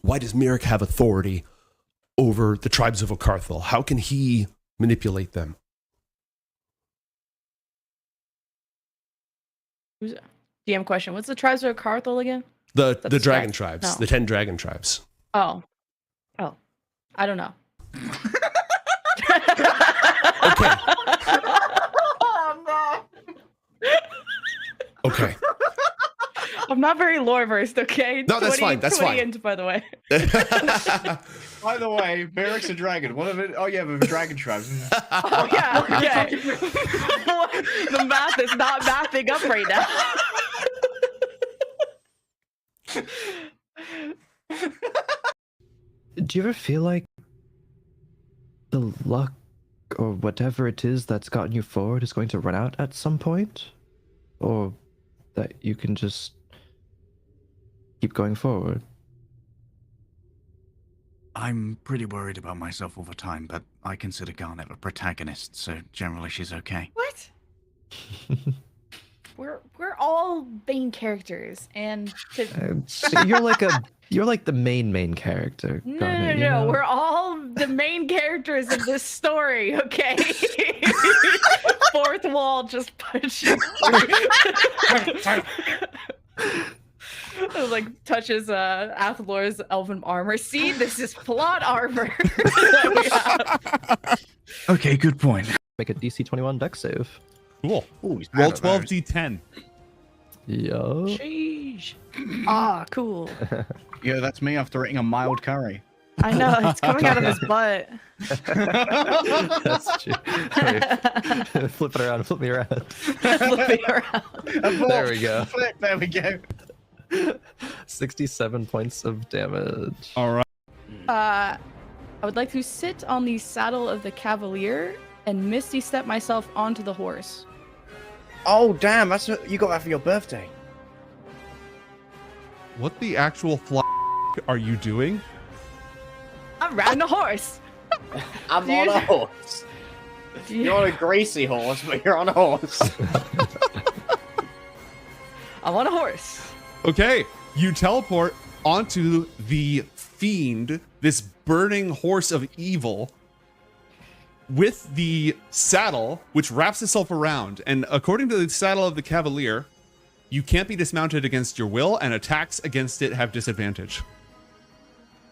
Why does Merrick have authority over the tribes of Ocarthal? How can he manipulate them? DM question. What's the tribes of Ocarthal again? The dragon tribes, no. the 10 dragon tribes. Oh. I don't know. Okay. Okay. I'm not very lore versed, okay? No, that's fine. That's 20 fine. Into, by the way. By the way, Merrick's a dragon. One of it. Oh yeah, the dragon tribes. Oh yeah. Okay. The math is not mathing up right now. Do you ever feel like the luck or whatever it is that's gotten you forward is going to run out at some point? Or that you can just keep going forward? I'm pretty worried about myself all the time, but I consider Garnet a protagonist, so generally she's okay. What? We're all main characters, and So you're like the main character. Garnet, you know? We're all the main characters in this story, okay? Fourth wall just punching. Like touches Athalor's elven armor. See, this is plot armor. Okay, good point. Make a DC 21 dex save. Cool. Ooh, Roll 12d10. Yo. Sheesh. Ah, cool. Yeah, that's me after eating a mild curry. I know, it's coming out of his butt. That's true. Wait. Flip it around. Flip me around. Flip me around. There we go. Flip, there we go. 67 points of damage. All right. I would like to sit on the saddle of the cavalier and misty step myself onto the horse. Oh damn! You got that for your birthday. What the actual are you doing? I'm riding a horse. I'm on a horse. You're on a greasy horse, but you're on a horse. I'm on a horse. Okay, you teleport onto the fiend, this burning horse of evil, with the saddle, which wraps itself around. And according to the saddle of the cavalier, you can't be dismounted against your will, and attacks against it have disadvantage.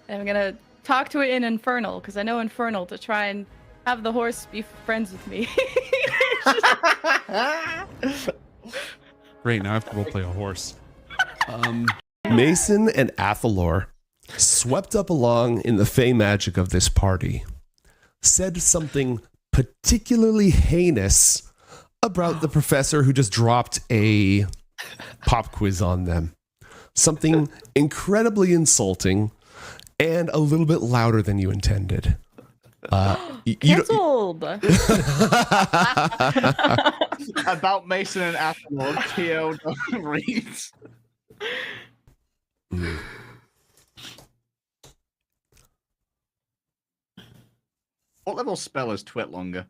And I'm gonna talk to it in Infernal, because I know Infernal to try and have the horse be friends with me. Great, now I have to roleplay a horse. Mason and Athalor, swept up along in the fey magic of this party, said something particularly heinous about the professor who just dropped a pop quiz on them. Something incredibly insulting and a little bit louder than you intended. Cancelled. About Mason and Athalor, TL reads. What level spell is Twit longer?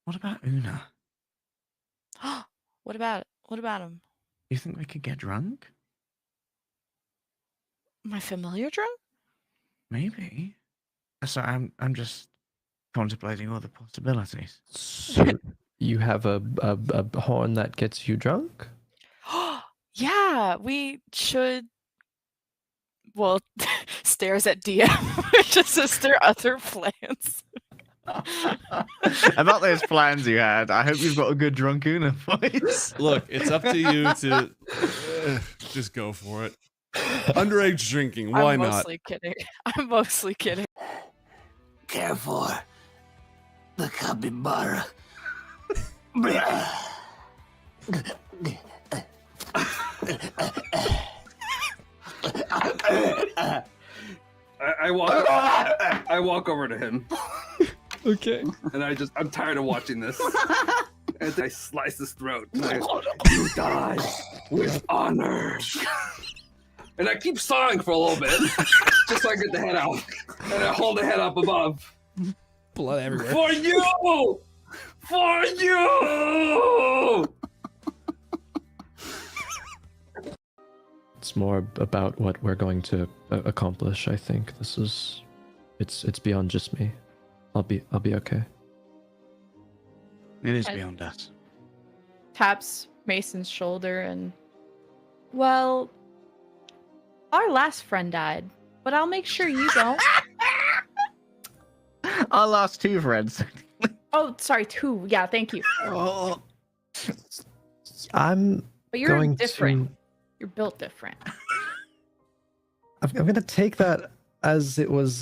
What about Una? What about him? You think we could get drunk? My familiar drunk? Maybe. So I'm just contemplating all the possibilities. So you have a horn that gets you drunk? Yeah, we should. Well, stares at DM. Just is there other plans? About those plans you had, I hope you've got a good drunk Una voice. Look, it's up to you to just go for it. Underage drinking, why I'm not? mostly kidding. I'm mostly kidding. Care for the capybara. I walk over to him. Okay. And I'm tired of watching this. And I slice his throat. You die with honor. And I keep sawing for a little bit, just so I get the head out. And I hold the head up above. Blood everywhere. For you! For you! It's more about what we're going to accomplish. I think this is, it's beyond just me. I'll be okay. It is beyond us. Taps Mason's shoulder and, well, our last friend died, but I'll make sure you don't. Our last 2 friends. Oh, sorry, 2. Yeah, thank you. Oh. But you're going different. to- You're built different. I'm gonna take that as it was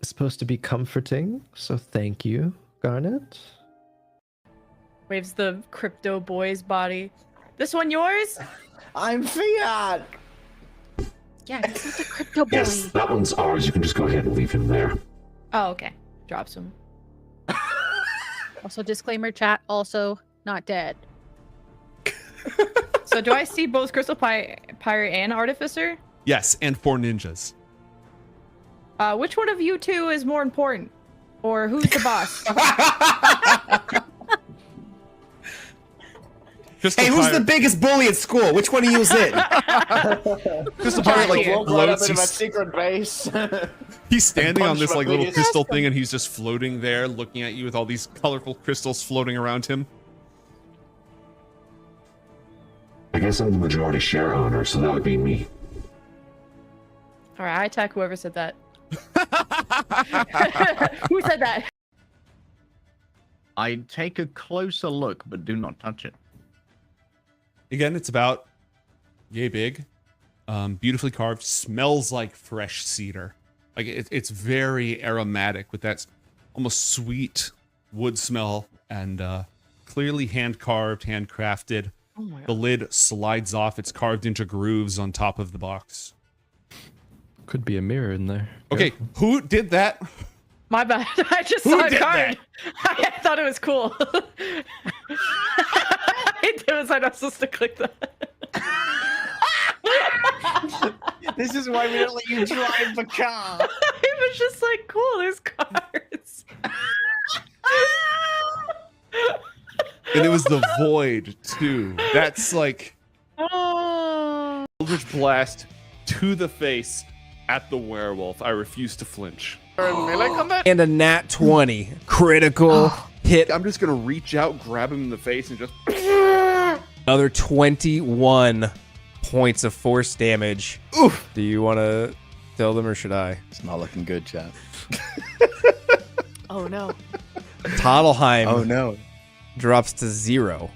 supposed to be comforting. So thank you, Garnet. Waves the crypto boy's body. This one yours? I'm Fiat. Yeah, this is the crypto boy. Yes, that one's ours. You can just go ahead and leave him there. Oh, okay. Drops him. Also, disclaimer, chat, also not dead. So do I see both Crystal Pirate and Artificer? Yes, and 4 ninjas. Which one of you two is more important? Or who's the boss? Crystal Hey, who's Pirate- the biggest bully at school? Which one of you is it? Crystal Pirate like Woke right up floats. into my He's, secret base. he's standing on Punch this my like little previous- crystal thing, and he's just floating there, looking at you with all these colorful crystals floating around him. I guess I'm the majority share owner, so that would be me. Alright, I attack whoever said that. Who said that? I take a closer look, but do not touch it. Again, it's about yay big, beautifully carved, smells like fresh cedar. Like it's very aromatic with that almost sweet wood smell, and clearly hand carved, handcrafted. Oh my god. The lid slides off. It's carved into grooves on top of the box. Could be a mirror in there. Okay, who did that? My bad. I just Who saw a did card. I thought it was cool. I was not supposed to click that. This is why we don't let you drive the car. It was just like, cool, there's cards. And it was the void too. That's like Oh. Eldritch Blast to the face at the werewolf. I refuse to flinch. And a nat 20. Critical hit. I'm just gonna reach out, grab him in the face, and just Another 21 points of force damage. Oof. Do you want to tell them or should I? It's not looking good, chat. Oh no. Toddleheim Oh no. drops to 0.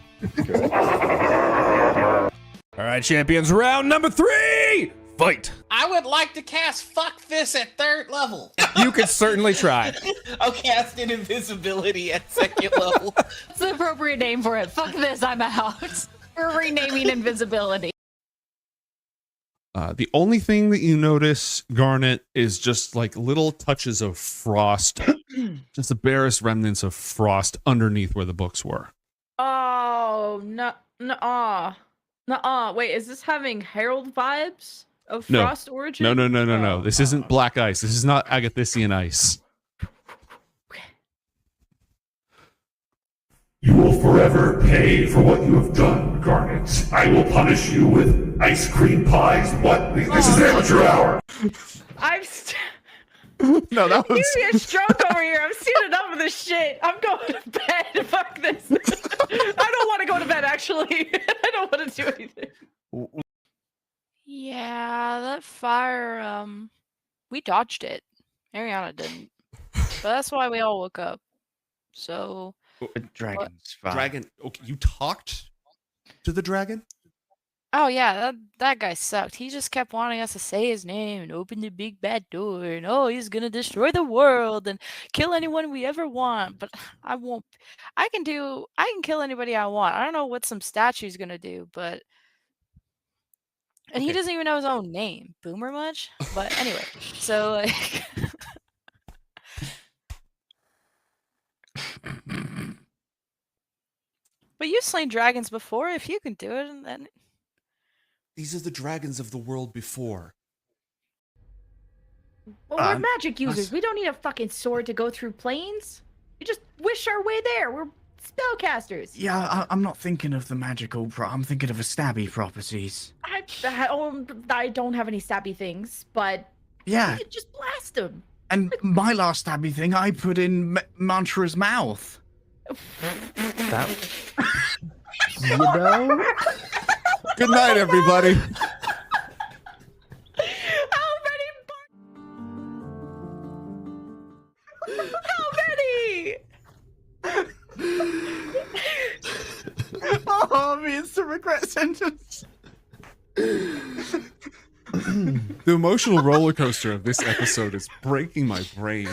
All right, champions, round number 3. Fight. I would like to cast Fuck This at 3rd level. You could certainly try. I'll cast an invisibility at 2nd level. What's the appropriate name for it? Fuck this, I'm out. We're renaming invisibility. the only thing that you notice, Garnet, is just like little touches of frost, just the barest remnants of frost underneath where the books were. Oh, no. Nuh-uh. Wait, is this having Herald vibes of No. Frost origin? No. This isn't black ice. This is not Agathisian ice. You will forever pay for what you have done, Garnet. I will punish you with ice cream pies. What? This is amateur hour. No, that was. Give me a stroke over here. I'm seeing enough of this shit. I'm going to bed. Fuck this. I don't want to go to bed, actually. I don't want to do anything. Yeah, that fire, we dodged it. Ariana didn't. But that's why we all woke up. So, Dragon's fire. Dragon. Okay, you talked to the dragon? oh yeah, that guy sucked. He just kept wanting us to say his name and open the big bad door and oh, he's gonna destroy the world and kill anyone we ever want. But I won't. I can kill anybody I want. I don't know what some statue's gonna do, but and he Okay. doesn't even know his own name. Boomer much? But anyway, so like but you've slain dragons before. If you can do it, then These are the dragons of the world before. Well, we're magic users. We don't need a fucking sword to go through planes. We just wish our way there. We're spellcasters. Yeah, I'm not thinking of the magical. I'm thinking of the stabby properties. I don't have any stabby things, but Yeah. you could just blast them. And my last stabby thing, I put in Mantra's mouth. That, you know? Good night, everybody. How many? Oh, the instant regret sentence. The emotional roller coaster of this episode is breaking my brain.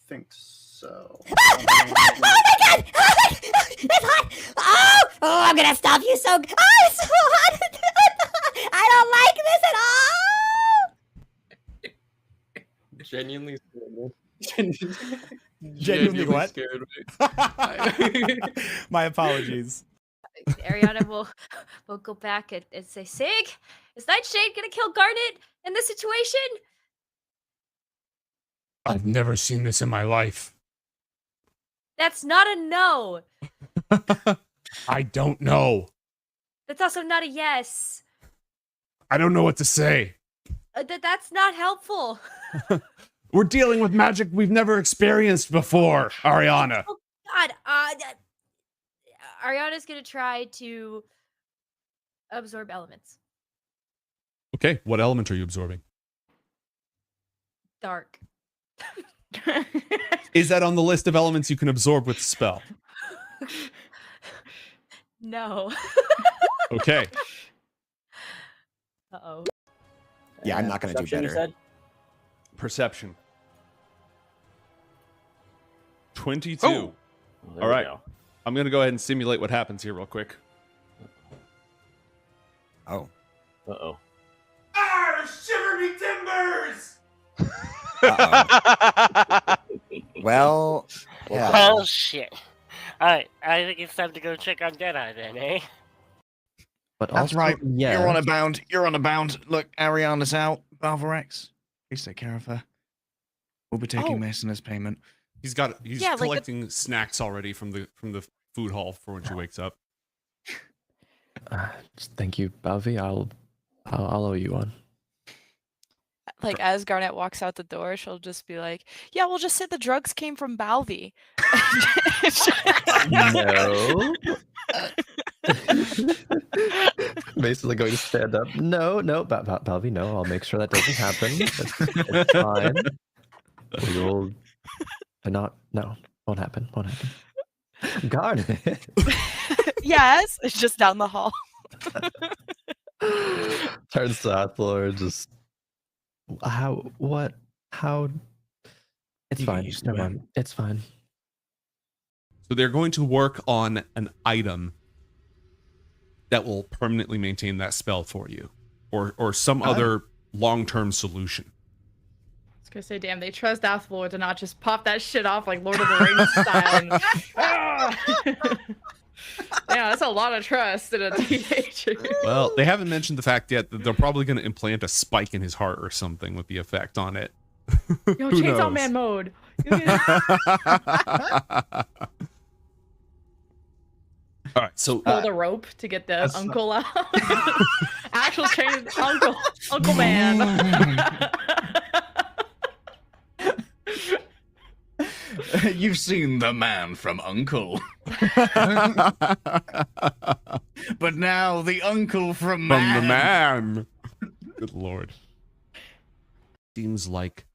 Think so. Oh my god! It's hot! Oh, I'm gonna stop you so. Oh, it's so hot! I don't like this at all! Genuinely Genuinely what? scared me. My apologies. Ariana will go back and say, Sig, is Nightshade gonna kill Garnet in this situation? I've never seen this in my life. That's not a no. I don't know. That's also not a yes. I don't know what to say. That's not helpful. We're dealing with magic we've never experienced before, Ariana. Oh God, Ariana's gonna try to absorb elements. Okay, what element are you absorbing? Dark. Is that on the list of elements you can absorb with the spell? No. Okay. Uh-oh. Yeah, I'm not going to do Perception, you better. said? Perception. 22. Oh, there All we right. go. I'm going to go ahead and simulate what happens here real quick. Oh. Uh-oh. Ah, shiver me timbers! Well, yeah. Oh shit. Alright, I think it's time to go check on Deadeye then, eh? But That's also, right. yeah. You're on a bound. You're on a bound. Look, Ariana's out. Balvarex. Please take care of her. We'll be taking Mason as payment. He's Yeah, like the- collecting snacks already from the food hall for when she wakes up. Thank you, Balvi. I'll owe you one. Like as Garnet walks out the door, she'll just be like, "Yeah, we'll just say the drugs came from Balvi." No. Basically going to stand up. No, Balvi, no. I'll make sure that doesn't happen. It's fine. We will not. No, won't happen. Won't happen. Garnet. Yes, it's just down the hall. Turns to Athor, just how? It's You fine. used to Never it. mind. It's fine. So they're going to work on an item that will permanently maintain that spell for you, or some other long-term solution. I was gonna say, damn, they trust Athor to not just pop that shit off like Lord of the Rings style. Yeah, that's a lot of trust in a teenager. Well, they haven't mentioned the fact yet that they're probably going to implant a spike in his heart or something with the effect on it. Yo, Who Chainsaw knows? Man mode. All right, so Pull the rope to get the uncle out. Actual chain Uncle Man. You've seen the man from Uncle. But now the uncle from the man. Good lord. Seems like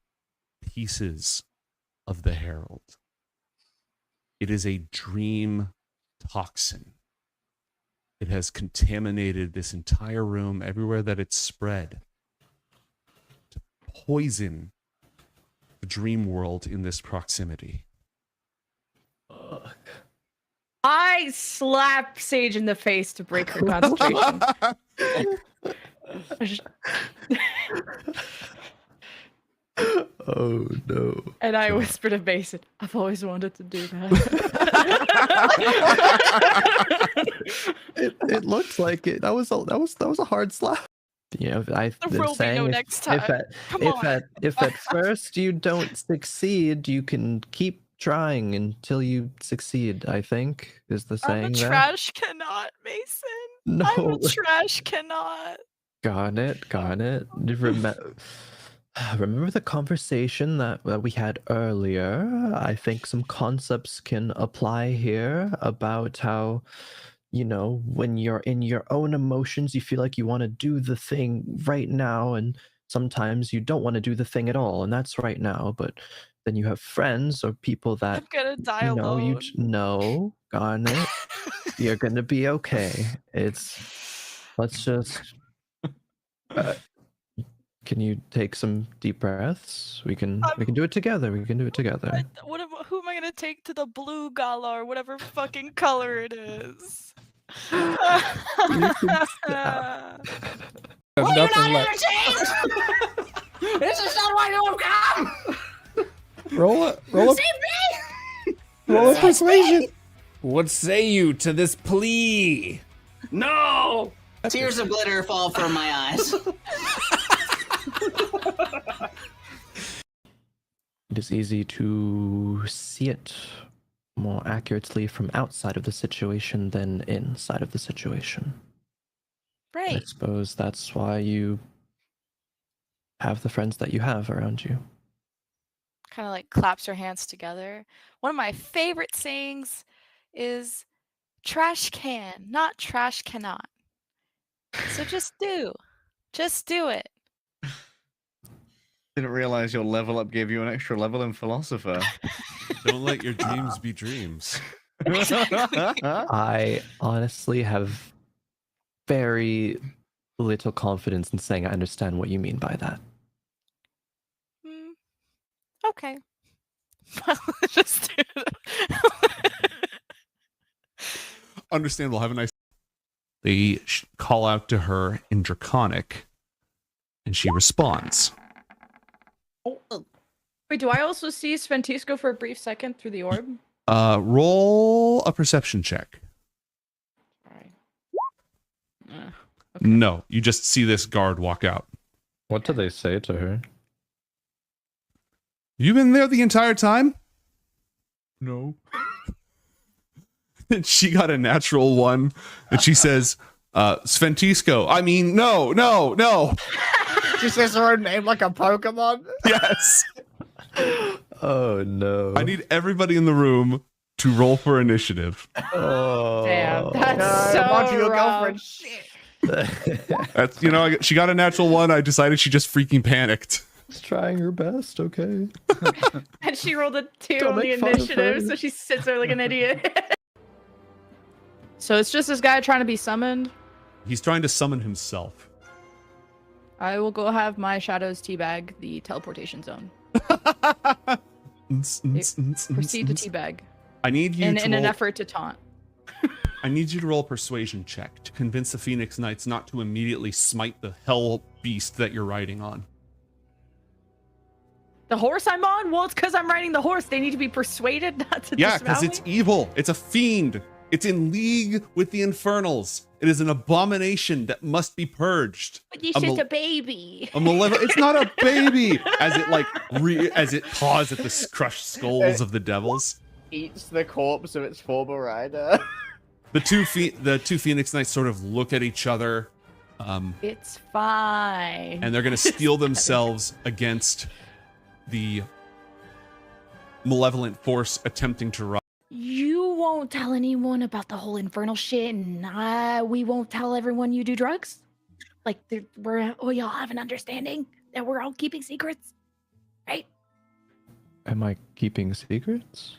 pieces of the Herald. It is a dream toxin. It has contaminated this entire room, everywhere that it's spread, to poison the dream world in this proximity. I slap Sage in the face to break her concentration. Oh no. And I whispered to Mason, I've always wanted to do that. It looked like it. That was a hard slap. You know, There will be no next time. Come on. If at first you don't succeed, you can keep trying until you succeed, I think, is the saying I'm a there. trash cannot, Mason. No. I'm a trash cannot. Garnet. Remember the conversation that we had earlier? I think some concepts can apply here about how, you know, when you're in your own emotions, you feel like you want to do the thing right now, and sometimes you don't want to do the thing at all, and that's right now. But then you have friends or people that I'm gonna die alone. No, Garnet, you're gonna be okay. Let's just. Can you take some deep breaths? We can do it together. We can do it together. Who am I gonna take to the blue gala or whatever fucking color it is? Have nothing left. This is not why you come. Roll a persuasion. What say you to this plea? No! Tears of glitter fall from my eyes. It is easy to see it more accurately from outside of the situation than inside of the situation. I Right. suppose that's why you have the friends that you have around you. Kind of like claps her hands together. One of my favorite sayings is trash can, not trash cannot. So just do it. Didn't realize your level up gave you an extra level in philosopher. Don't let your dreams be dreams. I honestly have very little confidence in saying I understand what you mean by that. Okay. Just do it. Understandable. Have a nice. They call out to her in Draconic, and she responds. Wait, do I also see Sventisco for a brief second through the orb? Roll a perception check. No, you just see this guard walk out. What do they say to her? You been there the entire time? No. And she got a natural one, and she says, Sventisco. I mean, no. She says her own name like a Pokemon? Yes. Oh, no. I need everybody in the room to roll for initiative. Oh. Damn, that's so your rough. girlfriend. Shit. That's, you know, she got a natural one. I decided she just freaking panicked. She's trying her best, okay? And she rolled a 2 Don't on the make fun of initiative, her. so she sits there like an idiot. So it's just this guy trying to be summoned. He's trying to summon himself. I will go have my shadows teabag the teleportation zone. Proceed to teabag. I need you in to an roll, effort to taunt. I need you to roll a persuasion check to convince the Phoenix Knights not to immediately smite the hell beast that you're riding on. The horse I'm on? Well, it's because I'm riding the horse. They need to be persuaded not to Yeah, dismount because it's me? evil. It's a fiend. It's in league with the Infernals. It is an abomination that must be purged. But it's just a baby. A malevolent. It's not a baby. As it like as it paws at the crushed skulls of the devils. Eats the corpse of its former rider. The two Phoenix Knights sort of look at each other, It's fine. and they're going to steel themselves against the malevolent force attempting to rise. You won't tell anyone about the whole infernal shit, and we won't tell everyone you do drugs? Like, we all have an understanding that we're all keeping secrets, right? Am I keeping secrets?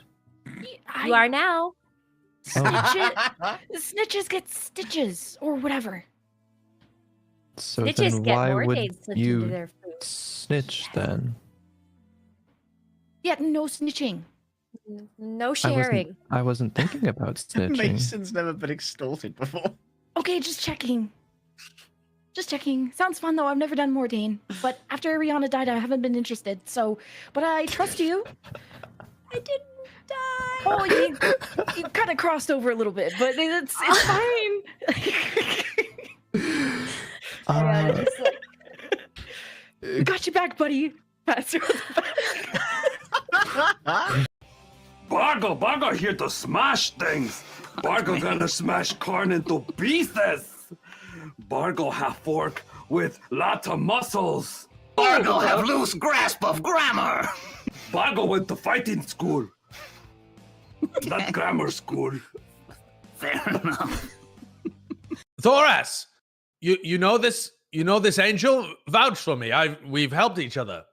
You are now. Snitches get stitches, or whatever. So Snitches then get why more would days slipped into you their food. snitch then? Yeah, no snitching. No sharing. I wasn't thinking about snitching. Mason's never been extorted before. Okay, just checking. Just checking. Sounds fun though. I've never done Mordain, but after Ariana died, I haven't been interested. So, but I trust you. I didn't die. Oh, you kind of crossed over a little bit, but it's fine. Ariana just Got you back, buddy. Pats her on the back. Bargo here to smash things. Bargo gonna smash corn into pieces. Bargo have fork with lots of muscles. Bargo have loose grasp of grammar. Bargo went to fighting school. Not grammar school. Fair enough. Thoras, you know this angel? Vouch for me. We've helped each other.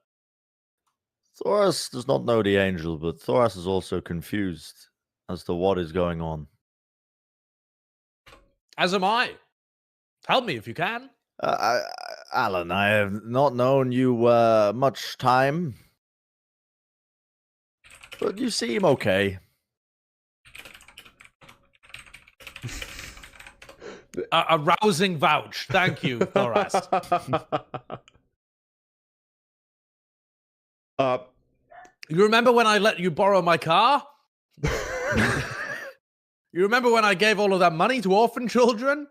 Thoras does not know the angel, but Thoras is also confused as to what is going on. As am I. Help me if you can. Alan, I have not known you much time, but you seem okay. A rousing vouch. Thank you, Thoras. You remember when I let you borrow my car? You remember when I gave all of that money to orphan children?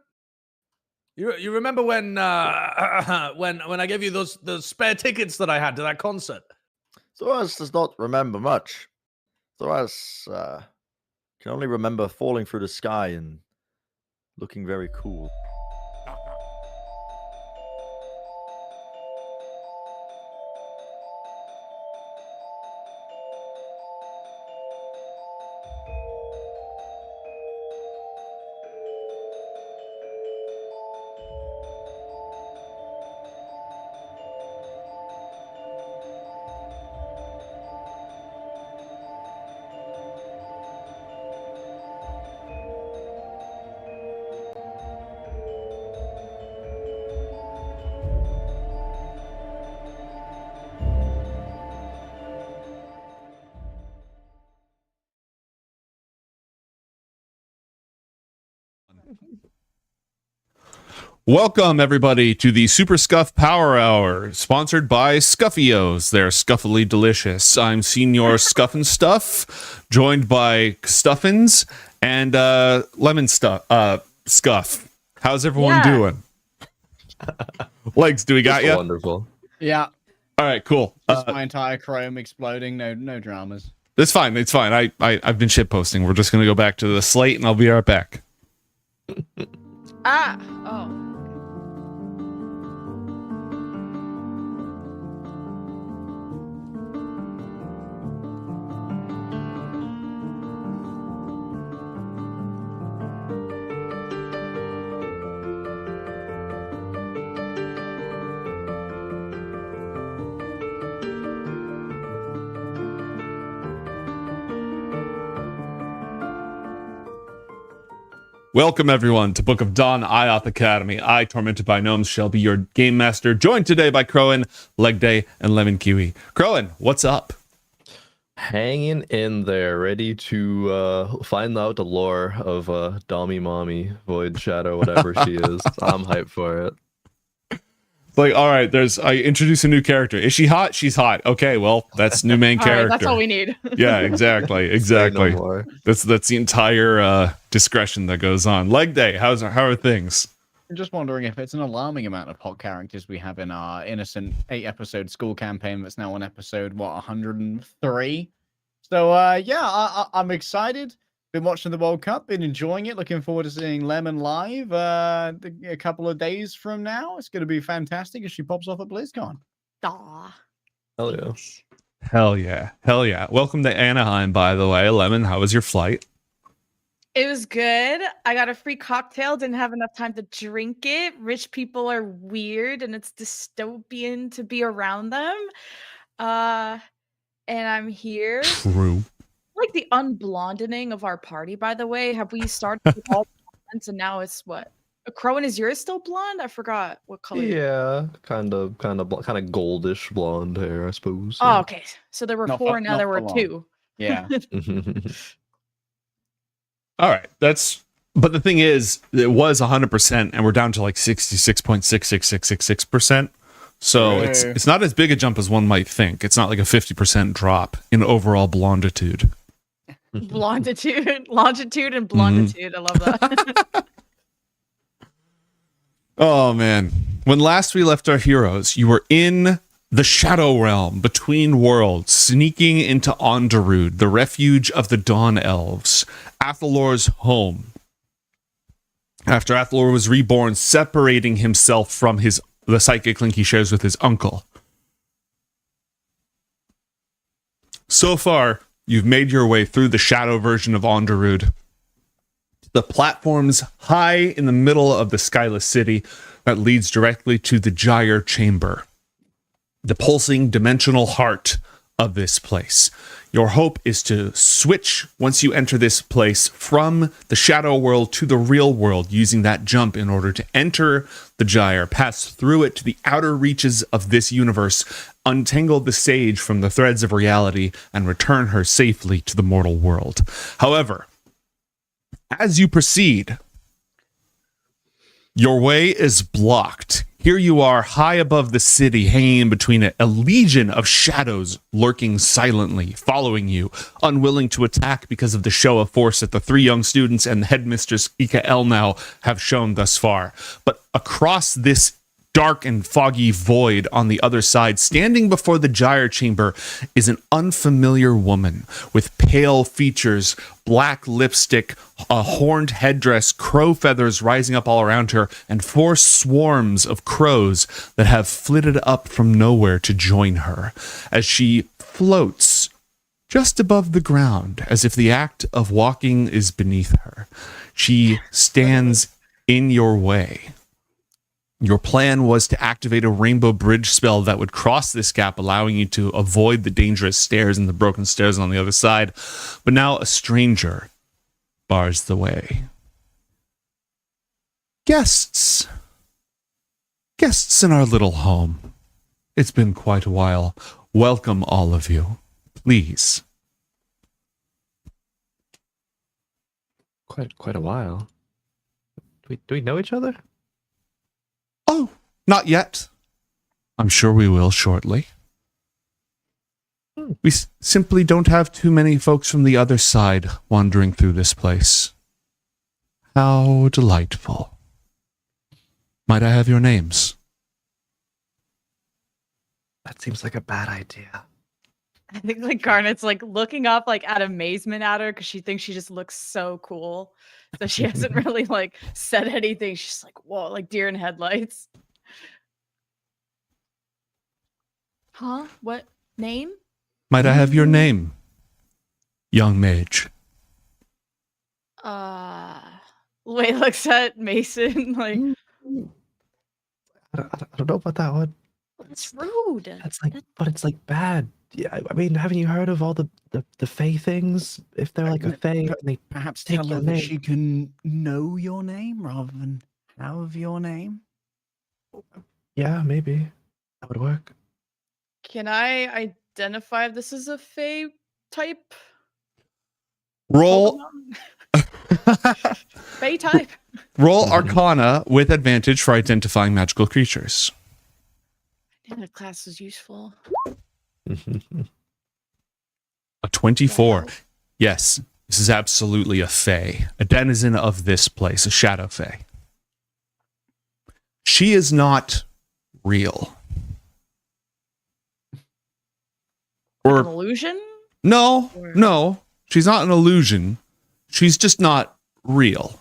You remember when when I gave you those spare tickets that I had to that concert? Thoras does not remember much. Thoras can only remember falling through the sky and looking very cool. Welcome, everybody, to the Super Scuff Power Hour, sponsored by Scuffios. They're scuffily delicious. I'm Senior Scuffin' Stuff, joined by Stuffins and Lemon Scuff. How's everyone doing? Legs, do we got you? Wonderful. Yeah. All right, cool. Just my entire chrome exploding. No dramas. It's fine. It's fine. I've been shitposting. We're just gonna go back to the slate, and I'll be right back. Oh. Welcome, everyone, to Book of Dawn, Ioth Academy. I, tormented by gnomes, shall be your game master, joined today by Crowan, Leg Day, and Lemon Kiwi. Crowan, what's up? Hanging in there, ready to find out the lore of Dommy Mommy, Void Shadow, whatever she is. I'm hyped for it. Like, all right, I introduce a new character. Is she hot? She's hot. Okay, well, that's new main character. Right, that's all we need. Yeah, exactly. No, that's the entire discretion that goes on. Leg Day, how are things? I'm just wondering if it's an alarming amount of hot characters we have in our innocent 8-episode school campaign that's now on episode 103. So I'm excited. Been watching the World Cup, been enjoying it. Looking forward to seeing Lemon live a couple of days from now. It's going to be fantastic as she pops off at BlizzCon. Aw. Hell yeah. Hell yeah. Hell yeah. Welcome to Anaheim, by the way. Lemon, how was your flight? It was good. I got a free cocktail. Didn't have enough time to drink it. Rich people are weird, and it's dystopian to be around them. And I'm here. True. Like the unblondening of our party, by the way. Have we started with all blondes and now it's what? Crowan, is yours still blonde? I forgot what color. Yeah, kind of goldish blonde hair, I suppose. Oh, okay. So there were four, now there were two. Yeah. All right. But the thing is, it was 100%, and we're down to like 66.66666%. So it's not as big a jump as one might think. It's not like a 50% drop in overall blonditude. Longitude and blonditude. I love that. Oh man. When last we left our heroes, you were in the Shadow Realm, between worlds, sneaking into Onderud, the refuge of the Dawn Elves, Athalor's home. After Athalor was reborn, separating himself from the psychic link he shares with his uncle. So far, you've made your way through the shadow version of Onderud, the platforms high in the middle of the skyless city that leads directly to the Gyre Chamber, the pulsing dimensional heart of this place. Your hope is to switch, once you enter this place, from the shadow world to the real world, using that jump in order to enter the Gyre, pass through it to the outer reaches of this universe, untangle the sage from the threads of reality, and return her safely to the mortal world. However, as you proceed, your way is blocked. Here you are, high above the city, hanging in between it, a legion of shadows lurking silently, following you, unwilling to attack because of the show of force that the three young students and the headmistress Ika Elnau have shown thus far. But across this dark and foggy void on the other side, standing before the Gyre Chamber, is an unfamiliar woman with pale features, black lipstick, a horned headdress, crow feathers rising up all around her, and 4 swarms of crows that have flitted up from nowhere to join her as she floats just above the ground, as if the act of walking is beneath her. She stands in your way. Your plan was to activate a rainbow bridge spell that would cross this gap, allowing you to avoid the dangerous stairs and the broken stairs on the other side. But now a stranger bars the way. Guests in our little home. It's been quite a while. Welcome, all of you. Please. Quite a while. Do we know each other? Oh, not yet. I'm sure we will shortly. We simply don't have too many folks from the other side wandering through this place. How delightful. Might I have your names? That seems like a bad idea. I think like Garnet's like looking up like at amazement at her because she thinks she just looks so cool. So she hasn't really like said anything. She's like, whoa, like deer in headlights. Huh? What name? Might I have your name, young mage? Wait, looks at Mason like I don't know about that one. that's rude. But it's like bad. Yeah, I mean, haven't you heard of all the Fae things? If they're like a Fae, and they Perhaps take tell your her that name. she can know your name rather than have your name. Yeah, maybe that would work. Can I identify if this is a Fae type? Roll Fae type. Roll Arcana with advantage for identifying magical creatures. Yeah, the class is useful. A 24. Yes, this is absolutely a Fae, a denizen of this place, a shadow Fae. She is not real. Like an illusion? No, she's not an illusion. She's just not real.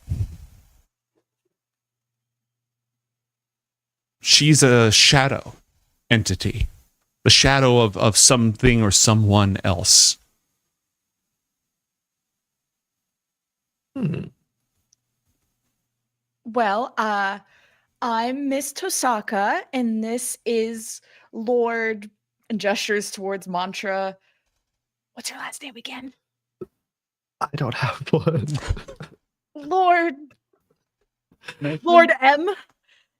She's a shadow entity. The shadow of something or someone else. Well, I'm Miss Tosaka, and this is Lord, and gestures towards Mantra. What's your last name again? I don't have one. Lord M.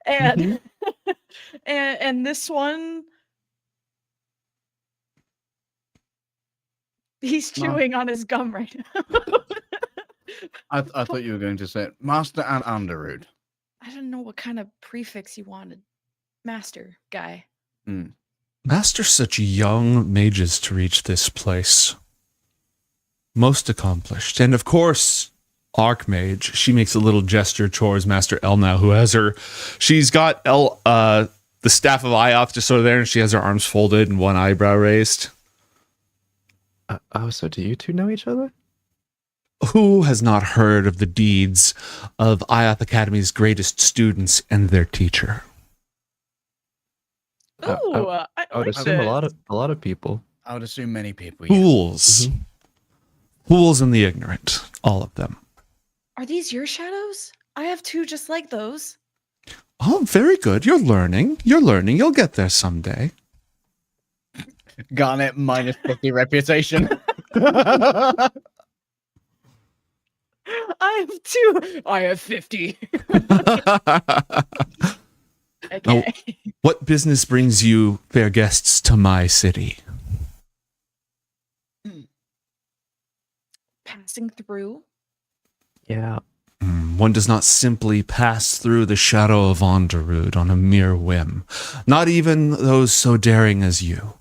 And and this one, he's chewing on his gum right now. I thought you were going to say Master and Underwood. I don't know what kind of prefix you wanted. Master guy. Master's such young mages to reach this place. Most accomplished. And of course, Archmage. She makes a little gesture towards Master Elnau, who has her. She's got the staff of Ioth just sort of there, and she has her arms folded and one eyebrow raised. Oh, so do you two know each other? Who has not heard of the deeds of Ioth Academy's greatest students and their teacher? Ooh, I would like assume this. a lot of people. I would assume many people. Yeah. Fools. Fools and the ignorant. All of them. Are these your shadows? I have two just like those. Oh, very good. You're learning. You're learning. You'll get there someday. Garnet minus 50 reputation. I have two. I have 50. Now, what business brings you, fair guests, to my city? Passing through. Yeah. One does not simply pass through the shadow of Onderud on a mere whim. Not even those so daring as you.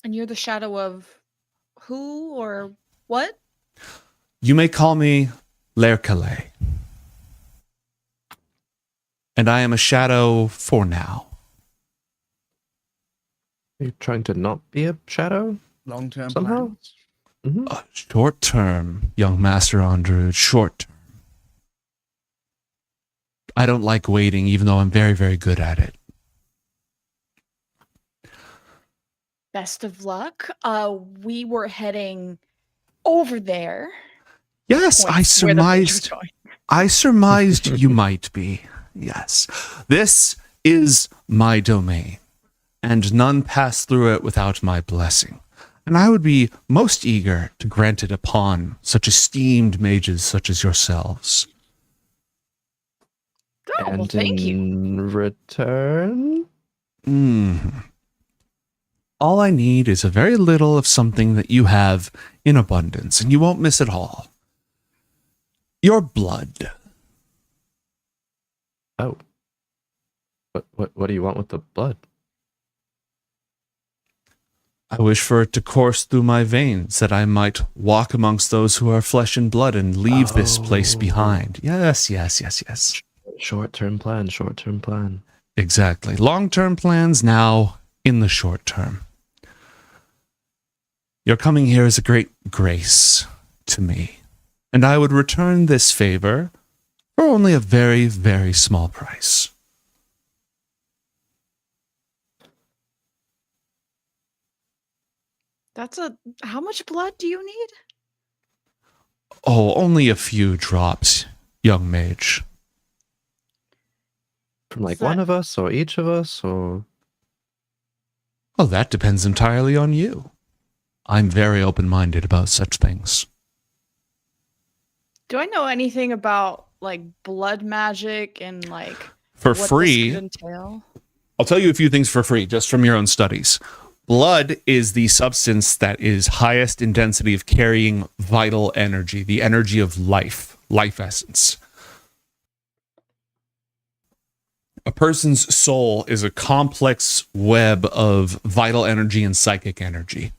And you're the shadow of who or what? You may call me Lerkale. And I am a shadow for now. Are you trying to not be a shadow? Long-term Somehow? plans? Short term, young Master Onderud, short term. I don't like waiting, even though I'm very, very good at it. Best of luck. We were heading over there. Yes, Points where the picture's going. I surmised you might be. Yes. This is my domain, and none pass through it without my blessing. And I would be most eager to grant it upon such esteemed mages such as yourselves. Oh, well, And thank you. in return? All I need is a very little of something that you have in abundance, and you won't miss it all. Your blood. Oh. What do you want with the blood? I wish for it to course through my veins, that I might walk amongst those who are flesh and blood and leave this place behind. Yes. Short-term plan, short-term plan. Exactly. Long-term plans now in the short term. Your coming here is a great grace to me, and I would return this favor for only a very, very small price. How much blood do you need? Oh, only a few drops, young mage. From like one of us, or each of us, or... Oh, that depends entirely on you. I'm very open-minded about such things. Do I know anything about like blood magic and like For what this free, could entail? I'll tell you a few things for free, just from your own studies. Blood is the substance that is highest in density of carrying vital energy, the energy of life essence. A person's soul is a complex web of vital energy and psychic energy.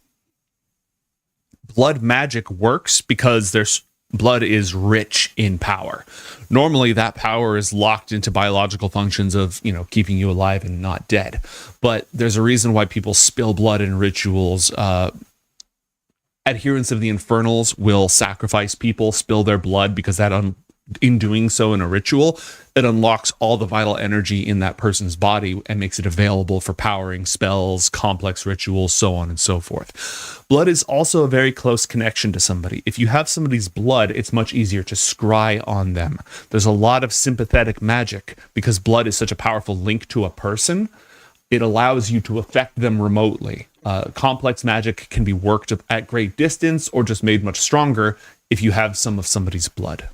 Blood magic works because blood is rich in power. Normally that power is locked into biological functions of, keeping you alive and not dead. But there's a reason why people spill blood in rituals. Adherents of the Infernals will sacrifice people, spill their blood, because that in doing so in a ritual, it unlocks all the vital energy in that person's body and makes it available for powering spells, complex rituals, so on and so forth. Blood is also a very close connection to somebody. If you have somebody's blood, it's much easier to scry on them. There's a lot of sympathetic magic because blood is such a powerful link to a person. It allows you to affect them remotely. Complex magic can be worked at great distance or just made much stronger if you have some of somebody's blood.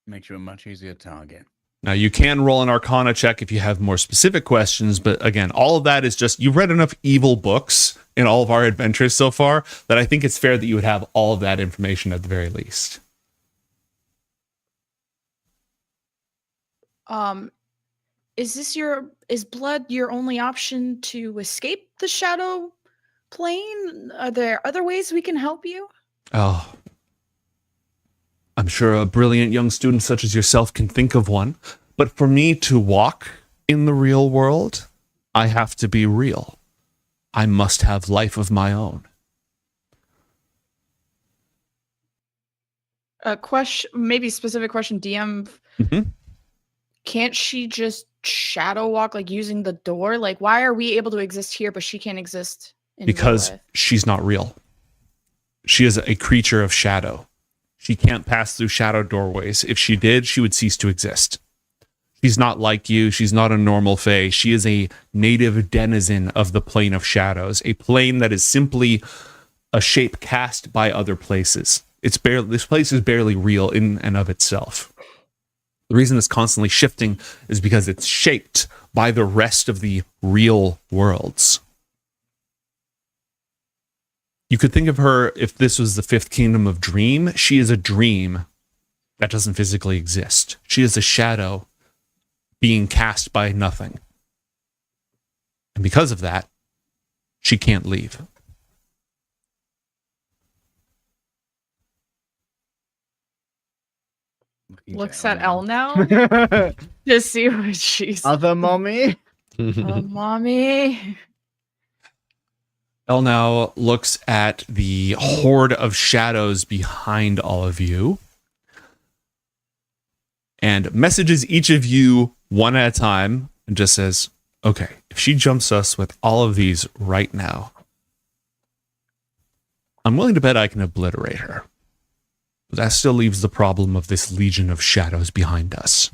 Makes you a much easier target. Now, you can roll an Arcana check if you have more specific questions, but again, all of that is just, you've read enough evil books in all of our adventures so far that I think it's fair that you would have all of that information at the very least. Is blood your only option to escape the shadow plane? Are there other ways we can help you? Oh, I'm sure a brilliant young student such as yourself can think of one. But for me to walk in the real world, I have to be real. I must have life of my own. A question, maybe specific question, DM. Mhm. Can't she just shadow walk, like using the door? Like, why are we able to exist here, but she can't exist in Because Lilith? she's not real. She is a creature of shadow. She can't pass through shadow doorways. If she did, she would cease to exist. She's not like you. She's not a normal fae. She is a native denizen of the plane of shadows, a plane that is simply a shape cast by other places. This place is barely real in and of itself. The reason it's constantly shifting is because it's shaped by the rest of the real worlds. You could think of her, if this was the fifth kingdom of dream, she is a dream that doesn't physically exist. She is a shadow being cast by nothing. And because of that, she can't leave. Looks at Elle now to see what she's. Other mommy. Oh, mommy. Elle now looks at the horde of shadows behind all of you and messages each of you one at a time and just says, okay, if she jumps us with all of these right now, I'm willing to bet I can obliterate her. But that still leaves the problem of this legion of shadows behind us.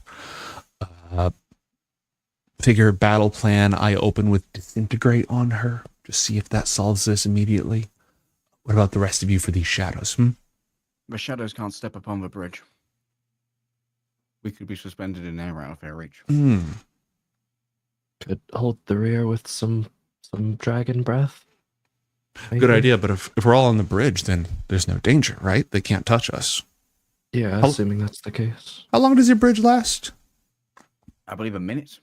Figure battle plan, I open with disintegrate on her. Just see if that solves this immediately. What about the rest of you for these shadows? The shadows can't step upon the bridge. We could be suspended in air out of their reach. Could hold the rear with some dragon breath. Good maybe? idea, but if we're all on the bridge, then there's no danger, right? They can't touch us. Yeah, How- assuming that's the case. How long does your bridge last? I believe a minute.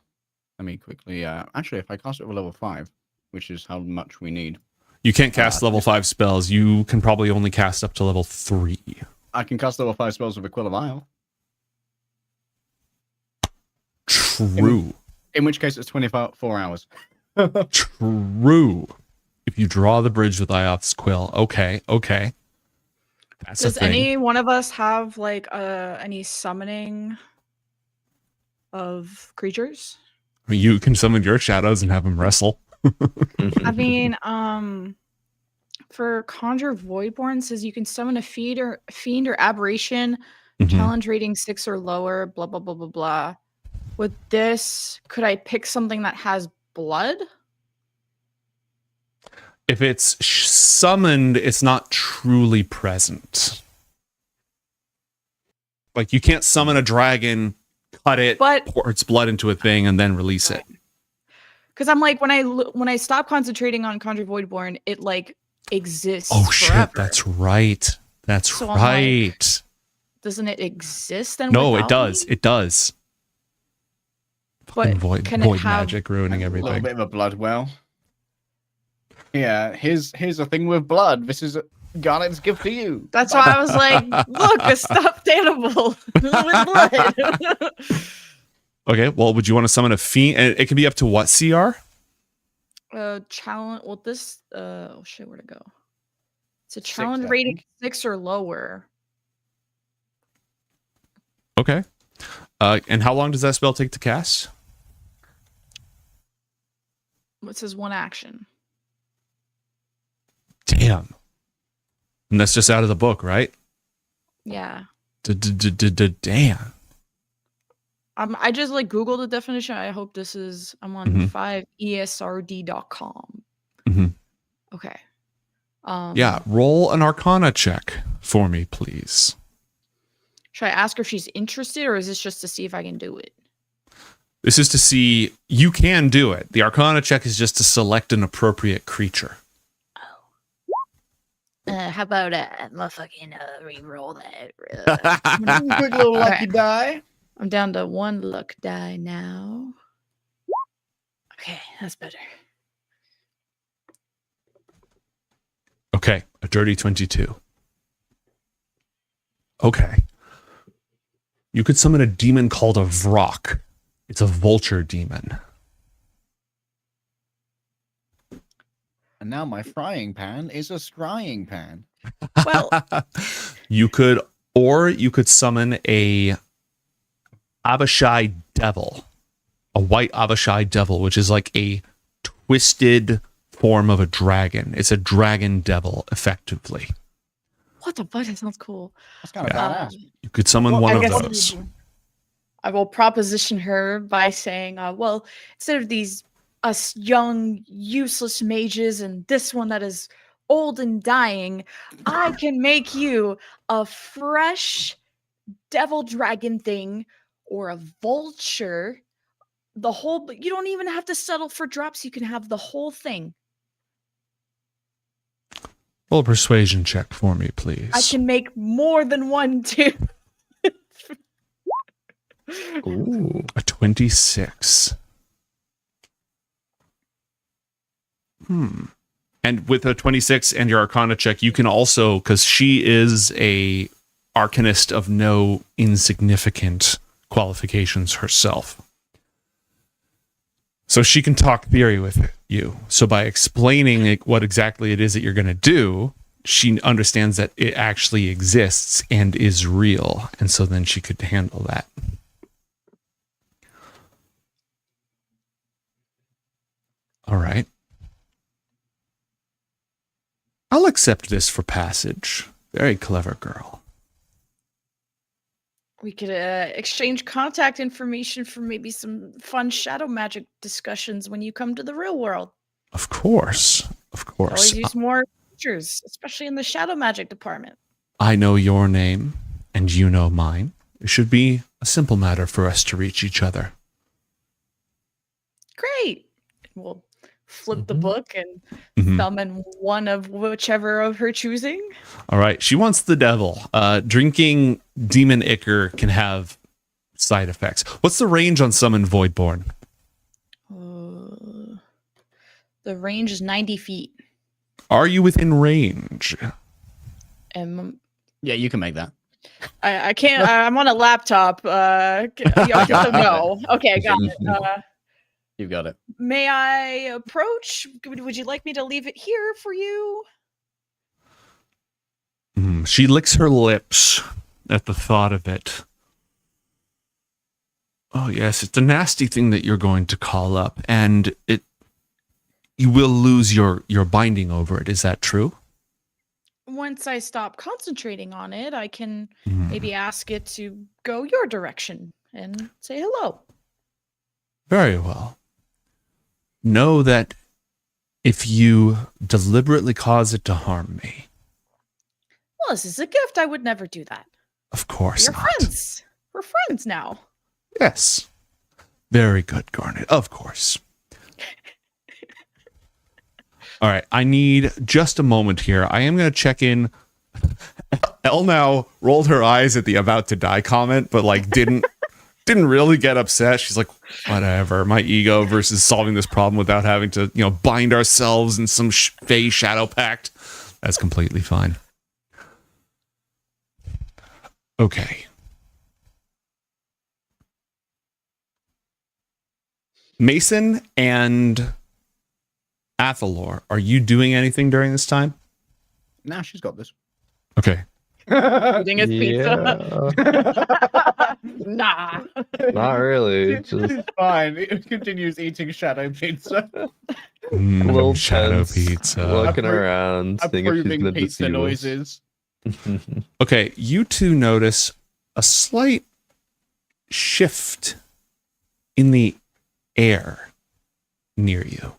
Let me quickly. Actually, if I cast it over level 5, which is how much we need, You can't cast level 5 spells. You can probably only cast up to level 3. I can cast level 5 spells with a Quill of Isle. True. In which case, it's 24 hours. True. If you draw the bridge with Ioth's quill. Okay. That's Does a thing. any one of us have like any summoning of creatures? I mean, you can summon your shadows and have them wrestle. I mean, for Conjure Voidborn says you can summon a fiend or aberration, challenge rating 6 or lower, blah blah blah blah blah. With this, could I pick something that has blood? If it's summoned, it's not truly present. Like, you can't summon a dragon, cut it, pour its blood into a thing, and then release it. Because I'm like, when I stop concentrating on Conjure Voidborn, it like exists. Oh, forever. shit. That's right. That's So I'm like, right. Doesn't it exist then? No, without it does. me? It does. But Void can it have magic ruining A little everything. bit of a blood well. Yeah, here's a thing with blood. This is Garnet's gift to you. That's why I was like, look, a stuffed animal with blood. Okay, well, would you want to summon a fiend? And it can be up to what CR? Challenge. Well, this. Oh shit, where'd it go? It's a 6, challenge I rating think. 6 or lower. Okay. And how long does that spell take to cast? It says one action. Damn. And that's just out of the book, right? Yeah. Damn. I just like Googled the definition. I hope this is. I'm on Mhm. 5esrd.com. Mhm. Okay. Yeah, roll an Arcana check for me, please. Should I ask her if she's interested, or is this just to see if I can do it? This is to see you can do it. The Arcana check is just to select an appropriate creature. How about my fucking re-roll that? Quick little lucky die. I'm down to 1 luck die now. Okay, that's better. Okay, a dirty 22. Okay. You could summon a demon called a Vrock. It's a vulture demon. And now my frying pan is a scrying pan. Well, you could summon a Abishai devil, a white Abishai devil, which is like a twisted form of a dragon. It's a dragon devil, effectively. what the fuck? That sounds cool. That's kind of badass. You could summon one of those. I will proposition her by saying, well, instead of these us young, useless mages and this one that is old and dying, I can make you a fresh devil dragon thing or a vulture. The whole, you don't even have to settle for drops. You can have the whole thing. Roll a persuasion check for me, please. I can make more than one too. Ooh. A 26. And with a 26 and your Arcana check, you can also, because she is a Arcanist of no insignificant qualifications herself. So she can talk theory with you. So by explaining what exactly it is that you're going to do, she understands that it actually exists and is real. And so then she could handle that. All right. I'll accept this for passage. Very clever girl. We could exchange contact information for maybe some fun shadow magic discussions when you come to the real world. Of course. Of course. Always use more features, especially in the shadow magic department. I know your name, and you know mine. It should be a simple matter for us to reach each other. Great. We'll flip the book and summon one of whichever of her choosing. All right. She wants the devil. Drinking demon ichor can have side effects. What's the range on summon Voidborn? The range is 90 feet. Are you within range? Yeah, you can make that. I can't. I'm on a laptop. Y'all know. Okay, I got it. You've got it. May I approach? Would you like me to leave it here for you? She licks her lips at the thought of it. Oh, yes, it's a nasty thing that you're going to call up, and you will lose your binding over it. Is that true? Once I stop concentrating on it, I can maybe ask it to go your direction and say hello. Very well. Know that if you deliberately cause it to harm me. Well, this is a gift. I would never do that. Of course We're not. friends. We're friends now. Yes. Very good, Garnet. Of course. All right. I need just a moment here. I am going to check in. Elle now rolled her eyes at the about to die comment, but didn't really get upset. She's like, whatever, my ego versus solving this problem without having to, bind ourselves in some fey shadow pact. That's completely fine. Okay. Mason and Athalor, are you doing anything during this time? Nah, she's got this. Okay. Eating his pizza. Nah. Not really. It's fine. It continues eating shadow pizza. Little shadow tense, pizza. looking around, seeing if she's Approving gonna pizza deceive us. noises. Okay, you two notice a slight shift in the air near you.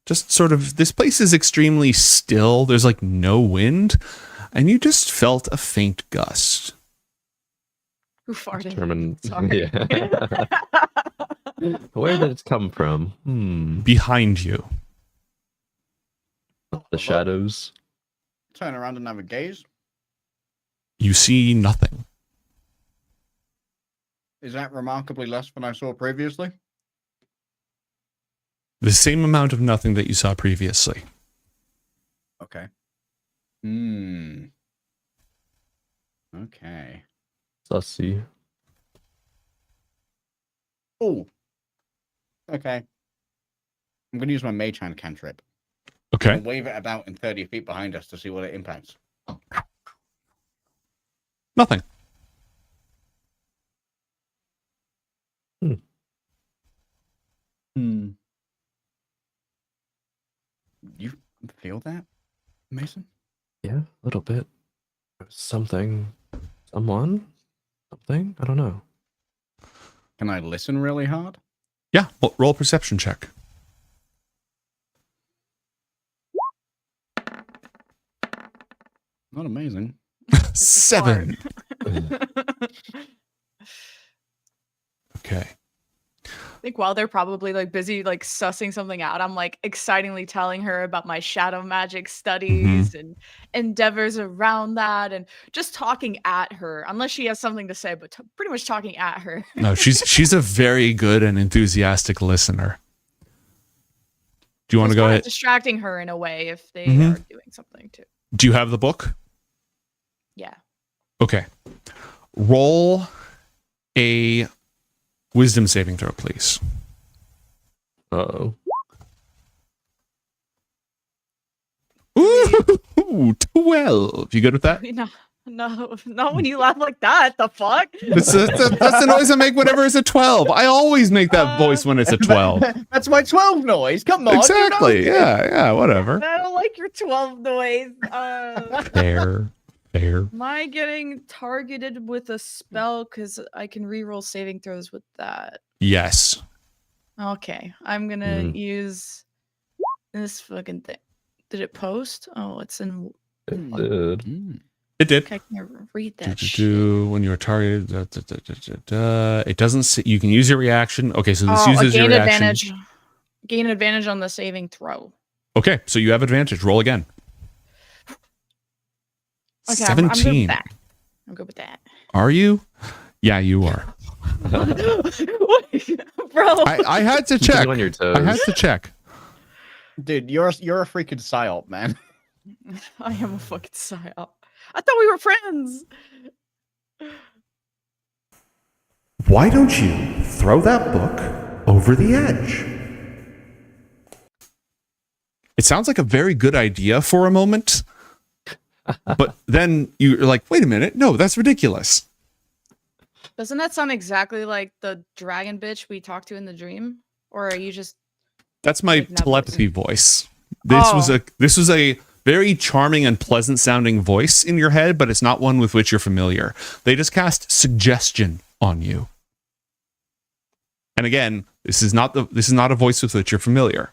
Just sort of, this place is extremely still. There's no wind, and you just felt a faint gust. Who farted? Determined. Sorry. Yeah. Where did it come from? Behind you. The shadows. Turn around and have a gaze. You see nothing. Is that remarkably less than I saw previously? The same amount of nothing that you saw previously. Okay. Okay. Sussy. Oh. Okay. I'm going to use my Mage Hand cantrip. Okay. I'll wave it about in 30 feet behind us to see what it impacts. Nothing. You feel that, Mason? Yeah, a little bit. Something. Someone? Something? I don't know. Can I listen really hard? Yeah. Well, roll a perception check. Not amazing. 7. Okay. I think while they're probably like busy like sussing something out, I'm like excitingly telling her about my shadow magic studies and endeavors around that, and just talking at her, unless she has something to say, but pretty much talking at her. No, she's a very good and enthusiastic listener. Do you want to go ahead? Distracting her in a way if they Mhm. are doing something too. Do you have the book? Yeah. Okay. Roll a wisdom saving throw, please. Uh-oh. Ooh, 12. You good with that? No, not when you laugh like that. The fuck? That's the noise I make whenever it's a 12. I always make that voice when it's a 12. That's my 12 noise. Come on. Exactly. Yeah, whatever. I don't like your 12 noise. Fair. Am I getting targeted with a spell? Because I can reroll saving throws with that. Yes. Okay, I'm gonna use this fucking thing. Did it post? Oh, it's in. It did. It did. I can't read that. When you were targeted, it doesn't say, you can use your reaction. Okay, so this Oh, uses your gain reaction. advantage. Gain advantage on the saving throw. Okay, so you have advantage. Roll again. Okay, 17. I'm good with that. I'm good with that. Are you? Yeah, you are. Bro. I had to check. On your toes. I had to check. Dude, you're a freaking psyop, man. I am a fucking psyop. I thought we were friends. Why don't you throw that book over the edge? It sounds like a very good idea for a moment, but then you're like, wait a minute. No, that's ridiculous. Doesn't that sound exactly like the dragon bitch we talked to in the dream? Or are you just That's my Like telepathy voice. This was a very charming and pleasant sounding voice in your head, but it's not one with which you're familiar. They just cast suggestion on you. And again, this is not a voice with which you're familiar.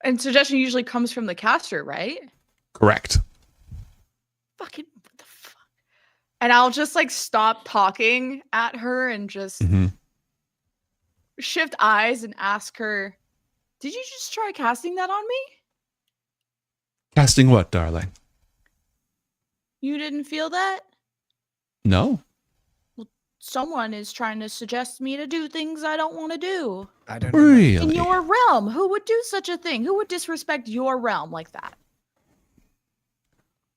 and suggestion usually comes from the caster, right? Correct. Fucking what the fuck? And I'll just like stop talking at her and just shift eyes and ask her, did you just try casting that on me? Casting what, darling? You didn't feel that? No. Someone is trying to suggest me to do things I don't want to do. I don't Really? In your realm, who would do such a thing? Who would disrespect your realm like that?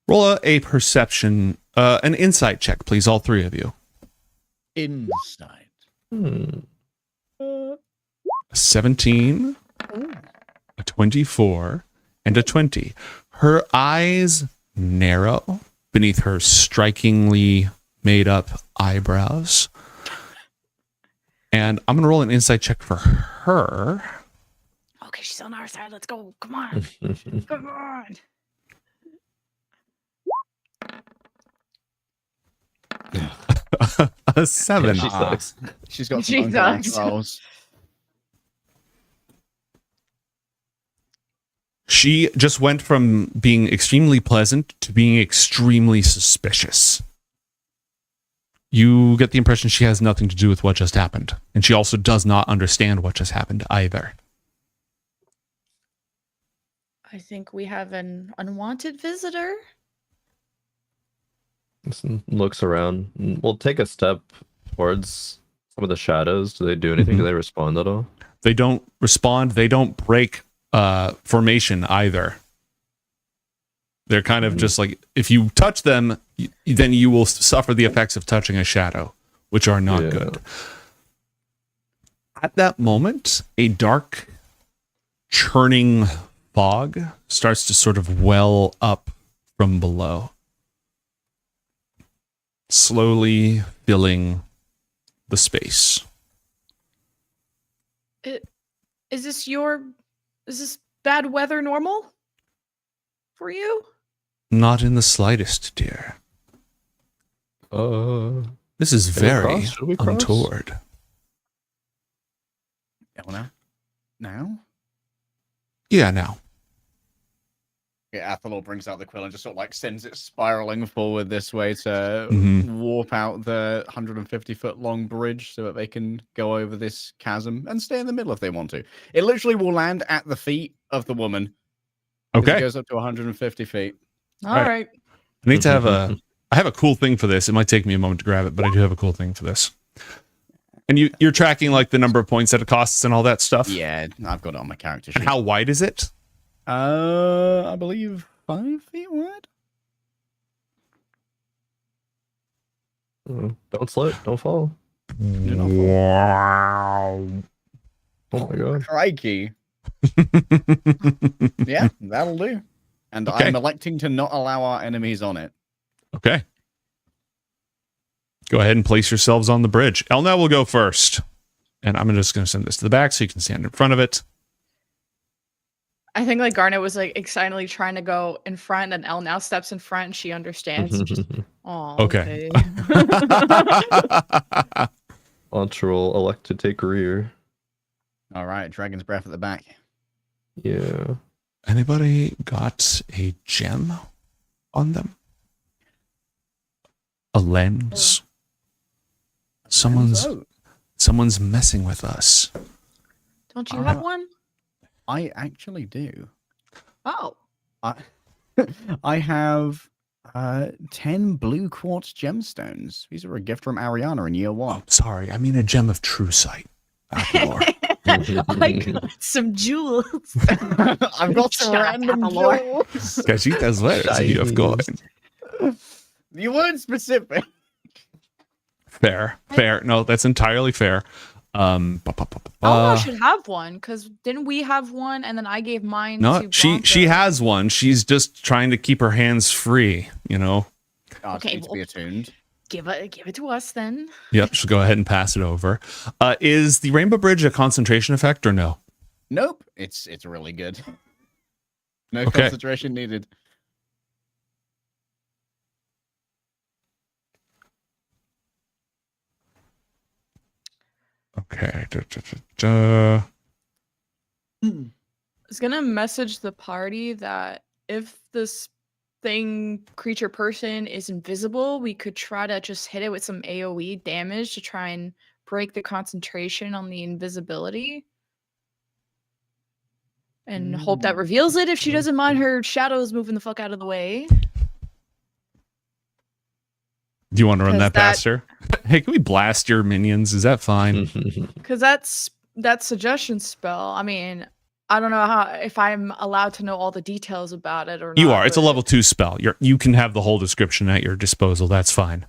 Roll a perception, an insight check, please, all three of you. Insight. A 17, a 24, and a 20. Her eyes narrow beneath her strikingly made up eyebrows. And I'm going to roll an insight check for her. Okay, she's on our side. Let's go. Come on. Come on. A 7. She sucks. She's got She some sucks. controls. She just went from being extremely pleasant to being extremely suspicious. You get the impression she has nothing to do with what just happened. And she also does not understand what just happened either. I think we have an unwanted visitor. Looks around. We'll take a step towards some of the shadows. Do they do anything? Do they respond at all? They don't respond. They don't break formation either. They're kind of just like, if you touch them, then you will suffer the effects of touching a shadow, which are not good. At that moment, a dark, churning fog starts to sort of well up from below, slowly filling the space. Is this bad weather normal for you? Not in the slightest, dear. This is very Should we cross? untoward. Now? Yeah, now. Yeah, Athelor brings out the quill and just sort of like sends it spiraling forward this way to warp out the 150-foot long bridge so that they can go over this chasm and stay in the middle if they want to. It literally will land at the feet of the woman. Okay. It goes up to 150 feet. All right. I need to have I have a cool thing for this. It might take me a moment to grab it, but I do have a cool thing for this. And you're tracking like the number of points that it costs and all that stuff? Yeah, I've got it on my character sheet. And how wide is it? I believe 5 feet wide. Don't slip. Don't fall. Wow. Oh my god. Crikey. Yeah, that'll do. And Okay. I'm electing to not allow our enemies on it. Okay. Go ahead and place yourselves on the bridge. Elna will go first. And I'm just going to send this to the back so you can stand in front of it. I think like Garnet was like excitedly trying to go in front, and Elle now steps in front and she understands. And just, oh, Okay. Launcherol elect to take rear. All right, Dragon's Breath at the back. Yeah. Anybody got a gem on them? A lens? Someone's messing with us. Don't you have one? I actually do. Oh. I have 10 blue quartz gemstones. These are a gift from Ariana in year 1. Sorry, I mean a gem of true sight. I got some jewels. I've got some random jewels. Casitas verdes you have got. You weren't specific. Fair. No, that's entirely fair. Elna should have one, because didn't we have one and then I gave mine No, to she has one. She's just trying to keep her hands free, you know. Okay, to be attuned. Give it to us then. Yep, she'll go ahead and pass it over. Is the Rainbow Bridge a concentration effect or no? Nope, it's really good. No Okay. concentration needed. Okay. I was gonna message the party that if this creature person is invisible, we could try to just hit it with some AoE damage to try and break the concentration on the invisibility. And hope that reveals it if she doesn't mind her shadows moving the fuck out of the way. Do you want to run 'Cause that past her? Hey, can we blast your minions? Is that fine? Because that suggestion spell, I mean, I don't know if I'm allowed to know all the details about it or not. You are. It's a level 2 spell. You can have the whole description at your disposal. That's fine.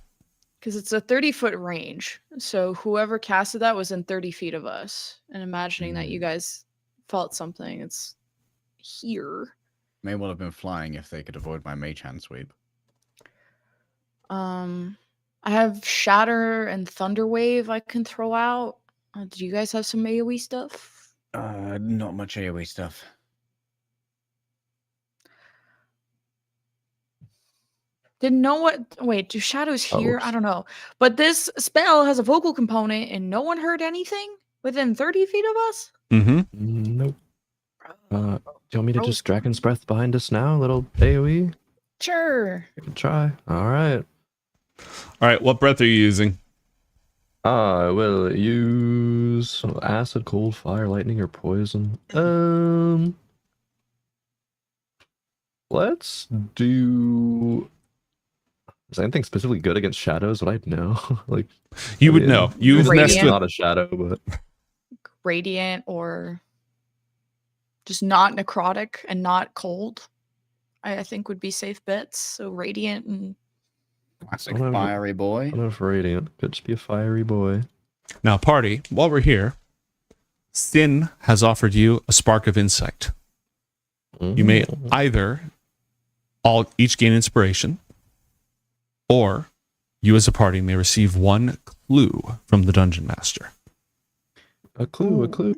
Because it's a 30-foot range. So whoever casted that was in 30 feet of us. And imagining that you guys felt something, it's here. May well have been flying if they could avoid my mage hand sweep. I have Shatter and Thunder Wave I can throw out. Do you guys have some AoE stuff? Not much AoE stuff. Didn't know what. Wait, do shadows here? I don't know. But this spell has a vocal component, and no one heard anything within 30 feet of us? Nope. Do you want me to just Dragon's Breath behind us now? A little AoE? Sure. You can try. All right. All right, what breath are you using? I will use acid, cold, fire, lightning, or poison. Let's do. Is anything specifically good against shadows? Would I know? Like you would know. You've messed with not a shadow, but Radiant or just not necrotic and not cold. I think would be safe bets. So Radiant and Classic fiery boy. I don't know if Radiant could just be a fiery boy. Now, party, while we're here, Sin has offered you a spark of insight. You may either each gain inspiration, or you as a party may receive one clue from the dungeon master. A clue.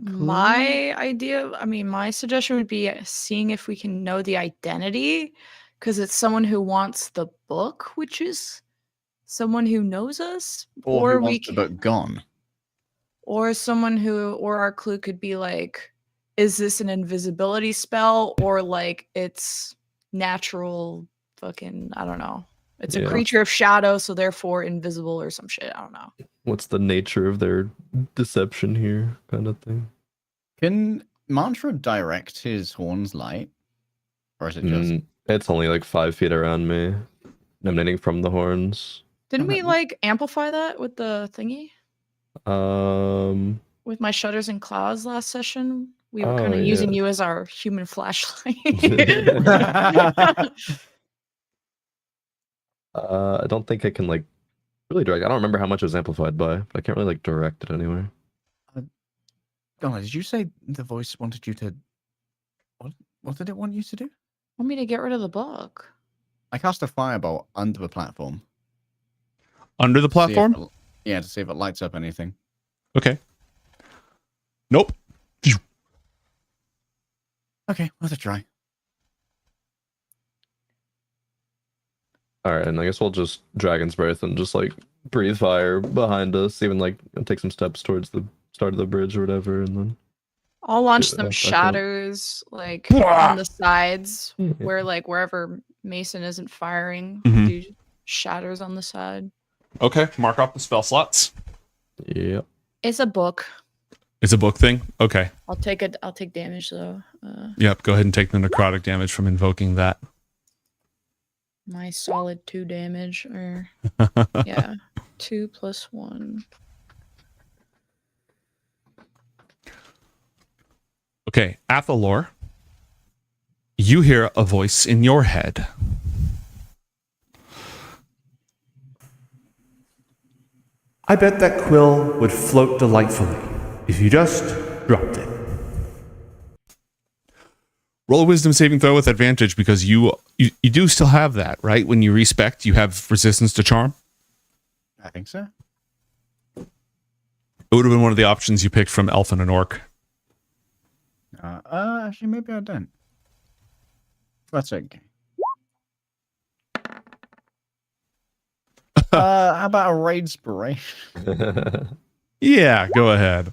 my idea, I mean, my suggestion would be seeing if we can know the identity, because it's someone who wants the book, which is someone who knows us, Or who we wants the book gone. or someone who, or our clue could be like, is this an invisibility spell, or like it's natural fucking, I don't know. It's a Yeah. creature of shadow, so therefore invisible or some shit. I don't know. What's the nature of their deception here, kind of thing? Can Mantra direct his horn's light? Or is it just... It's only like 5 feet around me, emanating from the horns. Didn't we like amplify that with the thingy? With my shutters and clouds last session? We were kind of using you as our human flashlight. I don't think I can like really direct. I don't remember how much it was amplified by, but I can't really like direct it anywhere. God, did you say the voice wanted you to... What did it want you to do? Want me to get rid of the book? I cast a firebolt under the platform. Under the platform? To see if it lights up anything. Okay. Nope. Okay, worth a try. All right, and I guess we'll just Dragon's Breath and just like breathe fire behind us, even like take some steps towards the start of the bridge or whatever, and then I'll launch Yeah, some back up. shatters like on the sides where like wherever Mason isn't firing, do shatters on the side. Okay, mark off the spell slots. Yep. It's a book. It's a book thing? Okay. I'll take damage though. Yep, go ahead and take the necrotic damage from invoking that. My solid 2 damage, or yeah, 2 + 1. Okay, Athalor, you hear a voice in your head. I bet that quill would float delightfully if you just dropped it. Roll a wisdom saving throw with advantage because you do still have that, right? When you respect, you have resistance to charm. I think so. It would have been one of the options you picked from Elf and an Orc. Actually, maybe I don't. That's okay. How about a raid inspiration? Yeah, go ahead.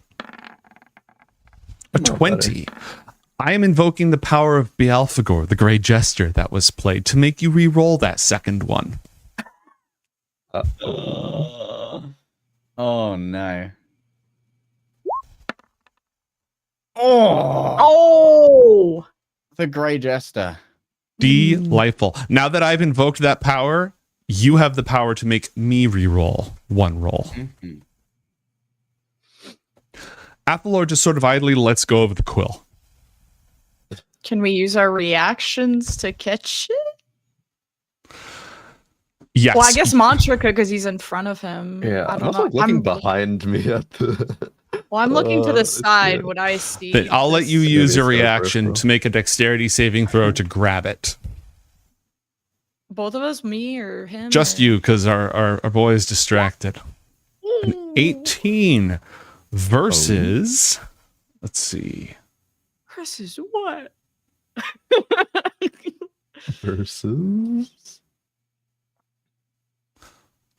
A 20. I am invoking the power of Bealfagor, the Grey Jester that was played, to make you re-roll that second one. Oh no. Oh! The Grey Jester. Delightful. Now that I've invoked that power, you have the power to make me re-roll one roll. Athalor just sort of idly lets go of the quill. Can we use our reactions to catch it? Yes. Well, I guess Mantra could because he's in front of him. Yeah, I I'm don't also know. like, looking behind me at the. Well, I'm looking to the it's side. good. What I see. Then I'll let you Maybe use your it's go first, reaction bro. to make a dexterity saving throw to grab it. Both of us, me or him? Just or- you, because our boy is distracted. An 18 versus. Let's see. Chris is what? Versus.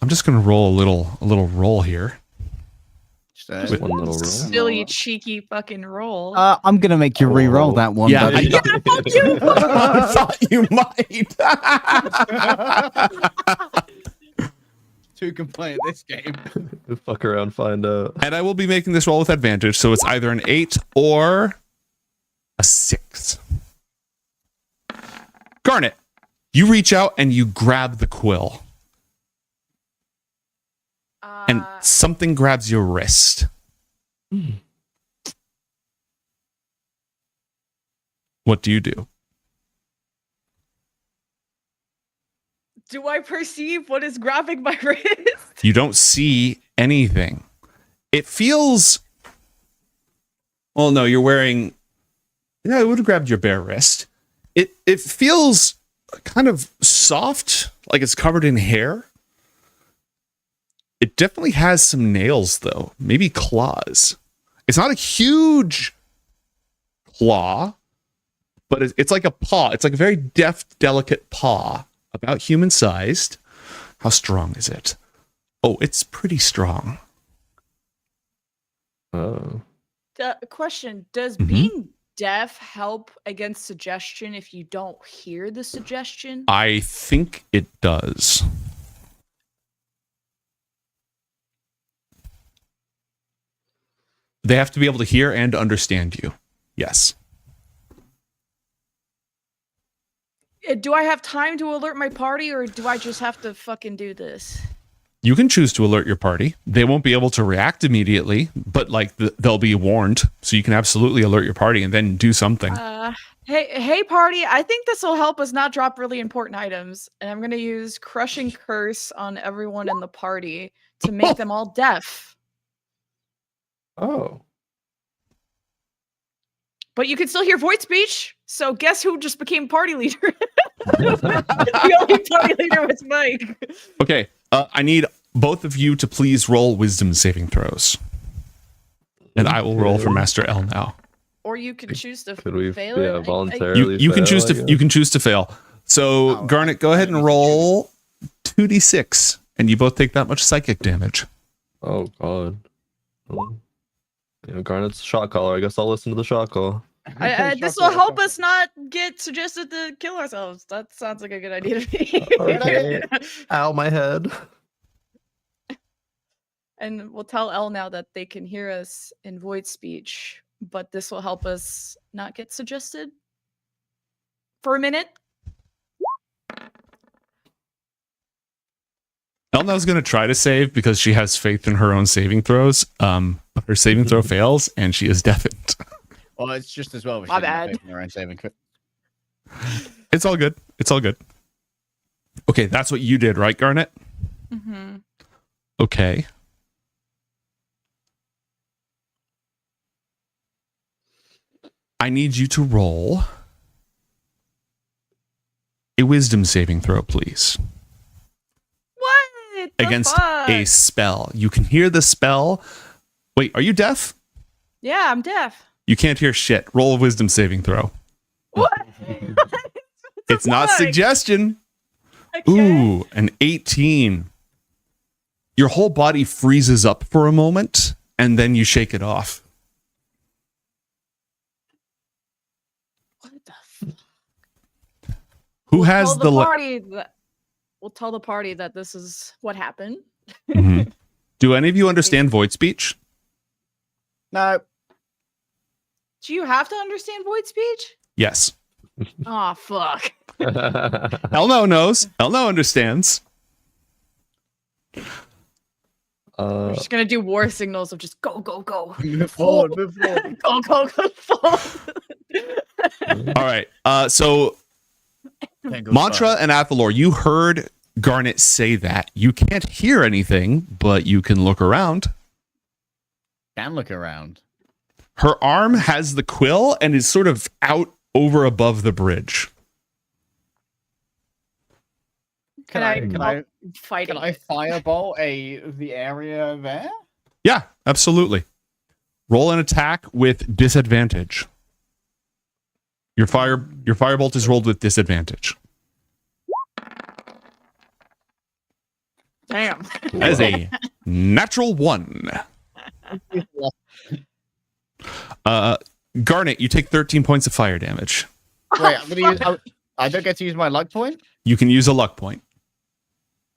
I'm just gonna roll a little roll here. Just one little roll. Silly, cheeky fucking roll. I'm gonna make you re-roll that one. Yeah, buddy. I thought you might. Two can play at this game. Fuck around, find out. And I will be making this roll with advantage, so it's either an 8 or a 6. Garnet, you reach out and you grab the quill. And something grabs your wrist. What do you do? Do I perceive what is grabbing my wrist? You don't see anything. It feels. Well, no, you're wearing. Yeah, it would have grabbed your bare wrist. It feels kind of soft, like it's covered in hair. It definitely has some nails, though. Maybe claws. It's not a huge claw, but it's like a paw. It's like a very deft, delicate paw, about human-sized. How strong is it? Oh, it's pretty strong. Oh. Question: does being deaf help against suggestion if you don't hear the suggestion? I think it does. They have to be able to hear and understand you. Yes. Do I have time to alert my party, or do I just have to fucking do this? You can choose to alert your party. They won't be able to react immediately, but like they'll be warned. So you can absolutely alert your party and then do something. Hey, party! I think this will help us not drop really important items, and I'm gonna use Crushing Curse on everyone in the party to make them all deaf. Oh. But you can still hear voice speech. So guess who just became party leader? The only party leader was Mike. Okay, I need both of you to please roll wisdom saving throws. And I will roll for Master L now. Or you can choose to Could we fail it. voluntarily You can fail, choose I to guess? you can choose to fail. So Garnet, go ahead and roll 2d6, and you both take that much psychic damage. Oh god. Garnet's shot caller. I guess I'll listen to the shot call. This will help us not get suggested to kill ourselves. That sounds like a good idea to me. Okay. Ow, my head. And we'll tell Elle now that they can hear us in voice speech, but this will help us not get suggested for a minute. Elna's going to try to save because she has faith in her own saving throws, but her saving throw fails, and she is deafened. Well, it's just as well. My bad. It's all good. It's all good. Okay, that's what you did, right, Garnet? Mm-hmm. Okay. I need you to roll a wisdom saving throw, please. What? Against a spell. You can hear the spell. Wait, are you deaf? Yeah, I'm deaf. You can't hear shit. Roll a wisdom saving throw. What? It's not fuck? suggestion. Okay. Ooh, an 18. Your whole body freezes up for a moment, and then you shake it off. What the fuck? Who has Tell the party that we'll tell the party that this is what happened. Mhm. Do any of you understand void speech? No. Do you have to understand void speech? Yes. Oh fuck. Elno knows. Elno understands. We're just gonna do war signals of just go, go, go. Move forward, move forward. Go, go, go, forward. All right. So Tango Mantra style. and Athalor, you heard Garnet say that. You can't hear anything, but you can look around. Can look around. Her arm has the quill and is sort of out over above the bridge. Can I'll I fight can it. I fireball the area there? Yeah, absolutely. Roll an attack with disadvantage. Your firebolt is rolled with disadvantage. Damn. That is a natural 1. Garnet, you take 13 points of fire damage. Wait, I'm gonna use. I don't get to use my luck point. You can use a luck point.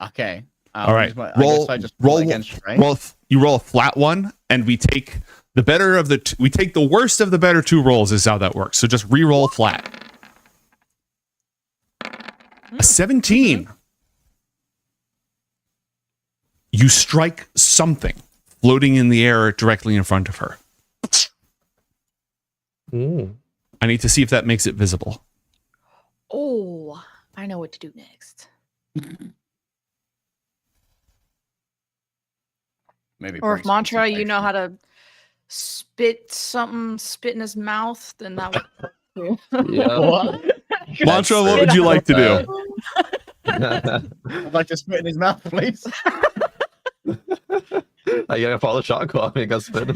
Okay. All right. I Roll. guess I just Roll. against it, right? Roll. You roll a flat one, and we take the better of the. We take the worst of the better two rolls. Is how that works. So just re-roll flat. A 17. You strike something floating in the air directly in front of her. I need to see if that makes it visible. Oh, I know what to do next. Maybe. Or bring if some Mantra, you know concentration. how to spit in his mouth, then that would. Yeah. What? Mantra, what would you like to do? I'd like to spit in his mouth, please. I gotta follow the shot clock. I got spit.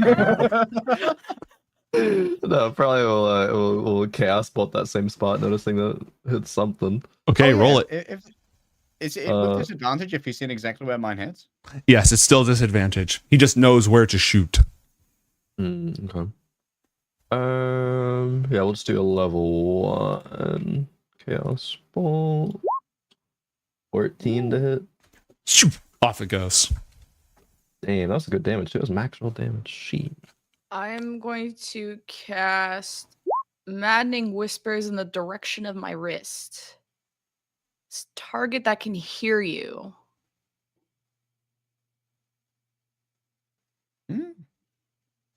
No, probably will chaos spot that same spot, noticing that it's something. Okay, Oh, roll yeah. it. Is it with disadvantage if he's seen exactly where mine hits? Yes, it's still disadvantage. He just knows where to shoot. Okay. Yeah, we'll just do a level 1 chaos bolt. 14 to hit. Shoo, off it goes. Damn, that was a good damage too. That was max roll damage. Sheet. I'm going to cast Maddening Whispers in the direction of my wrist. It's a target that can hear you.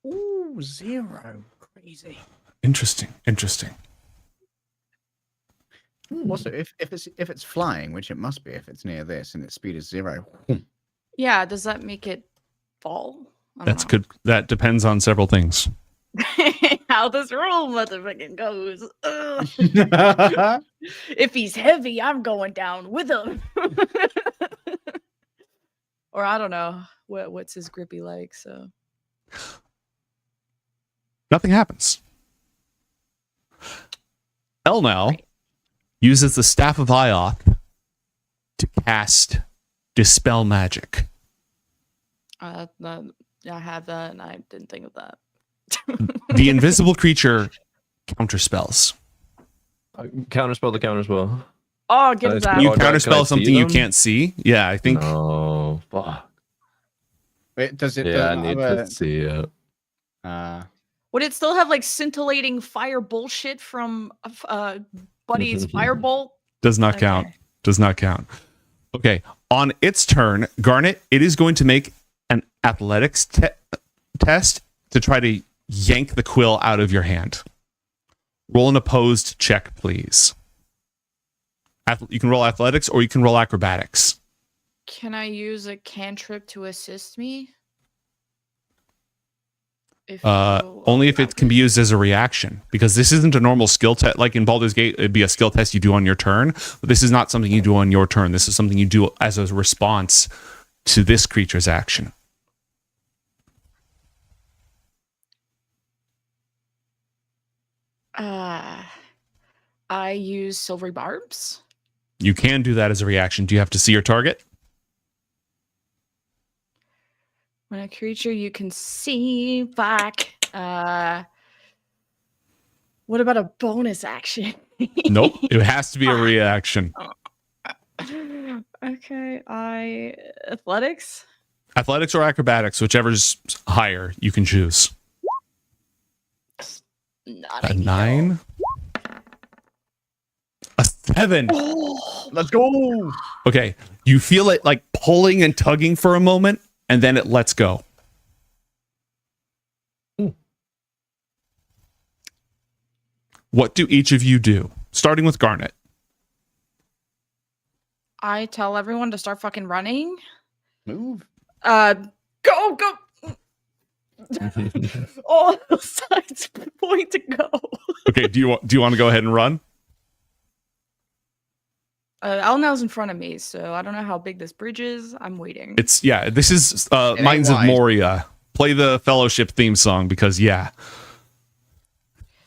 Ooh, 0. Crazy. Interesting. Also, if it's flying, which it must be if it's near this and its speed is 0. Yeah, does that make it fall? That's good. That depends on several things. How this roll motherfucking goes. Ugh. If he's heavy, I'm going down with him. Or I don't know what's his grippy like. So Nothing happens. Elnal uses the Staff of Ioth to cast Dispel Magic. I have that, and I didn't think of that. The invisible creature counterspells. Counterspell the counterspell. Oh, get that. You Can I counterspell see something you them? can't see? Yeah, I think. Oh, fuck. Wait, does it? Yeah, I need to see it. Would it still have like scintillating fire bullshit from Buddy's firebolt? Does not count. Does not count. Okay. On its turn, Garnet, it is going to make an athletics test to try to yank the quill out of your hand. Roll an opposed check, please. You can roll athletics or you can roll acrobatics. Can I use a cantrip to assist me? Only if it can be used as a reaction, because this isn't a normal skill test. Like in Baldur's Gate, it'd be a skill test you do on your turn, but this is not something you do on your turn. This is something you do as a response to this creature's action. I use silvery barbs. You can do that as a reaction. Do you have to see your target? When a creature you can see back. What about a bonus action? Nope. It has to be a reaction. Okay, athletics. Athletics or acrobatics, whichever's higher, you can choose. Not a 9. A 7. Let's go. Okay. You feel it like pulling and tugging for a moment, and then it lets go. What do each of you do? Starting with Garnet. I tell everyone to start fucking running. Move. Go. All sides point to go. Okay, do you want to go ahead and run? Elnal's in front of me, so I don't know how big this bridge is. I'm waiting. This is Mines of wide. Moria. Play the Fellowship theme song because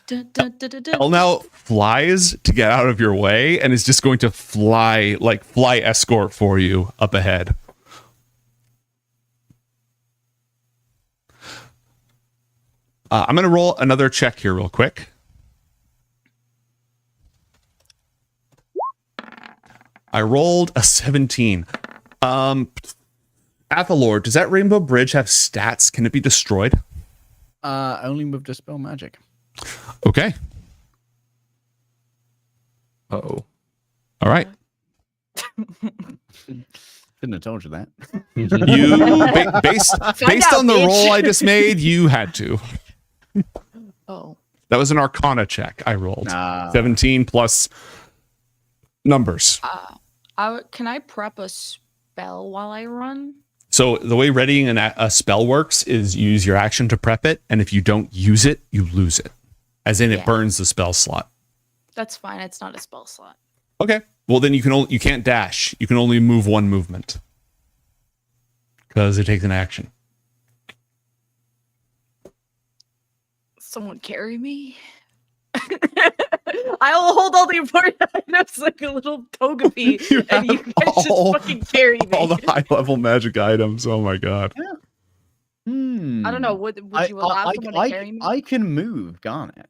Elnal flies to get out of your way and is just going to fly escort for you up ahead. I'm going to roll another check here real quick. I rolled a 17. Athalord, does that Rainbow Bridge have stats? Can it be destroyed? Only with Dispel Magic. Okay. Uh-oh. All right. Couldn't have told you that. Based on the roll I just made, you had to. Oh. That was an Arcana check I rolled. 17 plus numbers. Can I prep a spell while I run? So the way readying a spell works is you use your action to prep it, and if you don't use it, you lose it. As in, it burns the spell slot. That's fine. It's not a spell slot. Okay. Well, then you can't dash. You can only move one movement because it takes an action. Someone carry me. I will hold all the important items like a little Togepi, and you guys just fucking carry me. All the high level magic items. Oh my god. I don't know. Would you allow someone to carry me? I can move Garnet.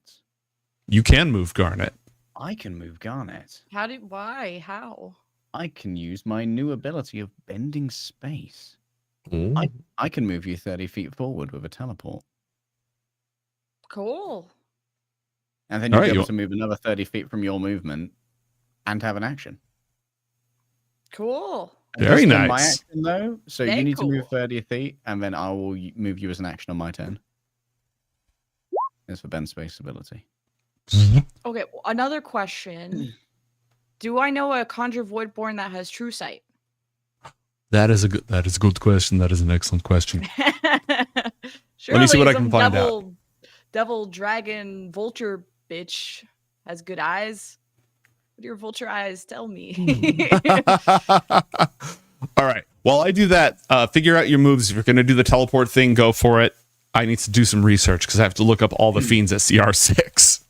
You can move Garnet. I can move Garnet. Why? How? I can use my new ability of bending space. I can move you 30 feet forward with a teleport. Cool. And then you'll be able to move another 30 feet from your movement and have an action. Cool. Very Just on my nice. action, though, so Very you need cool. to move 30 feet, and then I will move you as an action on my turn. It's for bend space ability. Okay, another question. Do I know a Conjure Voidborn that has true sight? That is a good question. That is an excellent question. Let me see what I can find out. Devil, dragon, vulture bitch has good eyes. What do your vulture eyes tell me? All right. While I do that, figure out your moves. If you're going to do the teleport thing, go for it. I need to do some research because I have to look up all the fiends at CR6.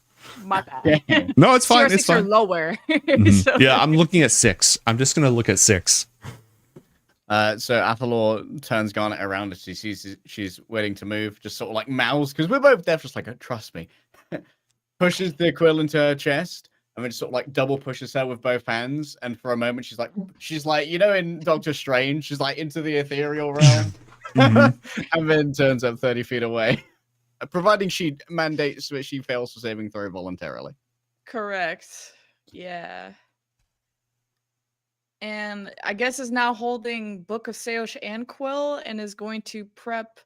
My bad. No, it's fine. CR6 It's fine. are lower. Mhm. So- Yeah, I'm looking at 6. I'm just going to look at 6. So Athalor turns Garnet around as she sees she's waiting to move, just sort of like mouths, because we're both deaf, just like, trust me. Pushes the quill into her chest, and then sort of like double pushes her with both hands, and for a moment she's like, you know, in Doctor Strange, she's like into the ethereal realm, and then turns up 30 feet away, providing she mandates that she fails the saving throw voluntarily. Correct. Yeah. And I guess is now holding Book of Seosh and Quill and is going to prep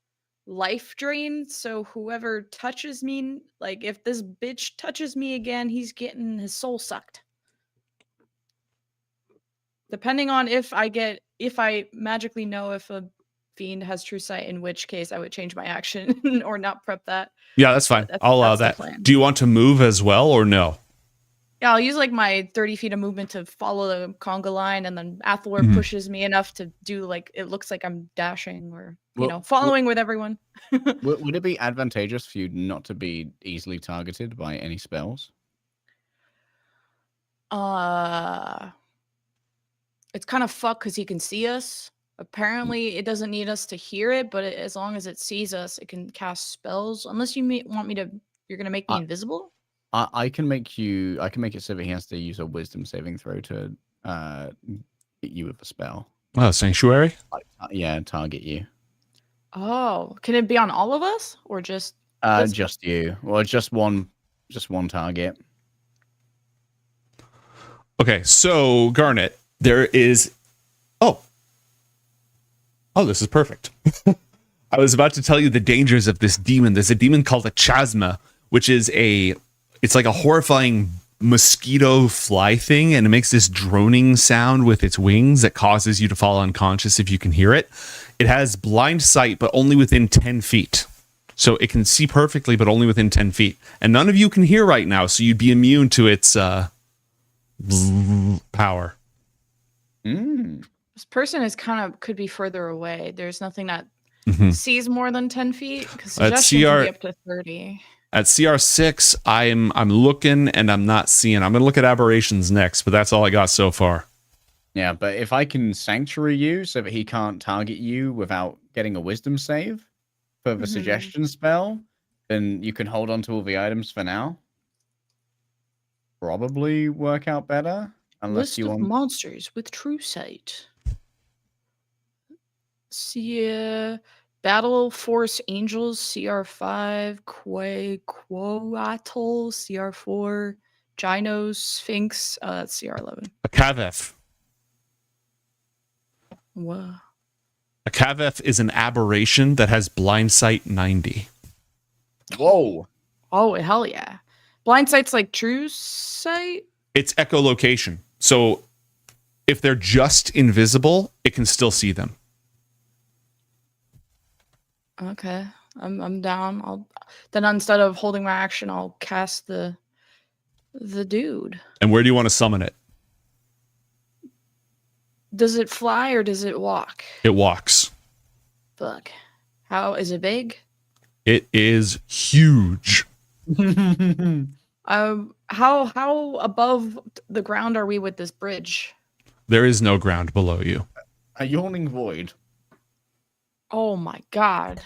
life drain. So whoever touches me, like if this bitch touches me again, he's getting his soul sucked. Depending on if I magically know if a fiend has true sight, in which case I would change my action or not prep that. Yeah, that's fine. I'll allow that's the that. plan. Do you want to move as well or no? Yeah, I'll use like my 30 feet of movement to follow the conga line, and then Athalor Mhm. pushes me enough to do like it looks like I'm dashing or Well, following with everyone. Would it be advantageous for you not to be easily targeted by any spells? It's kind of fucked because he can see us. Apparently, it doesn't need us to hear it, but as long as it sees us, it can cast spells. Unless you want me to, you're gonna make me invisible. I can make it so that he has to use a wisdom saving throw to hit you with a spell. Oh, Sanctuary? Yeah, target you. Oh, can it be on all of us or just? Just you. Well, just one target. Okay, so Garnet, there is. Oh, this is perfect. I was about to tell you the dangers of this demon. There's a demon called a chasma, which is it's like a horrifying mosquito fly thing, and it makes this droning sound with its wings that causes you to fall unconscious if you can hear it. It has blind sight, but only within 10 feet. So it can see perfectly, but only within 10 feet. And none of you can hear right now, so you'd be immune to its power. This person could be further away. There's nothing that Mhm. sees more than 10 feet because At suggestion can CR be up to 30. At CR6, I'm looking and I'm not seeing. I'm gonna look at aberrations next, but that's all I got so far. Yeah, but if I can sanctuary you so that he can't target you without getting a wisdom save for the Mhm. suggestion spell, then you can hold on to all the items for now. Probably work out better, unless List you of want. monsters with true sight. See, Battle Force Angels CR5, Quoatl CR4, Gyno Sphinx that's CR11. A Kavef. Wow. A Kavef is an aberration that has blind sight 90. Whoa. Oh hell yeah! Blind sight's like true sight. It's echolocation. So If they're just invisible, it can still see them. Okay, I'm down. Then instead of holding my action, I'll cast the dude. And where do you want to summon it? Does it fly or does it walk? It walks. Fuck. How is it big? It is huge. How above the ground are we with this bridge? There is no ground below you. A yawning void. Oh my god.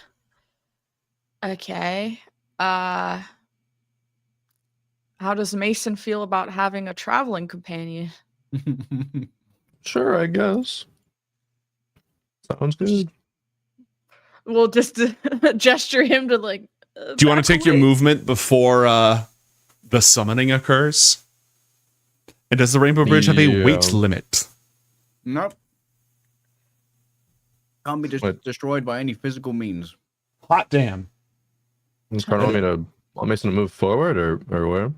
Okay. How does Mason feel about having a traveling companion? Sure, I guess. Sounds good. We'll just gesture him to like. Do you want to take your movement before the summoning occurs? And does the Rainbow Bridge have a weight limit? Nope. Can't be destroyed by any physical means. Hot damn. Does Carl want Mason to move forward or where?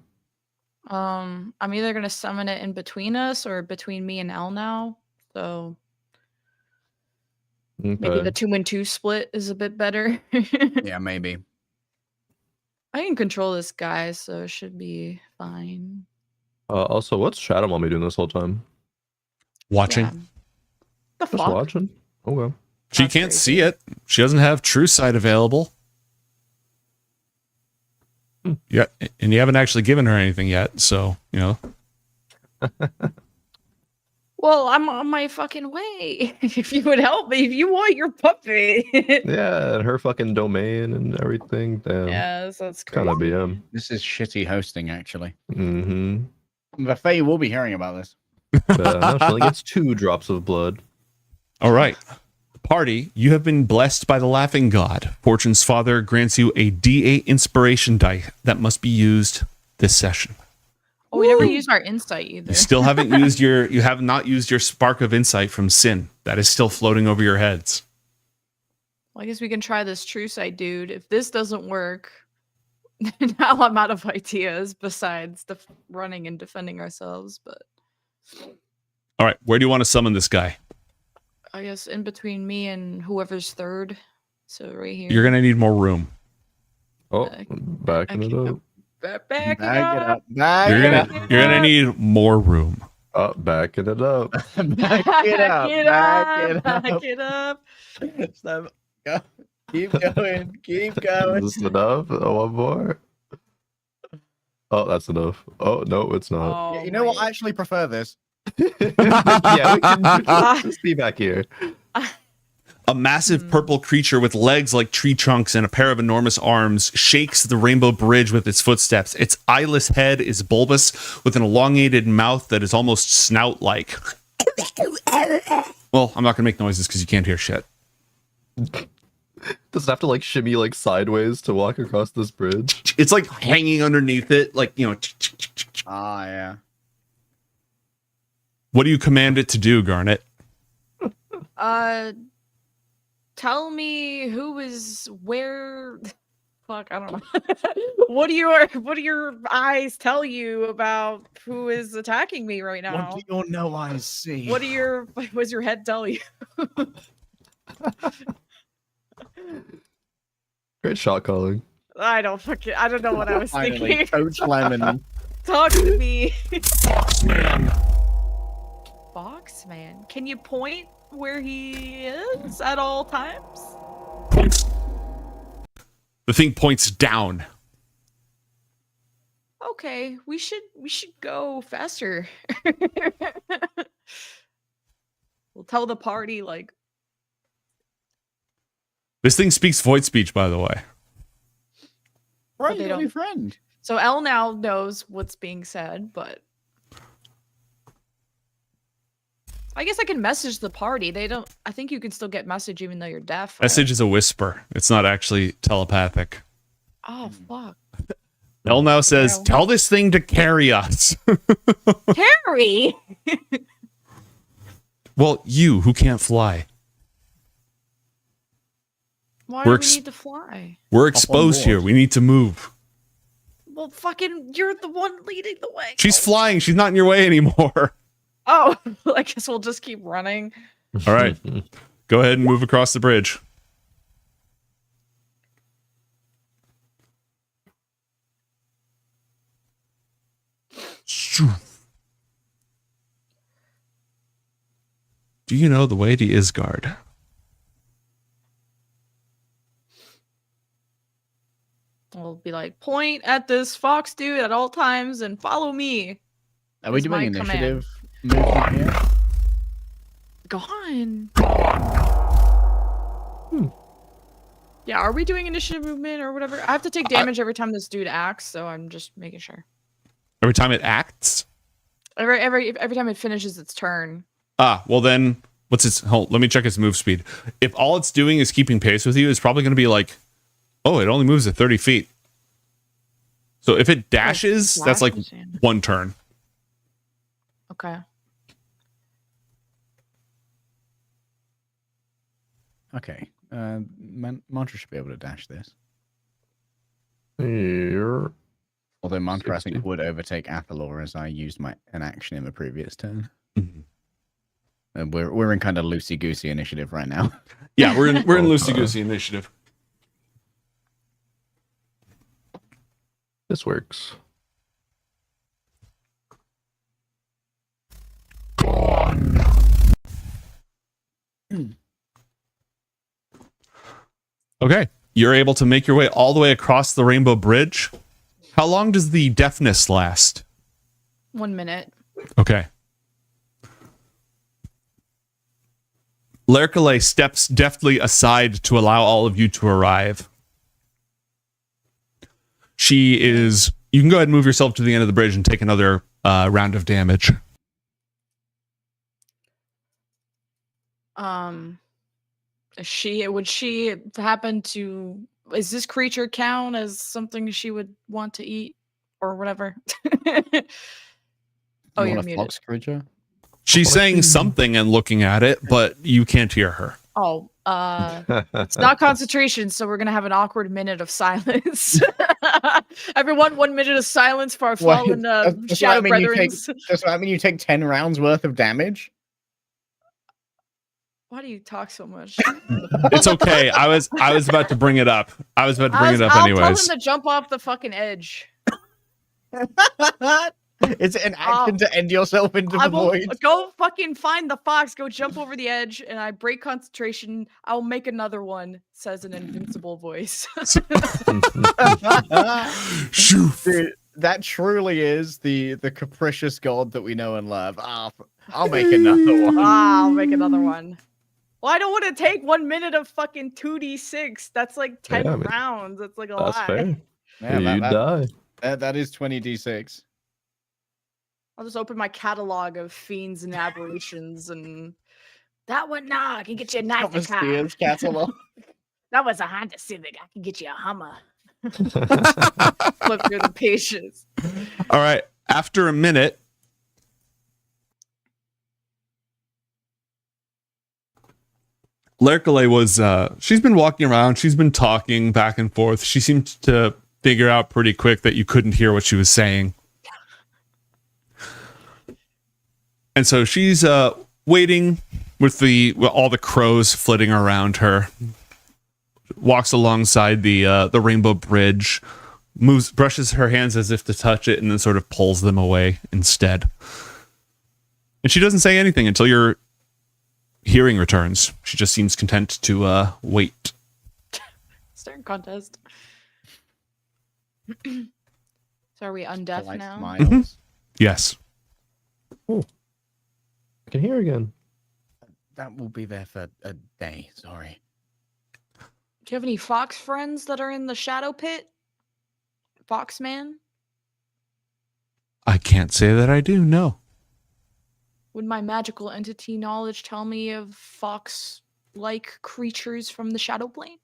I'm either gonna summon it in between us or between me and Elle now. So maybe the 2-2 split is a bit better. Yeah, maybe. I can control this guy, so it should be fine. Also, what's Shadow Mommy doing this whole time? Watching. Yeah. The Just fuck? watching? Okay. She can't see it. She doesn't have True Sight available. Yeah, and you haven't actually given her anything yet, so, you know. Well, I'm on my fucking way. If you would help me, if you want your puppy. Yeah, and her fucking domain and everything. Damn. Yes, that's Gotta crazy. be him. This is shitty hosting, actually. Mm-hmm. The Fae will be hearing about this. No, she only gets 2 drops of blood. All right. Party, you have been blessed by the Laughing God. Fortune's Father grants you a D8 inspiration die that must be used this session. Oh, we never used our insight either. You still haven't used you have not used your spark of insight from Sin. That is still floating over your heads. Well, I guess we can try this true sight, dude. If this doesn't work, now I'm out of ideas besides running and defending ourselves. But All right, where do you want to summon this guy? I guess in between me and whoever's third. So right here. You're gonna need more room. Oh, backing it up. Back it up. You're gonna need more room. Backing it up. Back it up. Back it up. Stop. Go. Keep going. Keep going. Is this enough? Oh, one more. Oh, that's enough. Oh, no, it's not. Yeah, you know what? I actually prefer this. Yeah, we can just be back here. A massive purple creature with legs like tree trunks and a pair of enormous arms shakes the Rainbow Bridge with its footsteps. Its eyeless head is bulbous with an elongated mouth that is almost snout-like. Well, I'm not going to make noises because you can't hear shit. Does it have to like shimmy like sideways to walk across this bridge? It's like hanging underneath it, like, you know. Ah, yeah. What do you command it to do, Garnet? Tell me who is where. Fuck, I don't know. What do your eyes tell you about who is attacking me right now? What do your no eyes see? What does your head tell you? Great shot calling. I don't know what I was Finally, thinking. Coach Lemon. Talk to me. Foxman. Foxman. Can you point where he is at all times? The thing points down. Okay, we should go faster. We'll tell the party like This thing speaks void speech, by the way. Right, they you're don't- my friend. So Elle now knows what's being said, but I guess I can message the party. I think you can still get message even though you're deaf. Right? Message is a whisper. It's not actually telepathic. Oh fuck. El now says, tell this thing to carry us. Carrie! Well, you who can't fly. Why We're do we need to fly? We're exposed here. We need to move. Well, fucking, you're the one leading the way. She's flying. She's not in your way anymore. Oh, I guess we'll just keep running. All right. Go ahead and move across the bridge. Do you know the way to Isgard? I'll be like, point at this fox dude at all times and follow me. Are we is my doing command. initiative movement here? Gone. Yeah, are we doing initiative movement or whatever? I have to take damage every time this dude acts, so I'm just making sure. Every time it acts? Every time it finishes its turn. Ah, well then, what's its... Hold, let me check its move speed. If all it's doing is keeping pace with you, it's probably going to be like... Oh, it only moves at 30 feet. So if it dashes, that's like one turn. Okay. Okay. Mantra should be able to dash this. Here. Although Mantra, I think, would overtake Athalor as I used an action in the previous turn. We're in kind of loosey-goosey initiative right now. Yeah, we're in loosey-goosey initiative. This works. Okay. You're able to make your way all the way across the Rainbow Bridge. How long does the deafness last? 1 minute. Okay. Lerkele steps deftly aside to allow all of you to arrive. She is... You can go ahead and move yourself to the end of the bridge and take another round of damage. Would she happen to... Is this creature count as something she would want to eat? Or whatever? Oh, you're muted. Fox creature? She's saying something and looking at it, but you can't hear her. Oh, it's not concentration, so we're gonna have an awkward minute of silence. Everyone, 1 minute of silence for our fallen shadow brethren. Does that mean you take 10 rounds worth of damage? Why do you talk so much? It's okay. I was about to bring it up. I'll tell him to jump off the fucking edge. It's an action to end yourself into the void. Go fucking find the fox. Go jump over the edge, and I break concentration. I'll make another one. Says an invincible voice. Dude, that truly is the capricious god that we know and love. I'll make another one. I'll make another one. Well, I don't want to take 1 minute of fucking 2d6. That's like 10 rounds. That's like a lot. Fair. Yeah, you die. That is 20d6. I'll just open my catalog of fiends and aberrations and that one. Nah, I can get you a nice car. Catalog. That was a Honda Civic. I can get you a Hummer. Flip through the pages. All right. After a minute, Lerkele was, she's been walking around. She's been talking back and forth. She seemed to figure out pretty quick that you couldn't hear what she was saying. And so she's waiting with all the crows flitting around her. Walks alongside the Rainbow Bridge, brushes her hands as if to touch it, and then sort of pulls them away instead. And she doesn't say anything until your hearing returns. She just seems content to wait. Staring contest. So are we undeaf now? Mm-hmm. Yes. Ooh. I can hear again. That will be there for a day. Sorry. Do you have any fox friends that are in the shadow pit? Foxman? I can't say that I do, no. Would my magical entity knowledge tell me of fox-like creatures from the shadow plane?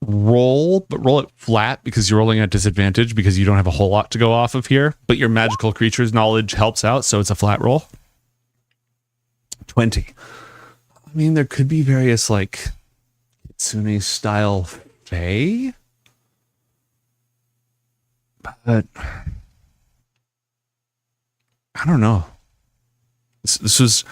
Roll it flat because you're rolling at disadvantage because you don't have a whole lot to go off of here, but your magical creatures knowledge helps out, so it's a flat roll. 20. I mean, there could be various, like, Kitsune style fae, but I don't know. This was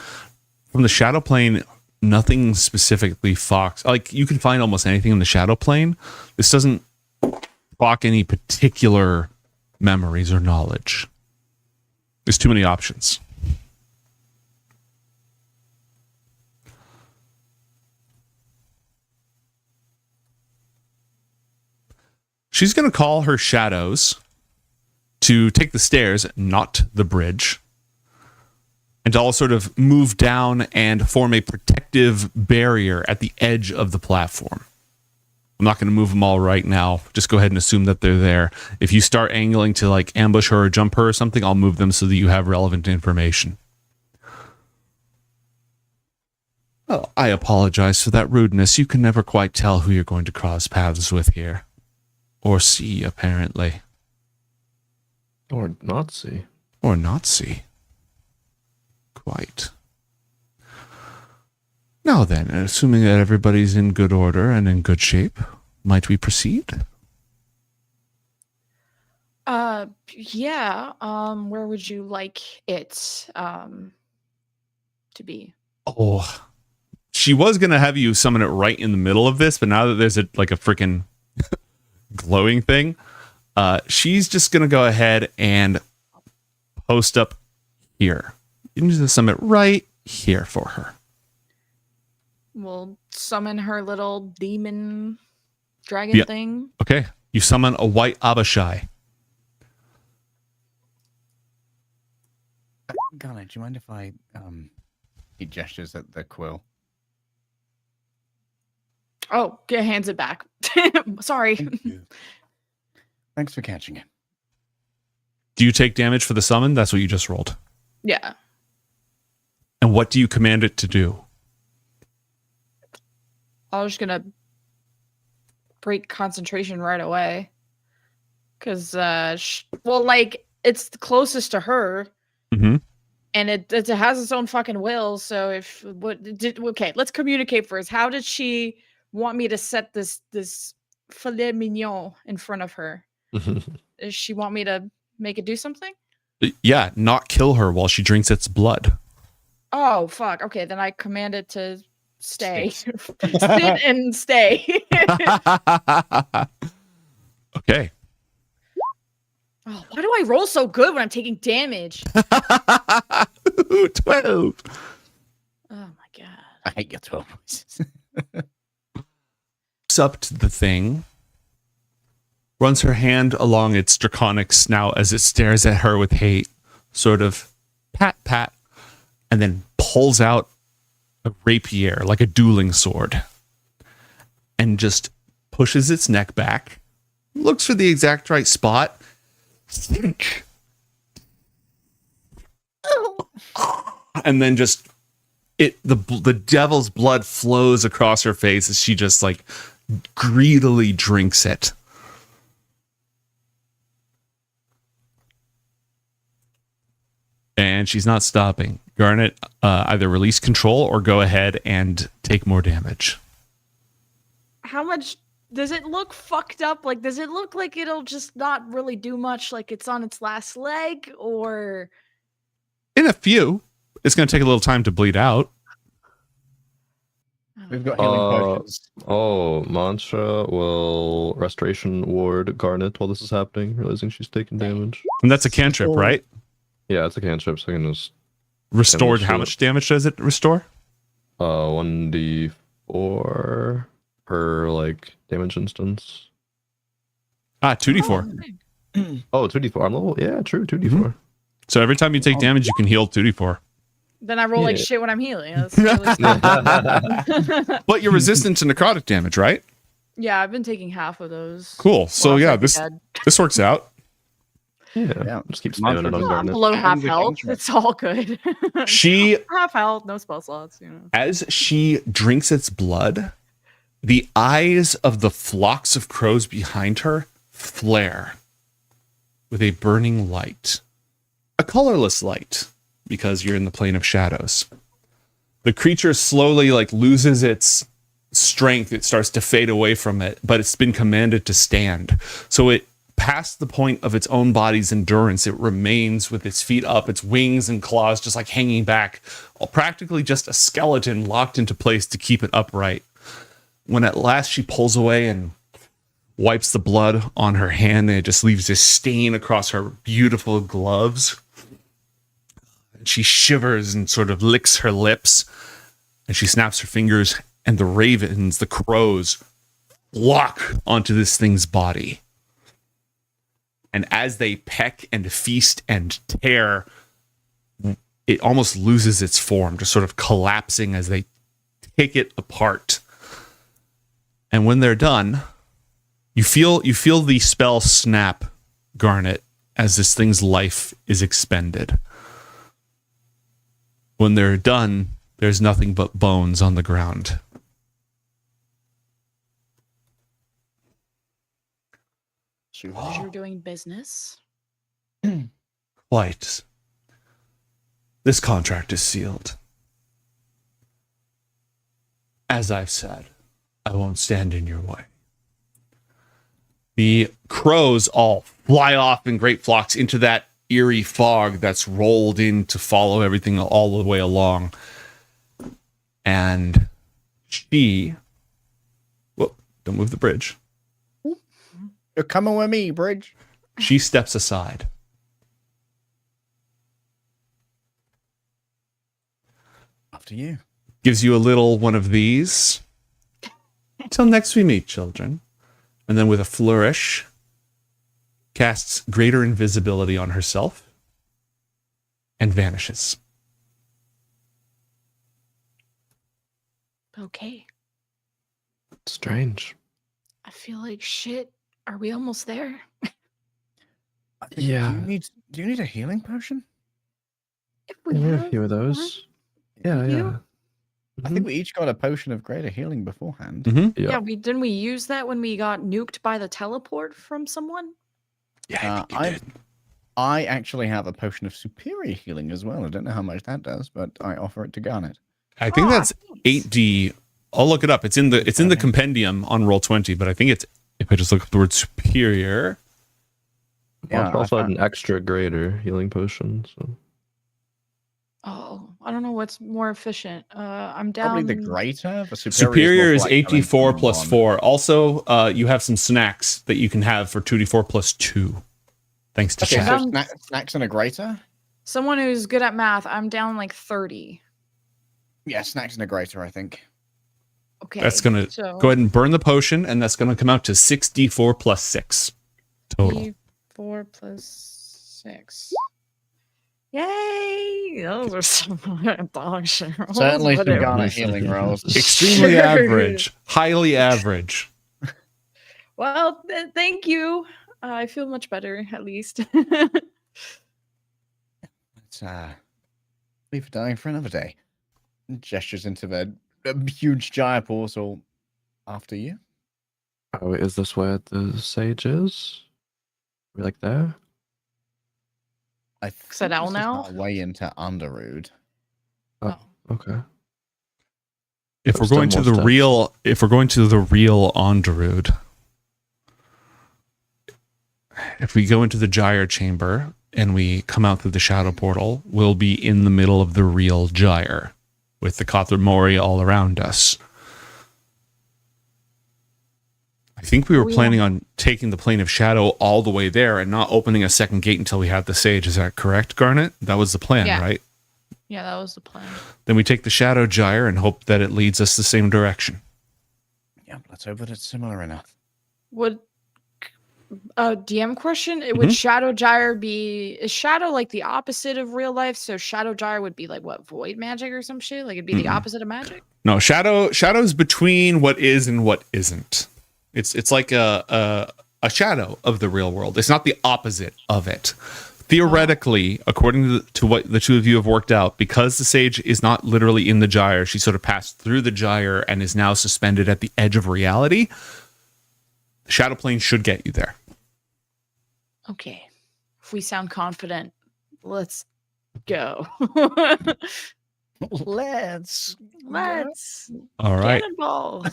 from the shadow plane. Nothing specifically Fox. Like you can find almost anything in the shadow plane. This doesn't block any particular memories or knowledge. There's too many options. She's going to call her shadows to take the stairs, not the bridge, and to all sort of move down and form a protective barrier at the edge of the platform. I'm not going to move them all right now. Just go ahead and assume that they're there. If you start angling to like ambush her or jump her or something, I'll move them so that you have relevant information. Oh, I apologize for that rudeness. You can never quite tell who you're going to cross paths with here. Or see, apparently. Or not see. Or not see. Quite. Now then, assuming that everybody's in good order and in good shape, might we proceed? Yeah. Where would you like it to be? Oh, she was going to have you summon it right in the middle of this, but now that there's like a freaking glowing thing, she's just going to go ahead and post up here. You can just summon it right here for her. We'll summon her little demon dragon thing. Okay. You summon a white Abishai. Garnet, do you mind if I he gestures at the quill? Oh, hands it back. Sorry. Thanks for catching it. Do you take damage for the summon? That's what you just rolled. Yeah. And what do you command it to do? I was gonna break concentration right away. Cause like it's the closest to her. Mm-hmm. And it has its own fucking will. So okay, let's communicate first. How did she want me to set this filet mignon in front of her? Does she want me to make it do something? Yeah, not kill her while she drinks its blood. Oh fuck. Okay, then I command it to stay. Sit and stay. Okay. Oh, why do I roll so good when I'm taking damage? 12. Oh my god. I hate your 12 voices. Up to the thing, runs her hand along its draconic snout as it stares at her with hate, sort of pat, pat, and then pulls out a rapier like a dueling sword and just pushes its neck back, looks for the exact right spot, and then just the devil's blood flows across her face as she just like greedily drinks it. And she's not stopping. Garnet, either release control or go ahead and take more damage. How much does it look fucked up? Like, does it look like it'll just not really do much? Like it's on its last leg, or In a few. It's going to take a little time to bleed out. We've got healing potions. Oh, Mantra will restoration ward Garnet while this is happening, realizing she's taking damage. And that's a cantrip, right? Yeah, it's a cantrip, so I can just... Restored, how much damage does it restore? 1d4 per, like, damage instance. 2d4. Oh, 2d4. I'm level... Yeah, true, 2d4. So every time you take damage, you can heal 2d4. then I roll like shit when I'm healing. That's really stupid. But you're resistant to necrotic damage, right? Yeah, I've been taking half of those. Cool. So Well, yeah, I'd be dead. this works out. Yeah, just keep spamming it on I'm Garnet. below half health. It's all good. She half health, no spell slots. You know. As she drinks its blood, the eyes of the flocks of crows behind her flare with a burning light. A colorless light, because you're in the plane of shadows. The creature slowly loses its strength. It starts to fade away from it, but it's been commanded to stand. So it past the point of its own body's endurance, it remains with its feet up, its wings and claws just like hanging back, practically just a skeleton locked into place to keep it upright. When at last she pulls away and wipes the blood on her hand, and it just leaves this stain across her beautiful gloves. And she shivers and sort of licks her lips, and she snaps her fingers, and the ravens, the crows, lock onto this thing's body. And as they peck and feast and tear, it almost loses its form, just sort of collapsing as they take it apart. And when they're done, you feel the spell snap, Garnet, as this thing's life is expended. When they're done, there's nothing but bones on the ground. You're doing business. Quite. This contract is sealed. As I've said, I won't stand in your way. The crows all fly off in great flocks into that eerie fog that's rolled in to follow everything all the way along. And she... Whoop, don't move the bridge. You're coming with me, Bridge. She steps aside. After you. Gives you a little one of these. Till next we meet, children. And then with a flourish, casts greater invisibility on herself and vanishes. Okay. Strange. I feel like shit. Are we almost there? Yeah. Do you need a healing potion? If we Yeah, have a few of those. Yeah, you? yeah. I think we each got a potion of greater healing beforehand. Yeah, didn't we use that when we got nuked by the teleport from someone? Yeah, I actually have a potion of superior healing as well. I don't know how much that does, but I offer it to Garnet. I think that's 8D. I'll look it up. It's in the compendium on Roll20, but I think it's, if I just look up the word superior. Yeah, I also had an extra greater healing potion. So. Oh, I don't know what's more efficient. I'm down. Probably the greater. The Superior is more 8d4 plus one. 4. Also, you have some snacks that you can have for 2d4 plus 2. Thanks to Okay, chat. so snacks and a greater? Someone who's good at math. I'm down like 30. Yeah, snacks and a greater, I think. Okay. That's going to go ahead and burn the potion, and that's going to come out to 6d4 plus 6 total. 4 plus 6. Yay! Those are some dog shit rolls. Certainly some whatever. Garnet healing rolls. Extremely average. Highly average. Well, thank you. I feel much better, at least. Let's leave it dying for another day. Gestures into the huge giant portal after you. Oh, wait, is this where the sage is? Are we like there? I Said owl now? Way into Underwood. Oh, okay. If we're going to the real Onderood, if we go into the gyre chamber and we come out through the shadow portal, we'll be in the middle of the real gyre with the Kothamori all around us. I think we were planning on taking the plane of shadow all the way there and not opening a second gate until we had the sage. Is that correct, Garnet? That was the plan, Yeah. right? Yeah, that was the plan. Then we take the shadow gyre and hope that it leads us the same direction. Yeah, let's hope that it's similar enough. Would DM question? Would Shadow Gyre be? Is Shadow like the opposite of real life? So Shadow Gyre would be like what, void magic or some shit? Like it'd be the opposite of magic? No, shadow's between what is and what isn't. It's like a shadow of the real world. It's not the opposite of it. Theoretically, according to what the two of you have worked out, because the sage is not literally in the gyre, she sort of passed through the gyre and is now suspended at the edge of reality. The shadow plane should get you there. Okay. If we sound confident, let's go. Let's. Let's. All right. Cannonball.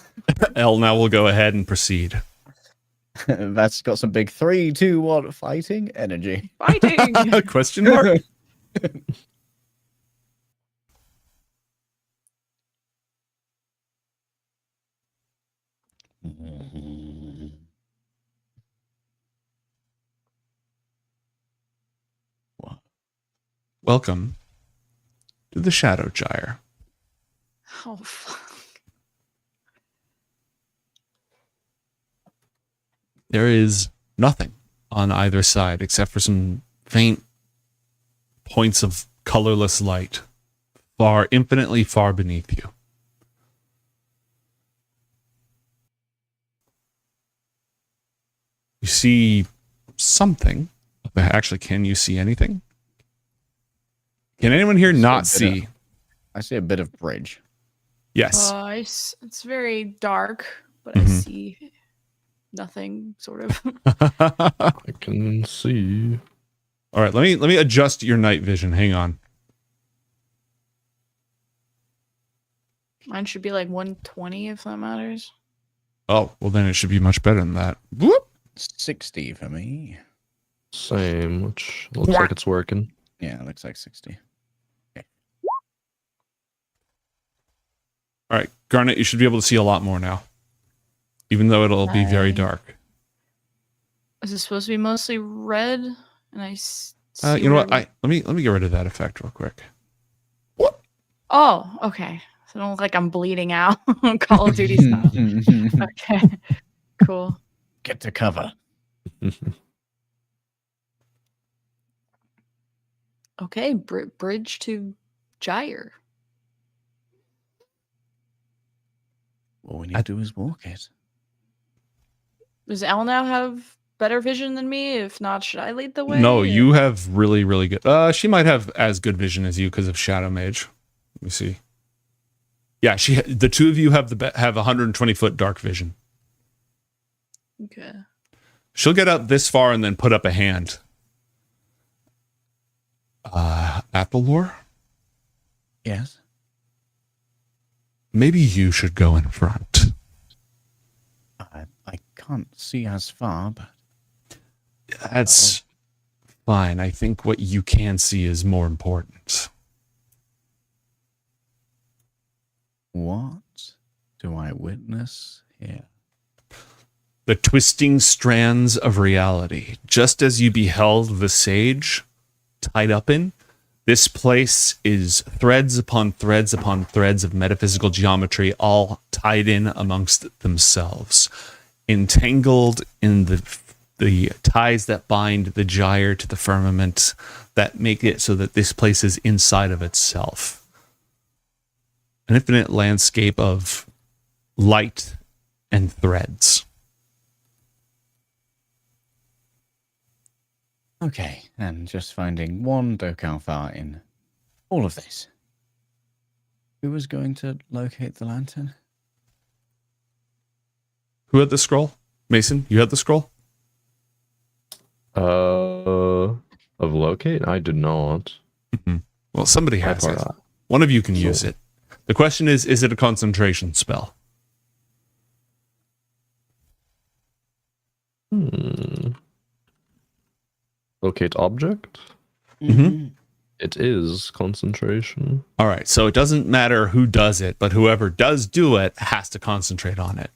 Elle now will go ahead and proceed. That's got some big 3, 2, 1 fighting energy. Fighting! Question mark? Welcome to the Shadow Gyre. Oh, fuck. There is nothing on either side except for some faint points of colorless light, infinitely far beneath you. You see something. Actually, can you see anything? Can anyone here not see? I see a bit of bridge. Yes. It's very dark, but I see nothing, sort of. I can see. All right, let me adjust your night vision. Hang on. Mine should be like 120 if that matters. Oh, well then it should be much better than that. Whoop. 60 for me. Same, which looks like it's working. Yeah, it looks like 60. All right, Garnet, you should be able to see a lot more now, even though it'll be very dark. Is it supposed to be mostly red? And I You know what? Let me get rid of that effect real quick. Oh, okay. So I don't look like I'm bleeding out. Call of Duty style. Okay, cool. Get to cover. Okay, bridge to Gyre. All we need to do is walk it. Does Elle now have better vision than me? If not, should I lead the way? No, you have really, really good. She might have as good vision as you because of Shadow Mage. Let me see. Yeah, the two of you have 120-foot dark vision. Okay. She'll get up this far and then put up a hand. Appledore? Yes. Maybe you should go in front. I can't see as far, but that's fine. I think what you can see is more important. What do I witness here? The twisting strands of reality. Just as you beheld the sage tied up in, this place is threads upon threads upon threads of metaphysical geometry, all tied in amongst themselves, entangled in the ties that bind the gyre to the firmament, that make it so that this place is inside of itself. An infinite landscape of light and threads. Okay, and just finding one Dokkan in all of this. Who was going to locate the lantern? Who had the scroll? Mason, you had the scroll? Of locate? I did not. Well, somebody has it. One of you can use it. The question is it a concentration spell? Locate object? Mm-hmm. It is concentration. All right, so it doesn't matter who does it, but whoever does do it has to concentrate on it.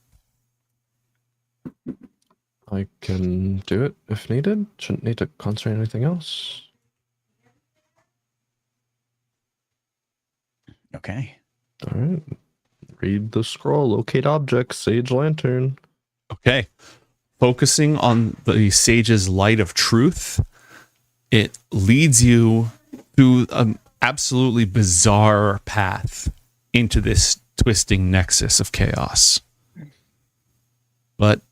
I can do it if needed. Shouldn't need to concentrate on anything else. Okay. All right. Read the scroll. Locate object. Sage lantern. Okay. Focusing on the sage's light of truth, it leads you through an absolutely bizarre path into this twisting nexus of chaos. But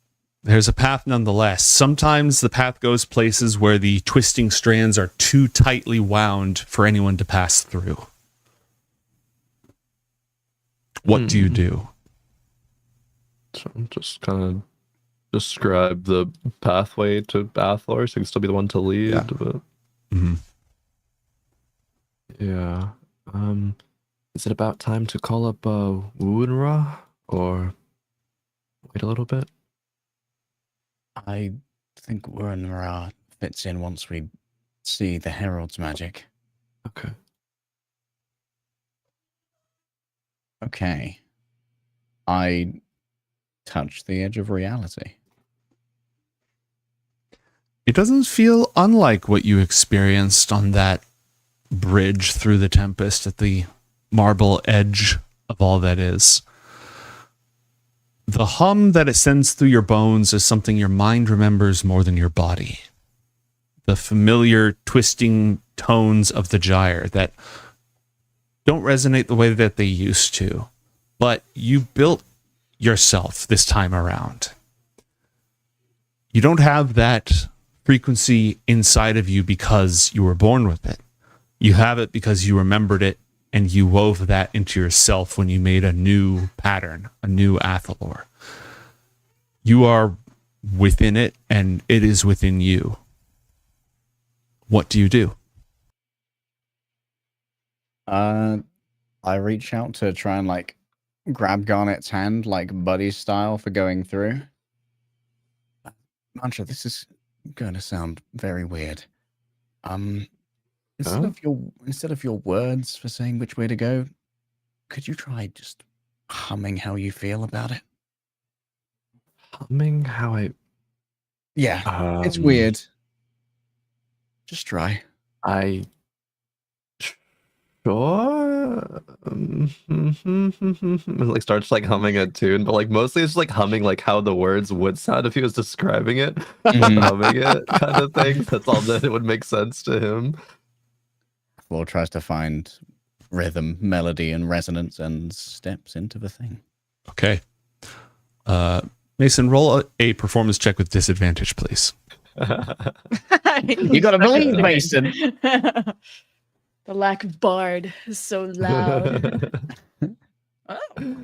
there's a path nonetheless. Sometimes the path goes places where the twisting strands are too tightly wound for anyone to pass through. What do you do? So I'm just kind of describe the pathway to Bathor, so you can still be the one to lead. Yeah. But Mm-hmm. yeah. Is it about time to call up Woonra or wait a little bit? I think Uranra fits in once we see the Herald's magic. Okay. Okay. I touch the edge of reality. It doesn't feel unlike what you experienced on that bridge through the tempest at the marble edge of all that is. The hum that it sends through your bones is something your mind remembers more than your body. The familiar twisting tones of the gyre that don't resonate the way that they used to, but you built yourself this time around. You don't have that frequency inside of you because you were born with it. You have it because you remembered it and you wove that into yourself when you made a new pattern, a new Athalor. You are within it and it is within you. What do you do? I reach out to try and like grab Garnet's hand, like buddy style, for going through. Mantra, this is going to sound very weird. Instead of your words for saying which way to go, could you try just humming how you feel about it? Humming how I. Yeah, it's weird. Just try. I. Sure. Like starts like humming a tune, but like mostly it's like humming like how the words would sound if he was describing it, humming it kind of thing. That's all that it would make sense to him. Flo tries to find rhythm, melody, and resonance, and steps into the thing. Okay. Mason, roll a performance check with disadvantage, please. You gotta believe, Mason. The lack of bard is so loud. An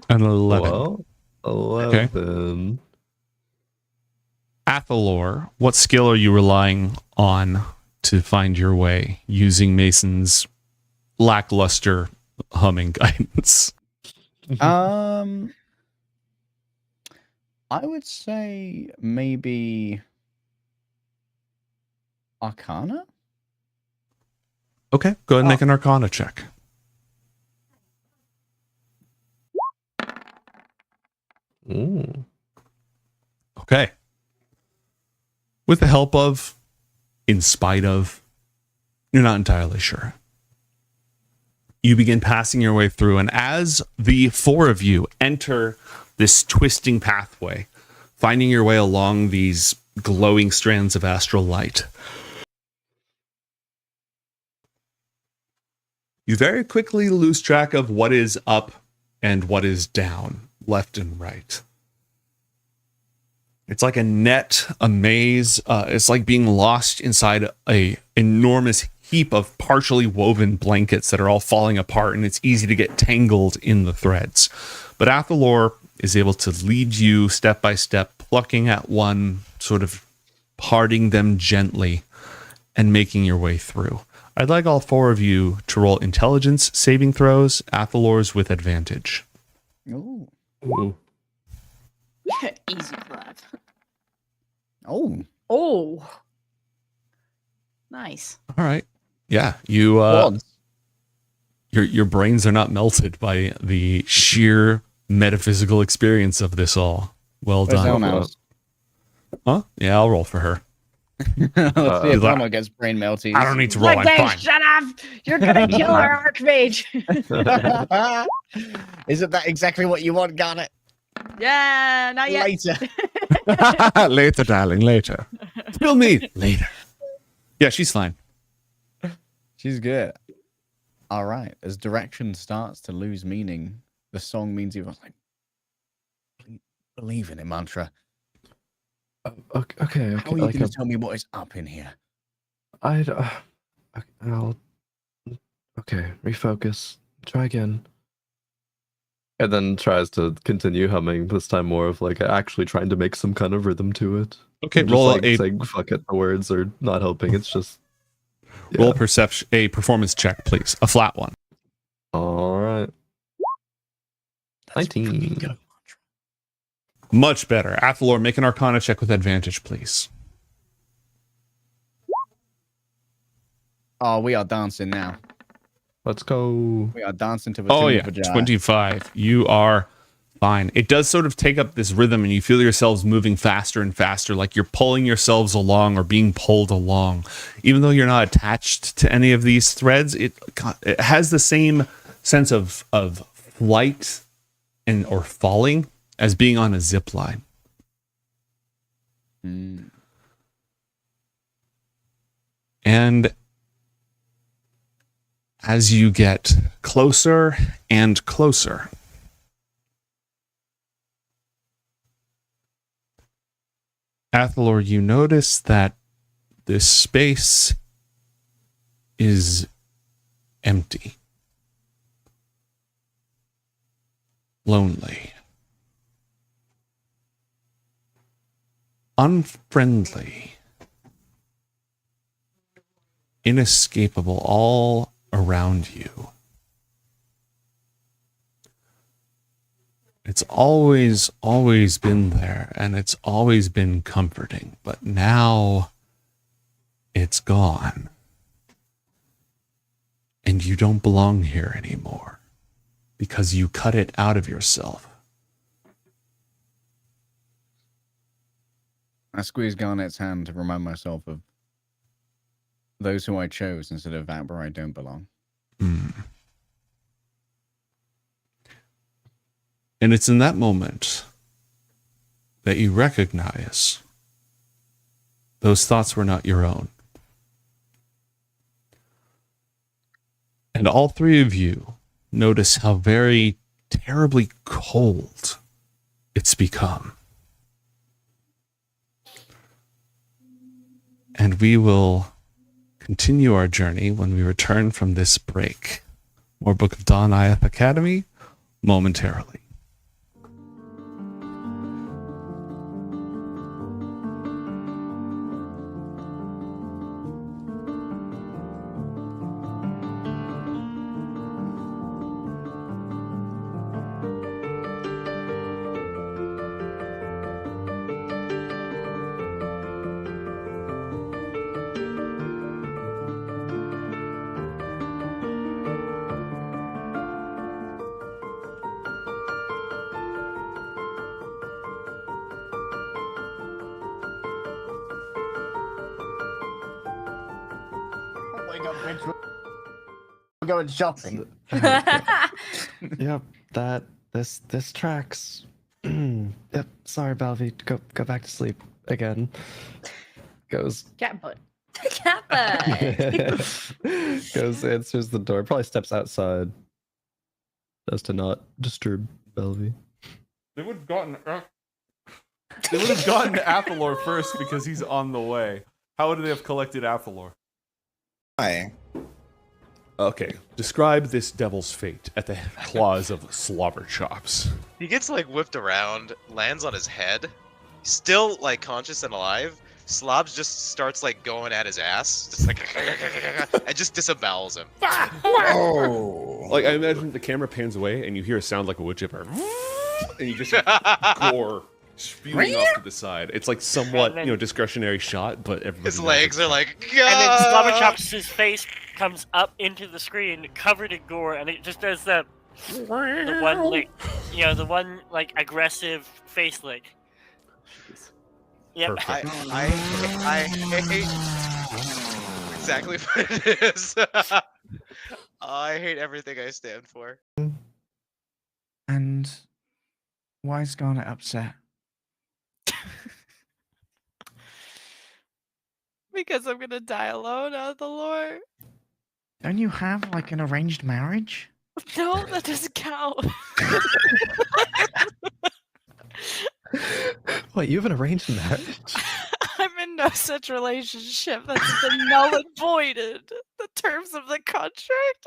11. Well, 11. Okay. Athalor, what skill are you relying on to find your way using Mason's lackluster humming guidance? I would say maybe Arcana? Okay, go ahead and make an Arcana check. Ooh. Okay. With the help of, in spite of, you're not entirely sure. You begin passing your way through, and as the four of you enter this twisting pathway, finding your way along these glowing strands of astral light, you very quickly lose track of what is up and what is down, left and right. It's like a net, a maze. It's like being lost inside a enormous heap of partially woven blankets that are all falling apart, and it's easy to get tangled in the threads. But Athalor is able to lead you step by step, plucking at one, sort of parting them gently, and making your way through. I'd like all four of you to roll intelligence saving throws, Athalor's with advantage. Ooh. Ooh. Easy clap. Oh. Oh. Nice. All right. Yeah, you your brains are not melted by the sheer metaphysical experience of this all. Well done. Huh? Yeah, I'll roll for her. Let's see if Bono gets brain melty. I don't need to roll. I'm fine. Shut up! You're gonna kill our archmage. Isn't that exactly what you want, Garnet? Yeah, not yet. Later. Later, darling, later. We'll meet later. Yeah, she's fine. She's good. All right. As direction starts to lose meaning, the song means you like, believe in it, mantra. Okay. How are you going to tell me what is up in here? I'll. Okay, refocus. Try again. And then tries to continue humming. This time more of like actually trying to make some kind of rhythm to it. Okay, just roll like a saying fuck it. The words are not helping. It's just roll a performance check, please. A flat one. All right. 19. Much better. Athalor, make an Arcana check with advantage, please. Oh, we are dancing now. Let's go. We are dancing to the Oh tune yeah, of a jive. 25. You are fine. It does sort of take up this rhythm, and you feel yourselves moving faster and faster, like you're pulling yourselves along or being pulled along. Even though you're not attached to any of these threads, it has the same sense of flight and or falling as being on a zip line. And as you get closer and closer, Athalor, you notice that this space is empty, lonely, unfriendly, inescapable all around you. It's always been there, and it's always been comforting, but now it's gone. And you don't belong here anymore because you cut it out of yourself. I squeeze Garnet's hand to remind myself of those who I chose instead of that where I don't belong. And it's in that moment that you recognize those thoughts were not your own. And all three of you notice how very terribly cold it's become. And we will continue our journey when we return from this break. More Book of Dawn Ioth Academy momentarily. We're going shopping. Yep, this tracks. Yep, sorry, Balvi. Go back to sleep again. Goes Cat butt. Cat butt. goes, answers the door, probably steps outside. Just to not disturb Belvy. They would have gotten Athalor first because he's on the way. How would they have collected Athalor? Hi. Okay, describe this devil's fate at the claws of Slobber Chops. He gets like whipped around, lands on his head, still like conscious and alive. Slobs just starts like going at his ass, just like and just disembowels him. Oh. Like I imagine the camera pans away and you hear a sound like a wood chipper, and you just gore spewing off to the side. It's like somewhat discretionary shot, but His legs are like. And then Slobber Chops' face comes up into the screen, covered in gore, and it just does the one lick, the one like aggressive face lick. Yep. I hate exactly what it is. I hate everything I stand for. And why is Garnet upset? Because I'm gonna die alone out of the lore. Don't you have like an arranged marriage? No, that doesn't count. Wait, you have an arranged marriage? I'm in no such relationship that's been null and voided. The terms of the contract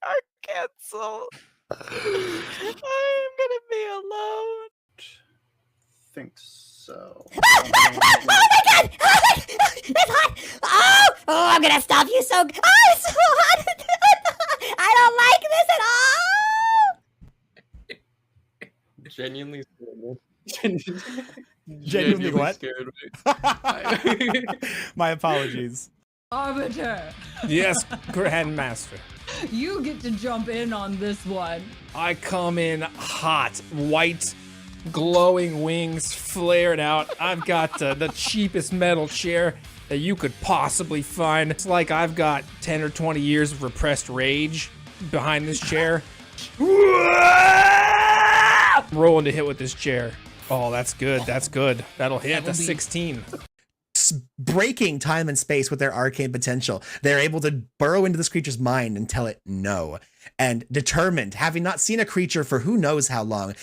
are canceled. I'm gonna be alone. Think so. Oh my god! It's hot! Oh, I'm gonna stop you so. Oh, it's so hot! I don't like this at all! Genuinely. Genuinely what? scared me. My apologies. Arbiter, Yes, Grandmaster. you get to jump in on this one. I come in hot, white, glowing wings flared out. I've got the cheapest metal chair that you could possibly find. It's like I've got 10 or 20 years of repressed rage behind this chair. I'm rolling to hit with this chair. Oh, that's good. That's good. That'll hit. That's 16. Breaking time and space with their arcane potential, they're able to burrow into this creature's mind and tell it no. And determined, having not seen a creature for who knows how long,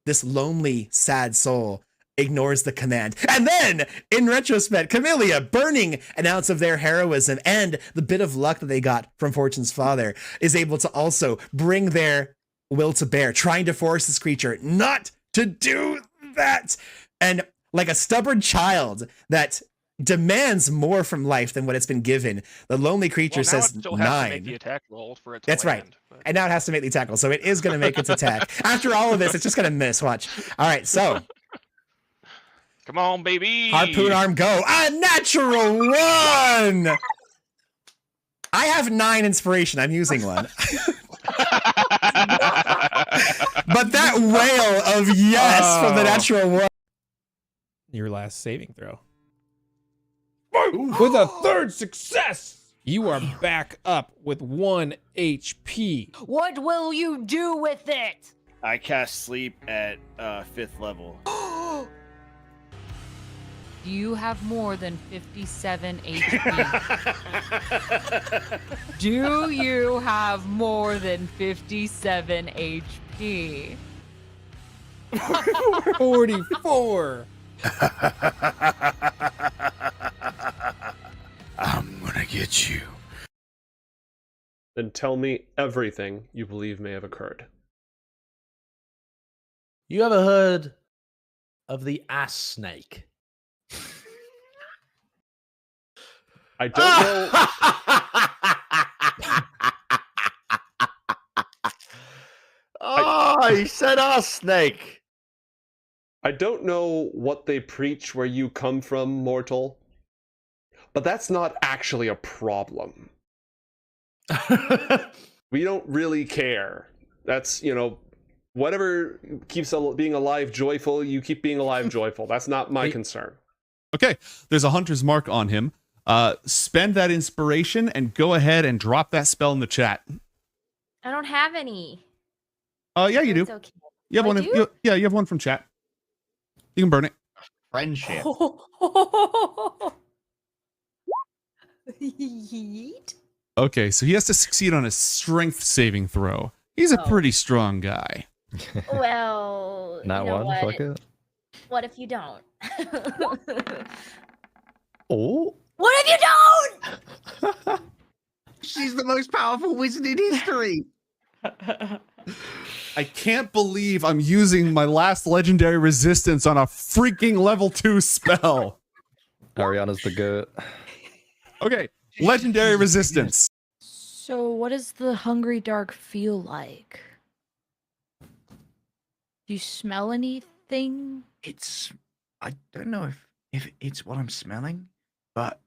this lonely, sad soul ignores the command. And then, in retrospect, Camellia, burning an ounce of their heroism and the bit of luck that they got from Fortune's father, is able to also bring their will to bear, trying to force this creature not to do that. And like a stubborn child that demands more from life than what it's been given, the lonely creature says still has to make 9. the attack roll for it to That's right. land, but- And now it has to make the tackle, so it is going to make its attack. After all of this, it's just going to miss. Watch. All right, so Come on, baby. harpoon arm go. A natural 1. I have 9 inspiration. I'm using one. But that wail of yes from the natural 1. Your last saving throw. With a 3rd success, you are back up with 1 HP. What will you do with it? I cast sleep at 5th level. You have more than 57 HP. Do you have more than 57 HP? 44. I'm gonna get you. Then tell me everything you believe may have occurred. You ever heard of the ass snake? I don't know. Oh, he said ass snake. I don't know what they preach where you come from, mortal, but that's not actually a problem. We don't really care. That's, whatever keeps being alive joyful, you keep being alive joyful. That's not my concern. Okay, there's a hunter's mark on him. Spend that inspiration and go ahead and drop that spell in the chat. I don't have any. Yeah, you do. It's okay. You have I one. do? Yeah, you have one from chat. You can burn it. Friendship. Yeet. Okay, so he has to succeed on a strength saving throw. He's a pretty strong guy. Well, Not you know one. what? Fuck it. What if you don't? Oh. What if you don't? She's the most powerful wizard in history. I can't believe I'm using my last legendary resistance on a freaking level 2 spell. Ariana's the goat. Okay, legendary resistance. So, what does the hungry dark feel like? Do you smell anything? I don't know if it's what I'm smelling, but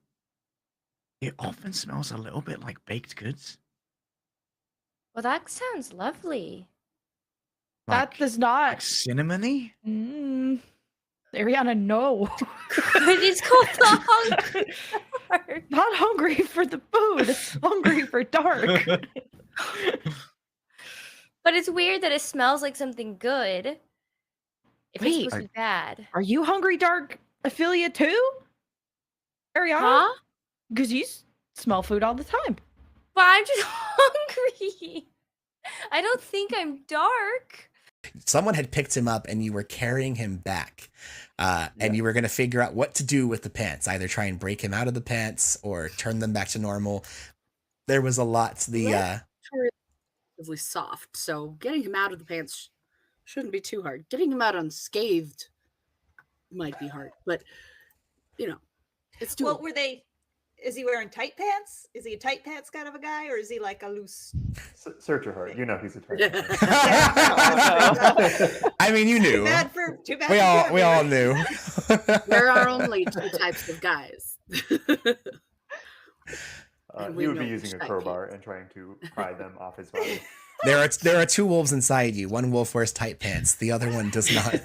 it often smells a little bit like baked goods. Well, that sounds lovely. That does not. Like cinnamony? Ariana, no. It's called the hungry dark. Not hungry for the food. Hungry for dark. But it's weird that it smells like something good. If it's supposed to be bad. Are you hungry dark affiliate too? Ariana? Huh? Because you smell food all the time. But I'm just hungry. I don't think I'm dark. Someone had picked him up and you were carrying him back. And you were going to figure out what to do with the pants, either try and break him out of the pants or turn them back to normal. There was a lot to the relatively soft, so getting him out of the pants shouldn't be too hard. Getting him out unscathed might be hard, but it's doable. Well, were they? Is he wearing tight pants? Is he a tight pants kind of a guy, or is he like a loose? Search your heart. You know he's a tight. I mean, you knew. Too bad We all knew. There are only two types of guys. He would be using a crowbar and trying to pry them off his body. There are two wolves inside you. One wolf wears tight pants. The other one does not.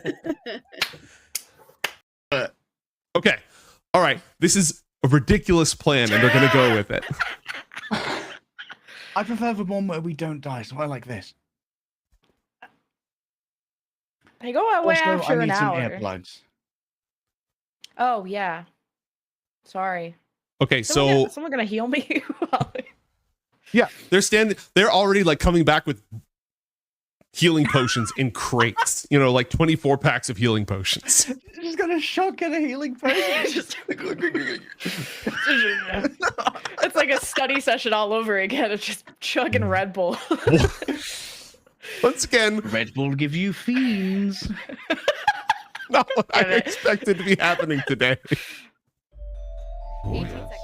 Okay. All right. This is a ridiculous plan, and they're going to go with it. I prefer the one where we don't die, so I like this. They go away Also, after I need an some hour. earplugs. Oh yeah. Sorry. Okay, Someone gonna heal me? yeah, they're already like coming back with healing potions in crates. You know, like 24 packs of healing potions. Just got a shock and a healing potion. It's like a study session all over again. It's just chugging Red Bull. Once again, Red Bull give you fiends. Not what I expected to be happening today. 18 seconds.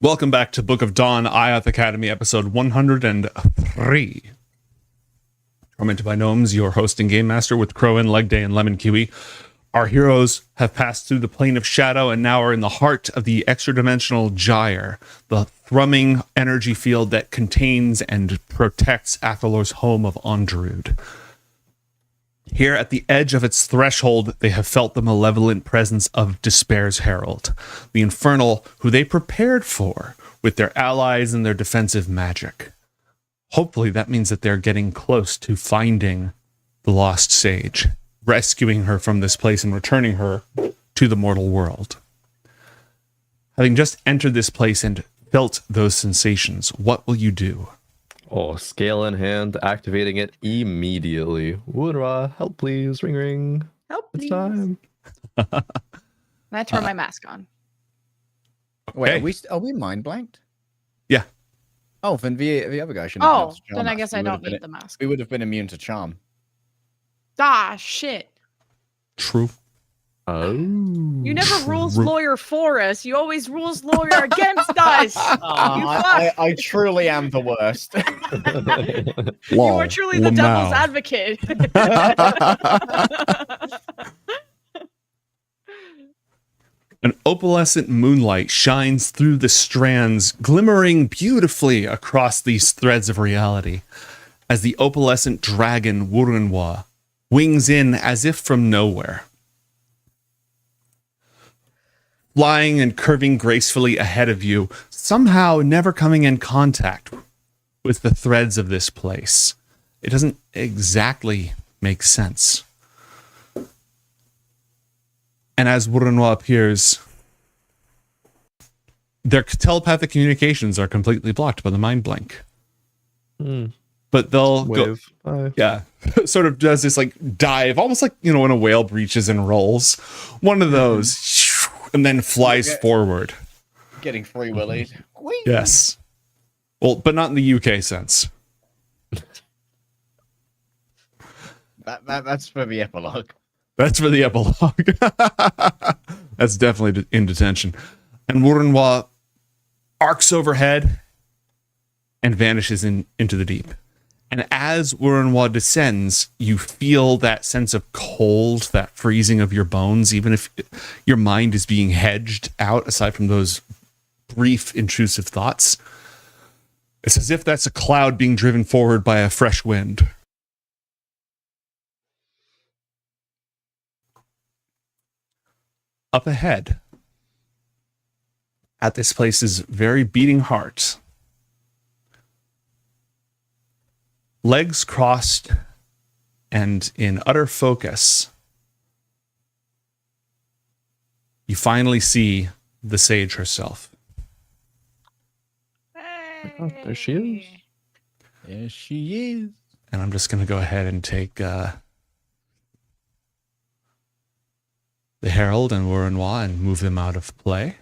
Welcome back to Book of Dawn, Ioth Academy, episode 103. Tormented by Gnomes, your host and game master with Crowin, Leg Day, and Lemon Kiwi. Our heroes have passed through the plane of shadow and now are in the heart of the extra-dimensional gyre, the thrumming energy field that contains and protects Athalor's home of Onderud. Here at the edge of its threshold, they have felt the malevolent presence of Despair's Herald, the infernal who they prepared for with their allies and their defensive magic. Hopefully that means that they're getting close to finding the lost sage, rescuing her from this place and returning her to the mortal world. Having just entered this place and felt those sensations, what will you do? Oh, scale in hand, activating it immediately. Woodra, help please, ring ring. Help It's please. time. And I turn my mask on. Wait, are we mind blanked? Yeah. Oh, then the other guy shouldn't have Oh, had charm then I mask. guess We I would have don't been- need the mask. We would have been immune to charm. Ah, shit. True. Oh. You never rules lawyer for us. You always rules lawyer against us. You fuck. I truly am the worst. You are truly the devil's advocate. An opalescent moonlight shines through the strands, glimmering beautifully across these threads of reality, as the opalescent dragon Wurunwa wings in as if from nowhere. Flying and curving gracefully ahead of you, somehow never coming in contact with the threads of this place. It doesn't exactly make sense. And as Wurunwa appears, their telepathic communications are completely blocked by the mind blank. But they'll Wave. go, yeah, sort of does this like dive, almost like, you know, when a whale breaches and rolls. One of those, and then flies forward. Getting free willied. Yes. Well, but not in the UK sense. That's for the epilogue. That's for the epilogue. That's definitely in detention. And Wurunwa arcs overhead and vanishes into the deep. And as Wurunwa descends, you feel that sense of cold, that freezing of your bones, even if your mind is being hedged out, aside from those brief, intrusive thoughts. It's as if that's a cloud being driven forward by a fresh wind. Up ahead, at this place's very beating heart, legs crossed and in utter focus, you finally see the sage herself. Oh, there she is. There she is. And I'm just going to go ahead and take the Herald and Wurenwa and move them out of play.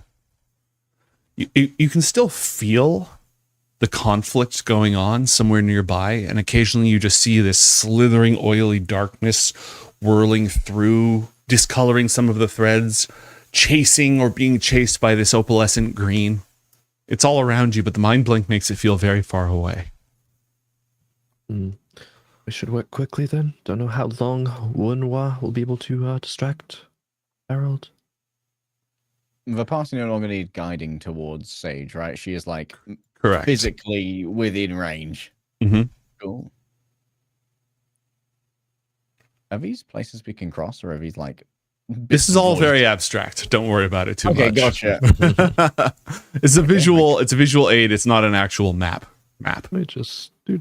You can still feel the conflict going on somewhere nearby, and occasionally you just see this slithering, oily darkness whirling through, discoloring some of the threads, chasing or being chased by this opalescent green. It's all around you, but the mind blink makes it feel very far away. We should work quickly then. Don't know how long Wunwa will be able to distract Harold. The party no longer need guiding towards Sage, right? She is like correct, physically within range. Mm-hmm. Cool. Are these places we can cross, or are these like? This is all very abstract. Don't worry about it too much. Okay, gotcha. It's a visual. It's a visual aid. It's not an actual map. Let me just do.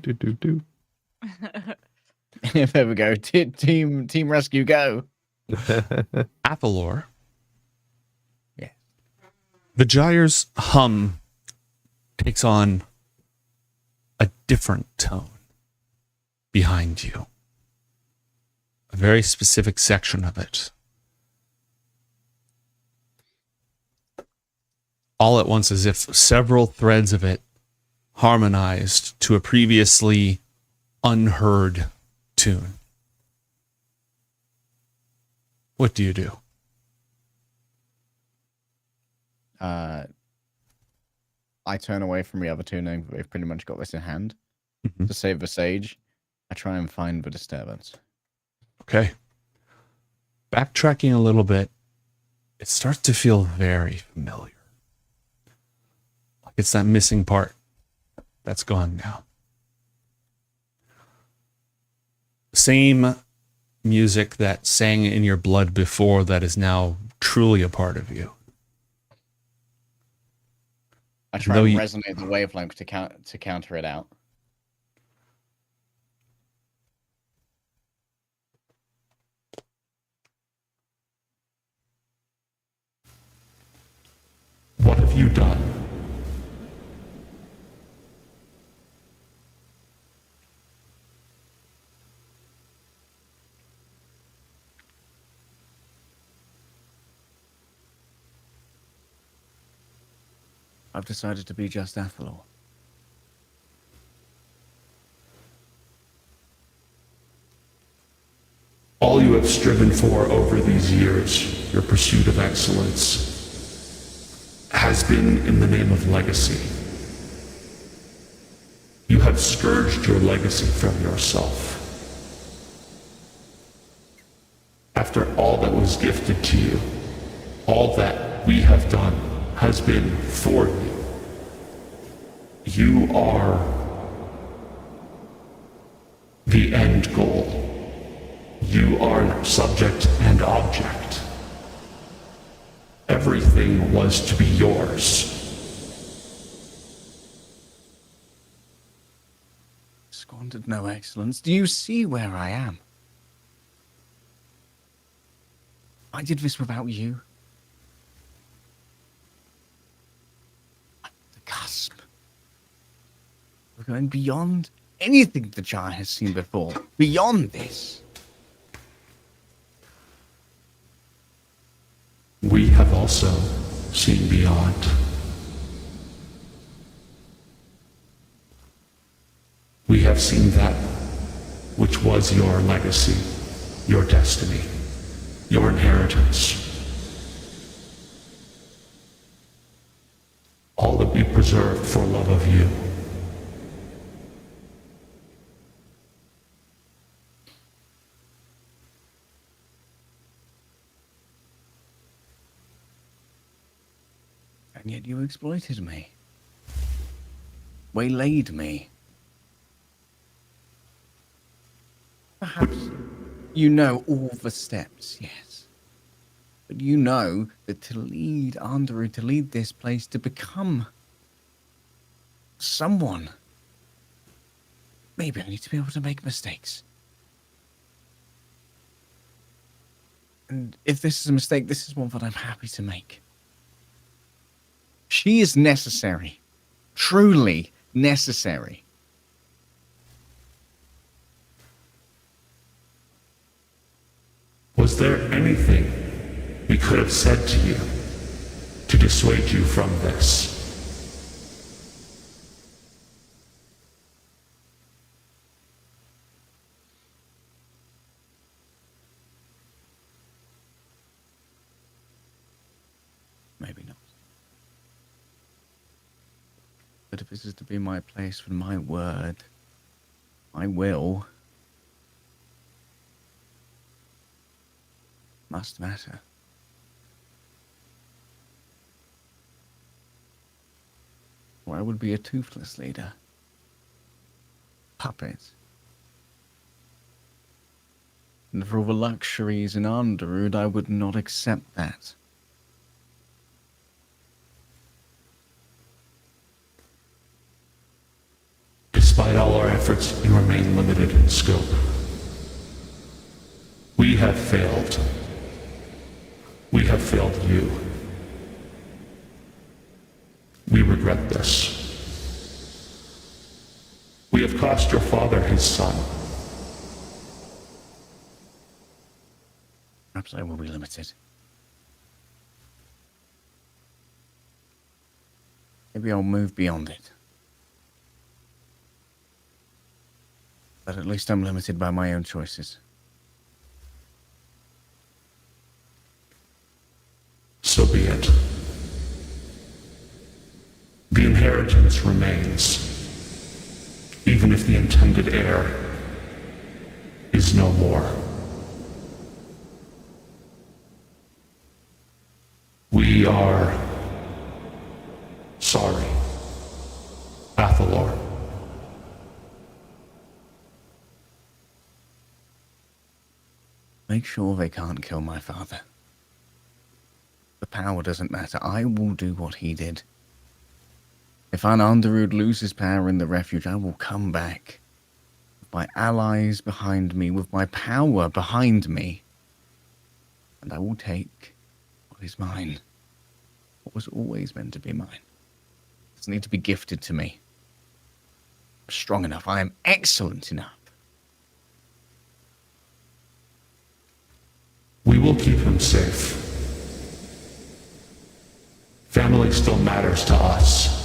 There we go. Team rescue, go. Athalor. Yeah. The Gyre's hum takes on a different tone behind you. A very specific section of it. All at once, as if several threads of it harmonized to a previously unheard tune. What do you do? I turn away from the other two, knowing that we've pretty much got this in hand. To save the sage, I try and find the disturbance. Okay. Backtracking a little bit, it starts to feel very familiar. Like it's that missing part that's gone now. Same music that sang in your blood before that is now truly a part of you. I try and resonate the wavelength to counter it out. What have you done? I've decided to be just Athalor. All you have striven for over these years, your pursuit of excellence, has been in the name of legacy. You have scourged your legacy from yourself. After all that was gifted to you, all that we have done has been for you. You are the end goal. You are subject and object. Everything was to be yours. Squandered no excellence. Do you see where I am? I did this without you. At the cusp. We're going beyond anything the Gyre has seen before. Beyond this. We have also seen beyond. We have seen that which was your legacy, your destiny, your inheritance. All that we preserved for love of you. And yet you exploited me. Waylaid me. Perhaps you know all the steps, yes. But you know that to lead Andrew, to lead this place, to become someone maybe I need to be able to make mistakes. And if this is a mistake, this is one that I'm happy to make. She is necessary. Truly necessary. Was there anything we could have said to you to dissuade you from this? Maybe not. But if this is to be my place for my word, my will must matter. Or I would be a toothless leader. Puppet. And for all the luxuries in Underwood, I would not accept that. Despite all our efforts, you remain limited in scope. We have failed. We have failed you. We regret this. We have cost your father his son. Perhaps I will be limited. Maybe I'll move beyond it. But at least I'm limited by my own choices. So be it. The inheritance remains, even if the intended heir is no more. We are sorry, Athalor. Make sure they can't kill my father. The power doesn't matter. I will do what he did. If An Underwood loses power in the refuge, I will come back. With my allies behind me, with my power behind me. And I will take what is mine. What was always meant to be mine. It doesn't need to be gifted to me. I'm strong enough. I am excellent enough. We will keep him safe. Family still matters to us.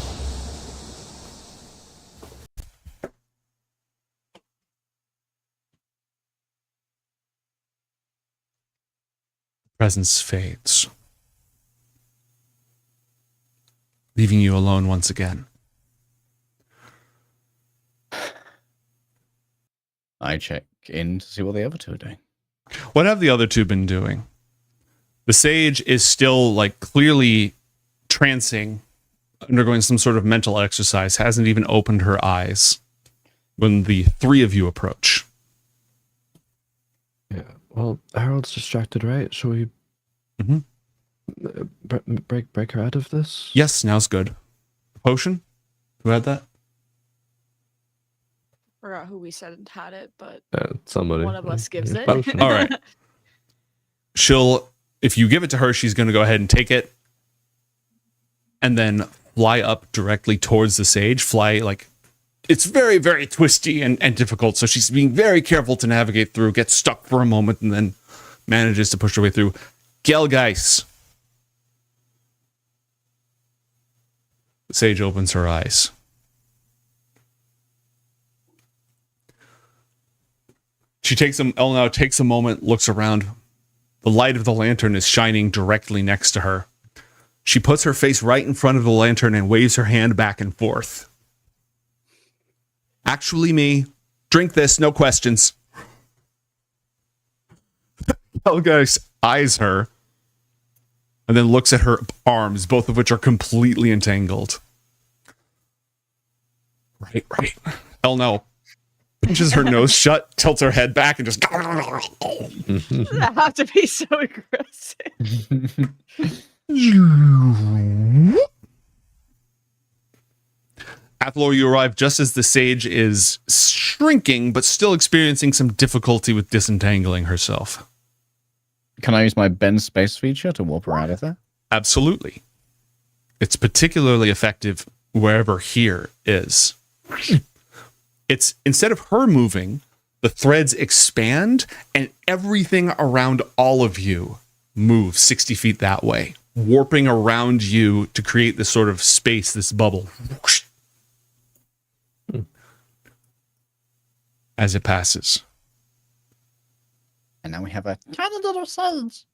Presence fades, leaving you alone once again. I check in to see what the other two are doing. What have the other two been doing? The sage is still like clearly trancing, undergoing some sort of mental exercise, hasn't even opened her eyes when the three of you approach. Yeah, well, Harold's distracted, right? Shall we break her out of this? Yes, now's good. Potion? Who had that? Forgot who we said had it, but Somebody. one of us gives it. All right. If you give it to her, she's going to go ahead and take it and then fly up directly towards the sage. It's very, very twisty and difficult. So she's being very careful to navigate through, gets stuck for a moment, and then manages to push her way through. Gelgeis. The sage opens her eyes. Elnau takes a moment, looks around. The light of the lantern is shining directly next to her. She puts her face right in front of the lantern and waves her hand back and forth. Actually, me. Drink this, no questions. Gelgeis eyes her and then looks at her arms, both of which are completely entangled. Right. Elnau pinches her nose shut, tilts her head back, and just... That have to be so aggressive. Hathor, you arrive just as the sage is shrinking, but still experiencing some difficulty with disentangling herself. Can I use my bend space feature to warp her out of there? Absolutely. It's particularly effective wherever here is. It's instead of her moving, the threads expand and everything around all of you moves 60 feet that way, warping around you to create this sort of space, this bubble. As it passes. And now we have a tiny little sage.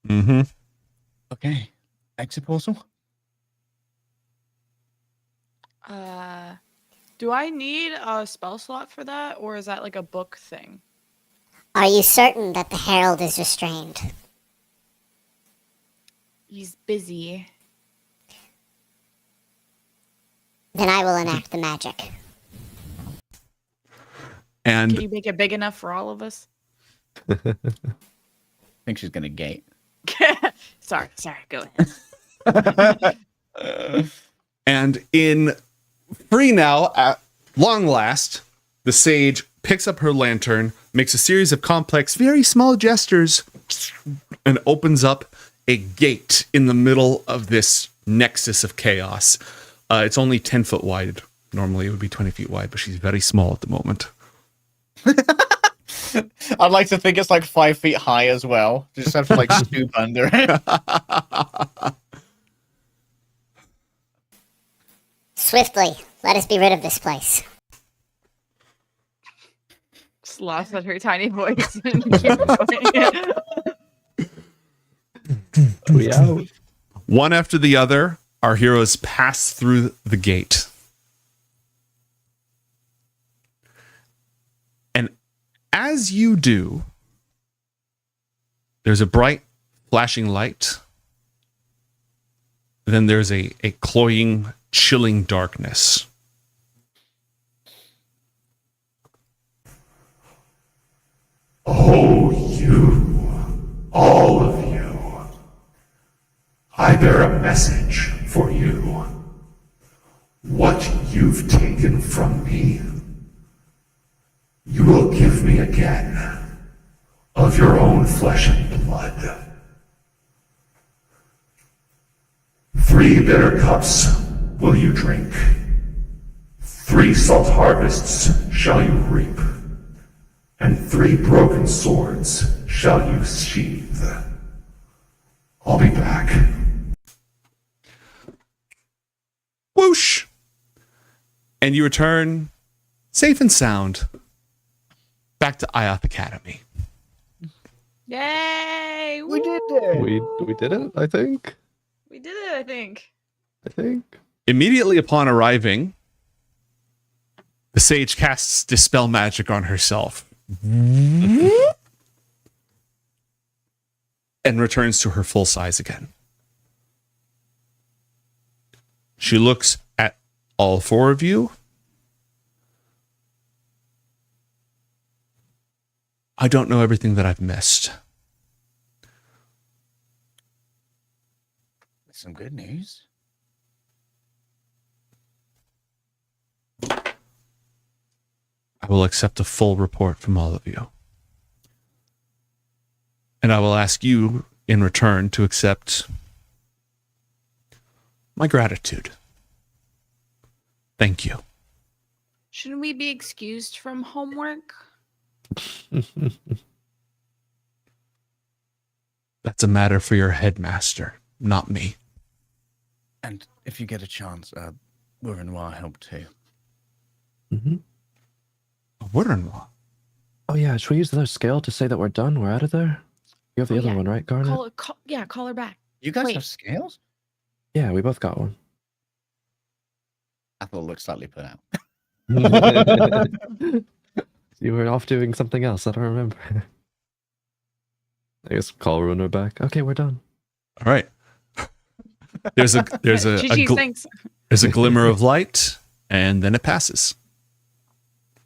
Mm-hmm. Okay. Exit portal. Do I need a spell slot for that, or is that like a book thing? Are you certain that the herald is restrained? He's busy. Then I will enact the magic. And Can you make it big enough for all of us? I think she's gonna gate. Sorry, go ahead. And in free now, at long last, the sage picks up her lantern, makes a series of complex, very small gestures, and opens up a gate in the middle of this nexus of chaos. It's only 10 foot wide. Normally it would be 20 feet wide, but she's very small at the moment. I'd like to think it's like 5 feet high as well. You just have to like stoop under it. Swiftly, let us be rid of this place. Just lost at her tiny voice. And keep going. We out. One after the other, our heroes pass through the gate. And as you do, there's a bright flashing light. Then there's a cloying, chilling darkness. Oh, you, all of you. I bear a message for you. What you've taken from me, you will give me again, of your own flesh and blood. 3 bitter cups will you drink. 3 salt harvests shall you reap. And 3 broken swords shall you sheathe. I'll be back. Whoosh! And you return safe and sound back to Ioth Academy. Yay! We did it. We did it, I think. We did it, I think. Immediately upon arriving, the sage casts Dispel Magic on herself. And returns to her full size again. She looks at all 4 of you. I don't know everything that I've missed. Some good news. I will accept a full report from all of you. And I will ask you in return to accept my gratitude. Thank you. Shouldn't we be excused from homework? That's a matter for your headmaster, not me. And if you get a chance, Wurrenwa help too. Mm-hmm. Wurrenwa? Oh yeah, should we use the scale to say that we're done? We're out of there? You have the other one, right, Garnet? Call her back. You guys Wait. have scales? Yeah, we both got one. Ethel looks slightly put out. You were off doing something else. I don't remember. I guess call Runer back. Okay, we're done. All right. There's a thanks. There's a glimmer of light, and then it passes.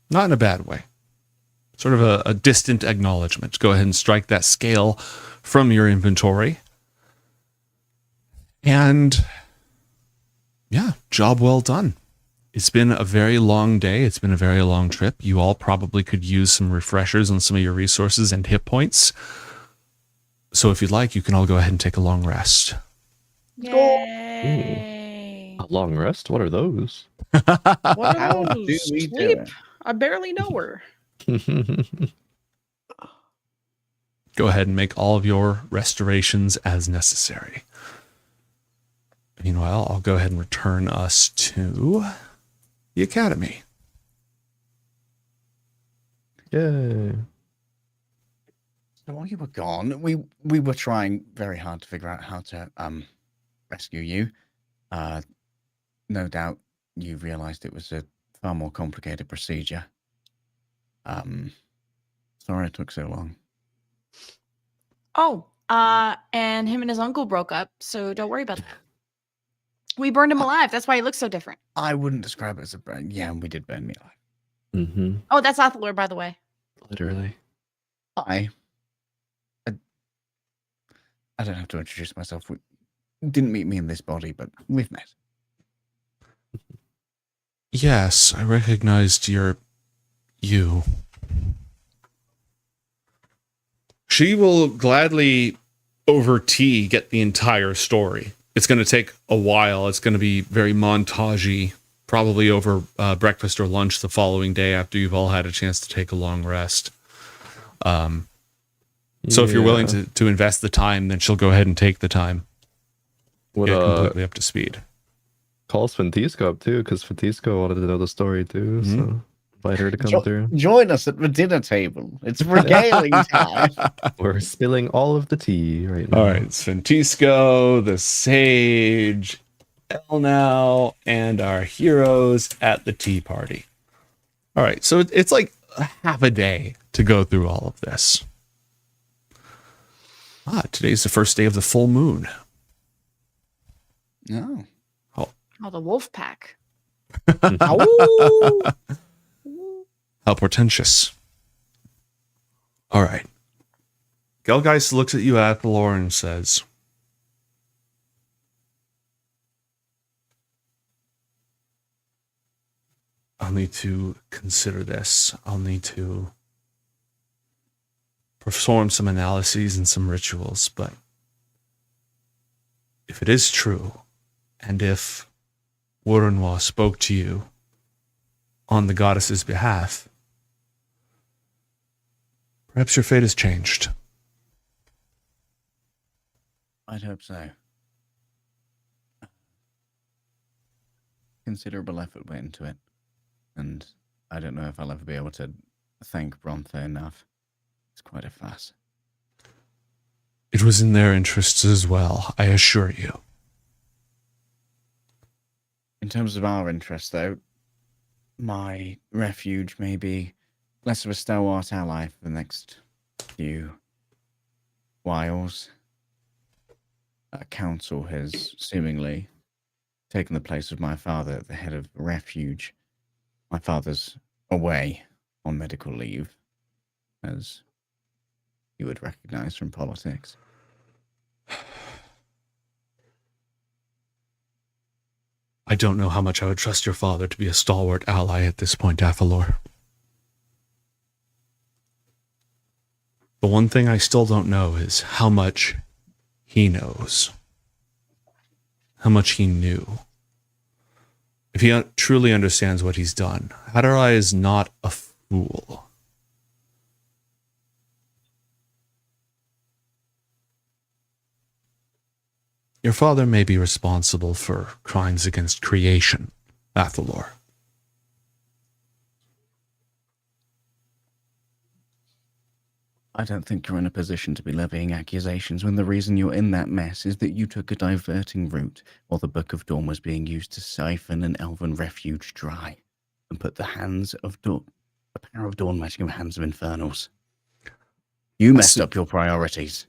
Not in a bad way. Sort of a distant acknowledgement. Go ahead and strike that scale from your inventory. And yeah, job well done. It's been a very long day. It's been a very long trip. You all probably could use some refreshers on some of your resources and hit points. So if you'd like, you can all go ahead and take a long rest. Yay. A long rest? What are those? What How are do those? we do Sleep? it? I barely know her. Go ahead and make all of your restorations as necessary. Meanwhile, I'll go ahead and return us to the academy. Yay. So while you were gone, we were trying very hard to figure out how to rescue you. No doubt you realized it was a far more complicated procedure. Sorry it took so long. Oh, and him and his uncle broke up, so don't worry about that. We burned him alive. That's why he looks so different. I wouldn't describe it as a burn. Yeah, we did burn me alive. Mm-hmm. Oh, that's Athalor, by the way. Literally. Hi. I don't have to introduce myself. We didn't meet me in this body, but we've met. Yes, I recognized you. She will gladly, over tea, get the entire story. It's going to take a while. It's going to be very montagey, probably over breakfast or lunch the following day after you've all had a chance to take a long rest. So if you're willing to invest the time, then she'll go ahead and take the time. What, get completely up to speed. Call Sventisco up too, because Sventisco wanted to know the story too. So invite her to come through. Join us at the dinner table. It's regaling time. We're spilling all of the tea right now. All right, Sventisco, the Sage, Elnow, and our heroes at the tea party. All right, so it's like half a day to go through all of this. Today's the first day of the full moon. No. Oh, the wolf pack. How portentous. All right. Gelgeist looks at you, Athalor, and says, I'll need to consider this. I'll need to perform some analyses and some rituals, but if it is true, and if Woronwa spoke to you on the goddess's behalf, perhaps your fate has changed. I'd hope so. Considerable effort went into it, and I don't know if I'll ever be able to thank Bronthe enough. It's quite a fuss. It was in their interests as well, I assure you. In terms of our interests, though, my refuge may be less of a stalwart ally for the next few whiles. Council has seemingly taken the place of my father at the head of the refuge. My father's away on medical leave, as you would recognize from politics. I don't know how much I would trust your father to be a stalwart ally at this point, Athalor. The one thing I still don't know is how much he knows. How much he knew. If he truly understands what he's done, Hadarai is not a fool. Your father may be responsible for crimes against creation, Athalor. I don't think you're in a position to be levying accusations when the reason you're in that mess is that you took a diverting route while the Book of Dawn was being used to siphon an elven refuge dry and put the hands of the power of Dawn magic in the hands of infernals. You messed up your priorities.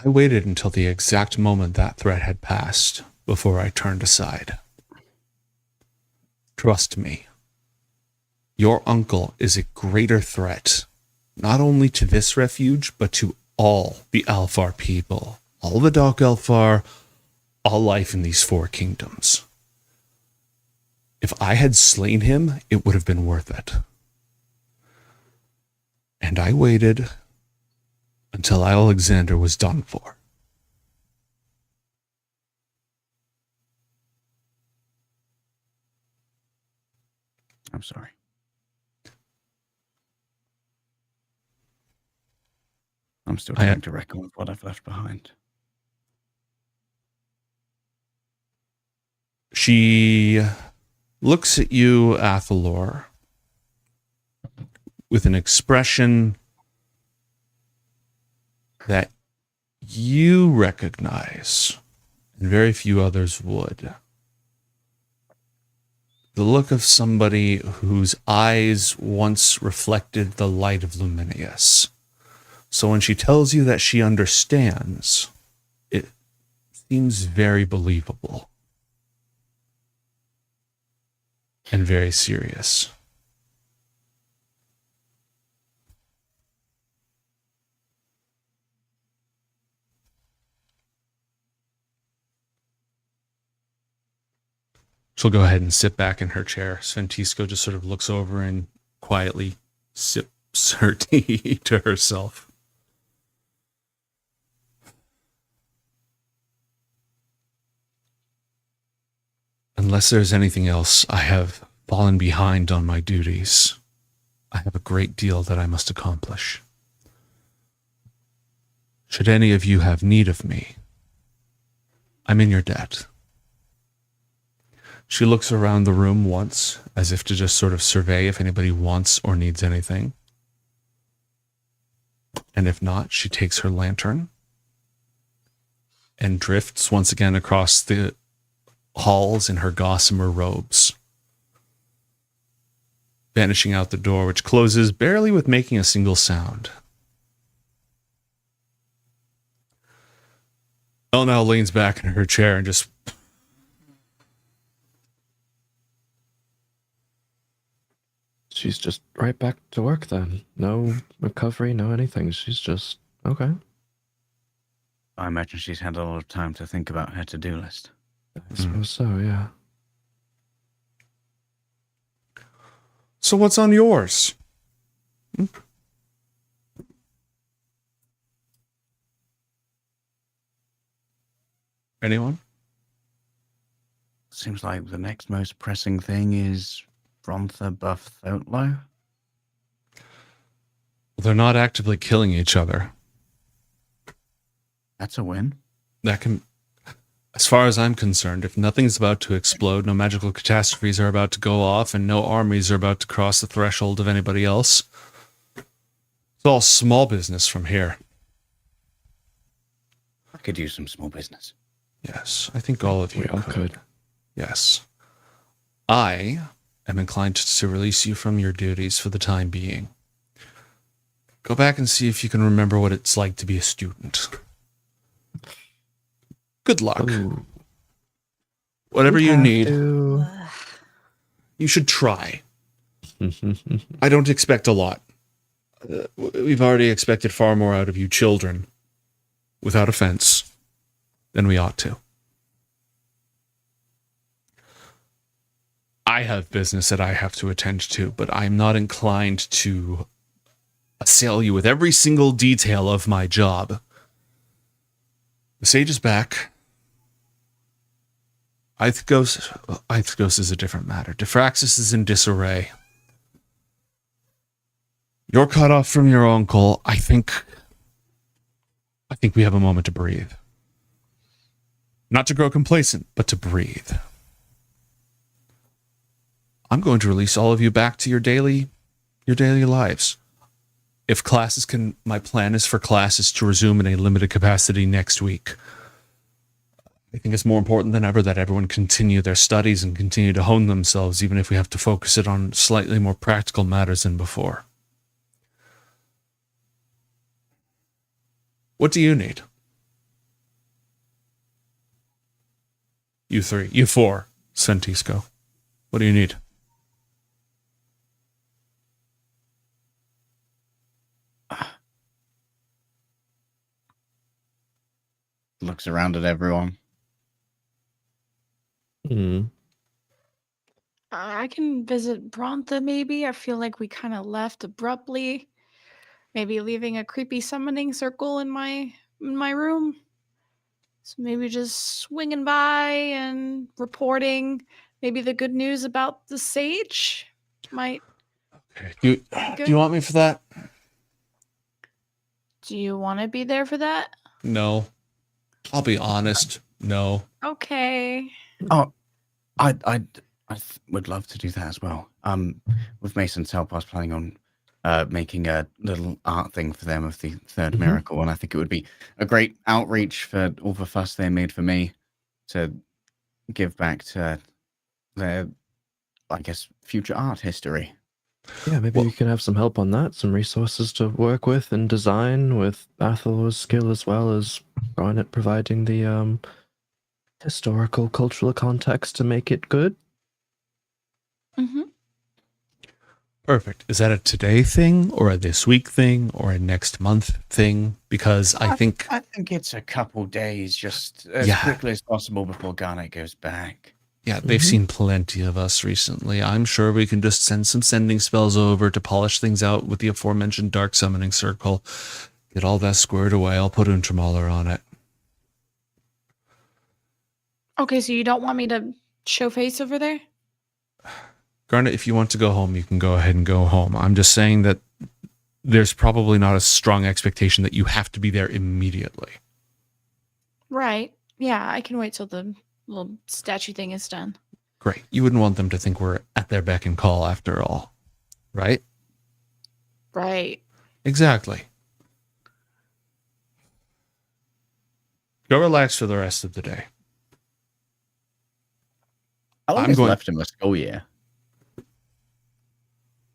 I waited until the exact moment that threat had passed before I turned aside. Trust me, your uncle is a greater threat, not only to this refuge, but to all the Alfar people. All the Dark Alfar, all life in these 4 kingdoms. If I had slain him, it would have been worth it. And I waited until Alexander was done for. I'm sorry. I'm still trying to reckon with what I've left behind. She looks at you, Athalor, with an expression that you recognize, and very few others would. The look of somebody whose eyes once reflected the light of Luminius. So when she tells you that she understands, it seems very believable and very serious. She'll go ahead and sit back in her chair. Sventisco just sort of looks over and quietly sips her tea to herself. Unless there's anything else, I have fallen behind on my duties. I have a great deal that I must accomplish. Should any of you have need of me, I'm in your debt. She looks around the room once, as if to just sort of survey if anybody wants or needs anything. And if not, she takes her lantern and drifts once again across the halls in her gossamer robes, vanishing out the door, which closes barely with making a single sound. Elle now leans back in her chair and just... She's just right back to work then. No recovery, no anything. She's just, okay. I imagine she's had a lot of time to think about her to-do list. I suppose so, yeah. So what's on yours? Anyone? Seems like the next most pressing thing is Brontha buff Thotlo. They're not actively killing each other. That's a win. That can... As far as I'm concerned, if nothing's about to explode, no magical catastrophes are about to go off, and no armies are about to cross the threshold of anybody else, it's all small business from here. I could use some small business. Yes, I think all of you could. Yes. I am inclined to release you from your duties for the time being. Go back and see if you can remember what it's like to be a student. Good luck. Ooh. Whatever you need, to. you should try. I don't expect a lot. We've already expected far more out of you children, without offense, than we ought to. I have business that I have to attend to, but I'm not inclined to assail you with every single detail of my job. The sage is back. Ithgos is a different matter. Diffraxis is in disarray. You're cut off from your uncle. I think we have a moment to breathe. Not to grow complacent, but to breathe. I'm going to release all of you back to your daily lives. If classes can, my plan is for classes to resume in a limited capacity next week. I think it's more important than ever that everyone continue their studies and continue to hone themselves, even if we have to focus it on slightly more practical matters than before. What do you need? You four, Sventisco. What do you need? Looks around at everyone. Hmm. I can visit Brontha, maybe. I feel like we kind of left abruptly. Maybe leaving a creepy summoning circle in my room. So maybe just swinging by and reporting maybe the good news about the sage might. Do you want me for that? Do you want to be there for that? No. I'll be honest. No. Okay. Oh, I would love to do that as well. With Mason's help, I was planning on making a little art thing for them of the third miracle, and I think it would be a great outreach for all the fuss they made for me to give back to their, I guess, future art history. Yeah, maybe you can have some help on that, some resources to work with and design with Athel's skill as well as Garnet providing the historical, cultural context to make it good. Mm-hmm. Perfect. Is that a today thing or a this week thing or a next month thing? Because I think it's a couple days, just as quickly as possible before Garnet goes back. yeah, they've seen plenty of us recently. I'm sure we can just send some sending spells over to polish things out with the aforementioned dark summoning circle. Get all that squared away. I'll put Untramaler on it. Okay, so you don't want me to show face over there? Garnet, if you want to go home, you can go ahead and go home. I'm just saying that there's probably not a strong expectation that you have to be there immediately. Right. Yeah, I can wait till the little statue thing is done. Great. You wouldn't want them to think we're at their beck and call after all, right? Right. Exactly. Go relax for the rest of the day. How long is left in the school year?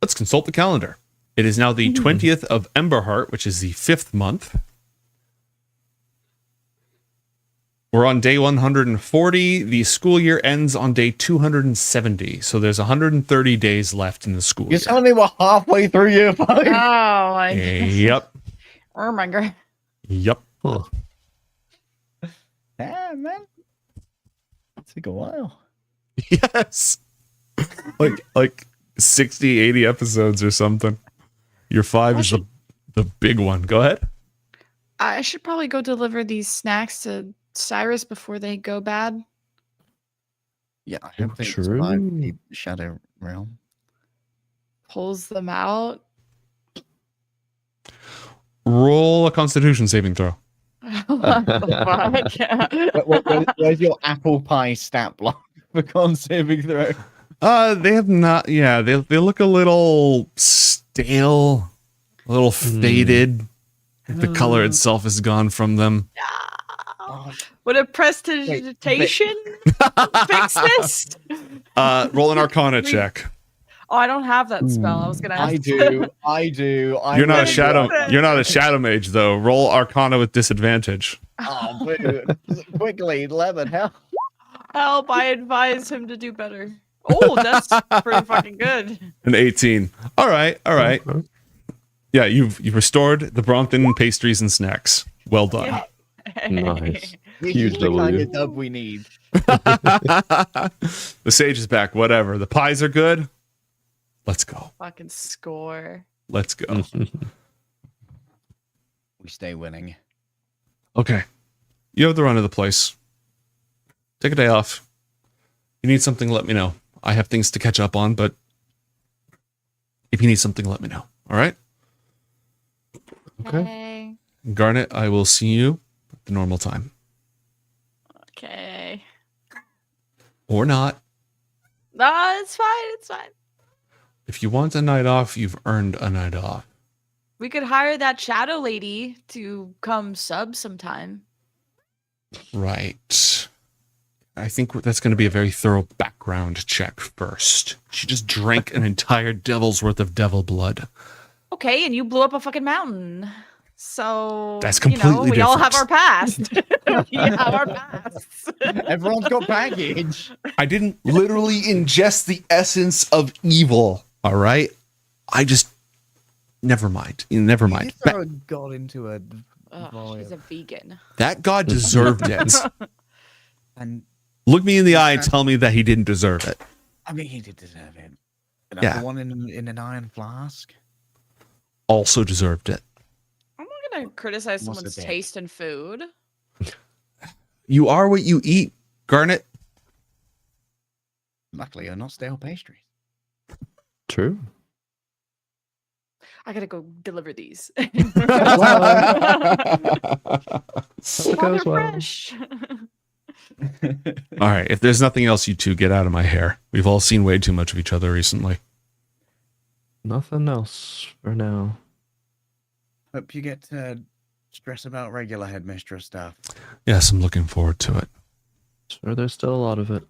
Let's consult the calendar. It is now the 20th of Emberheart, which is the 5th month. We're on day 140. The school year ends on day 270. So there's 130 days left in the school year. You're telling me we're halfway through year 5? Oh, my Yep. Oh my god. Yep. Yeah, man. Take a while. Yes. like 60, 80 episodes or something. Year 5 is the big one. Go ahead. I should probably go deliver these snacks to Cyrus before they go bad. Yeah, I hope they survive the Shadow Realm. Pulls them out. Roll a Constitution saving throw. What the fuck? Where's your apple pie stat block for con saving throw? They have not. Yeah, they look a little stale, a little faded. The color itself is gone from them. Would a prestidigitation fix this? Roll an Arcana check. Oh, I don't have that spell. I was gonna ask. I do. You're not a shadow. You're not a shadow mage though. Roll Arcana with disadvantage. Oh, dude. Quickly, Lemon, help. Help! I advise him to do better. Oh, that's pretty fucking good. An 18. All right. Yeah, you've restored the Brompton pastries and snacks. Well done. Nice. Huge the kind of dub we need. The sage is back. Whatever. The pies are good. Let's go. Fucking score. Let's go. We stay winning. Okay. You have the run of the place. Take a day off. If you need something, let me know. I have things to catch up on, but if you need something, let me know. All right? Okay. Garnet, I will see you at the normal time. Okay. Or not. No, it's fine. It's fine. If you want a night off, you've earned a night off. We could hire that shadow lady to come sub sometime. Right. I think that's going to be a very thorough background check first. She just drank an entire devil's worth of devil blood. Okay, and you blew up a fucking mountain. So That's completely we all have different. our past. We have our pasts. Everyone's got baggage. I didn't literally ingest the essence of evil. All right. I just never mind. Never mind. Throw a god into a She's a vegan. That god deserved it. And Look me in the eye and tell me that he didn't deserve it. I mean, he did deserve it. Another Yeah. one in an iron flask. Also deserved it. I'm not gonna criticize What's someone's the bit? taste in food. You are what you eat, Garnet. Luckily, you're not stale pastries. True. I gotta go deliver these. Hope it While goes they're well. fresh. All right. If there's nothing else, you two get out of my hair. We've all seen way too much of each other recently. Nothing else for now. Hope you get to stress about regular headmistress stuff. Yes, I'm looking forward to it. Sure, there's still a lot of it.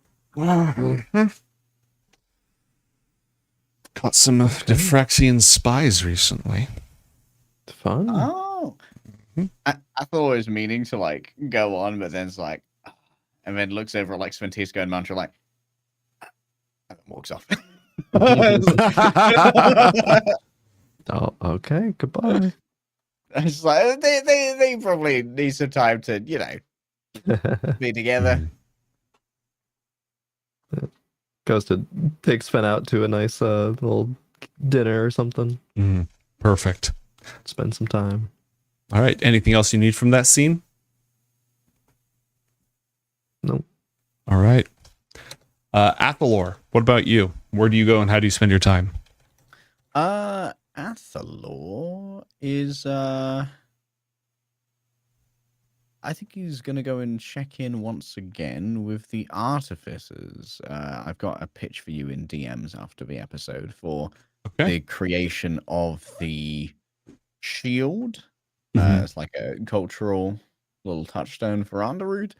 Caught some Diffraxian spies recently. Fun. Oh. I thought it was meaning to like go on, but then it's like, and then looks over at like Sventisco and Mantra like, and then walks off. Oh, okay. Goodbye. It's like they probably need some time to, you know, be together. Goes to take Sven out to a nice little dinner or something. Perfect. Spend some time. All right. Anything else you need from that scene? Nope. All right. Athalor, what about you? Where do you go and how do you spend your time? Athalor is I think he's gonna go and check in once again with the artificers. I've got a pitch for you in DMs after the episode for the creation of the shield. It's like a cultural little touchstone for Underroot,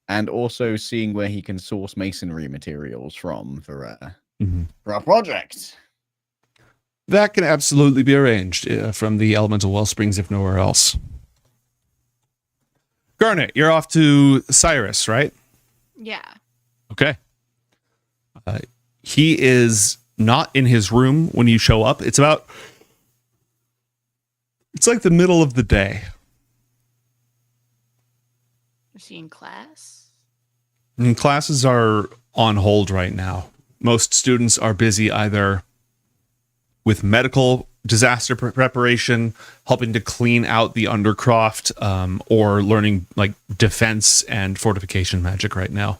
and also seeing where he can source masonry materials from for our project. That can absolutely be arranged from the elemental well springs, if nowhere else. Garnet, you're off to Cyrus, right? Yeah. Okay. He is not in his room when you show up. It's like the middle of the day. Is he in class? And classes are on hold right now. Most students are busy either with medical disaster preparation, helping to clean out the Undercroft, or learning like defense and fortification magic right now.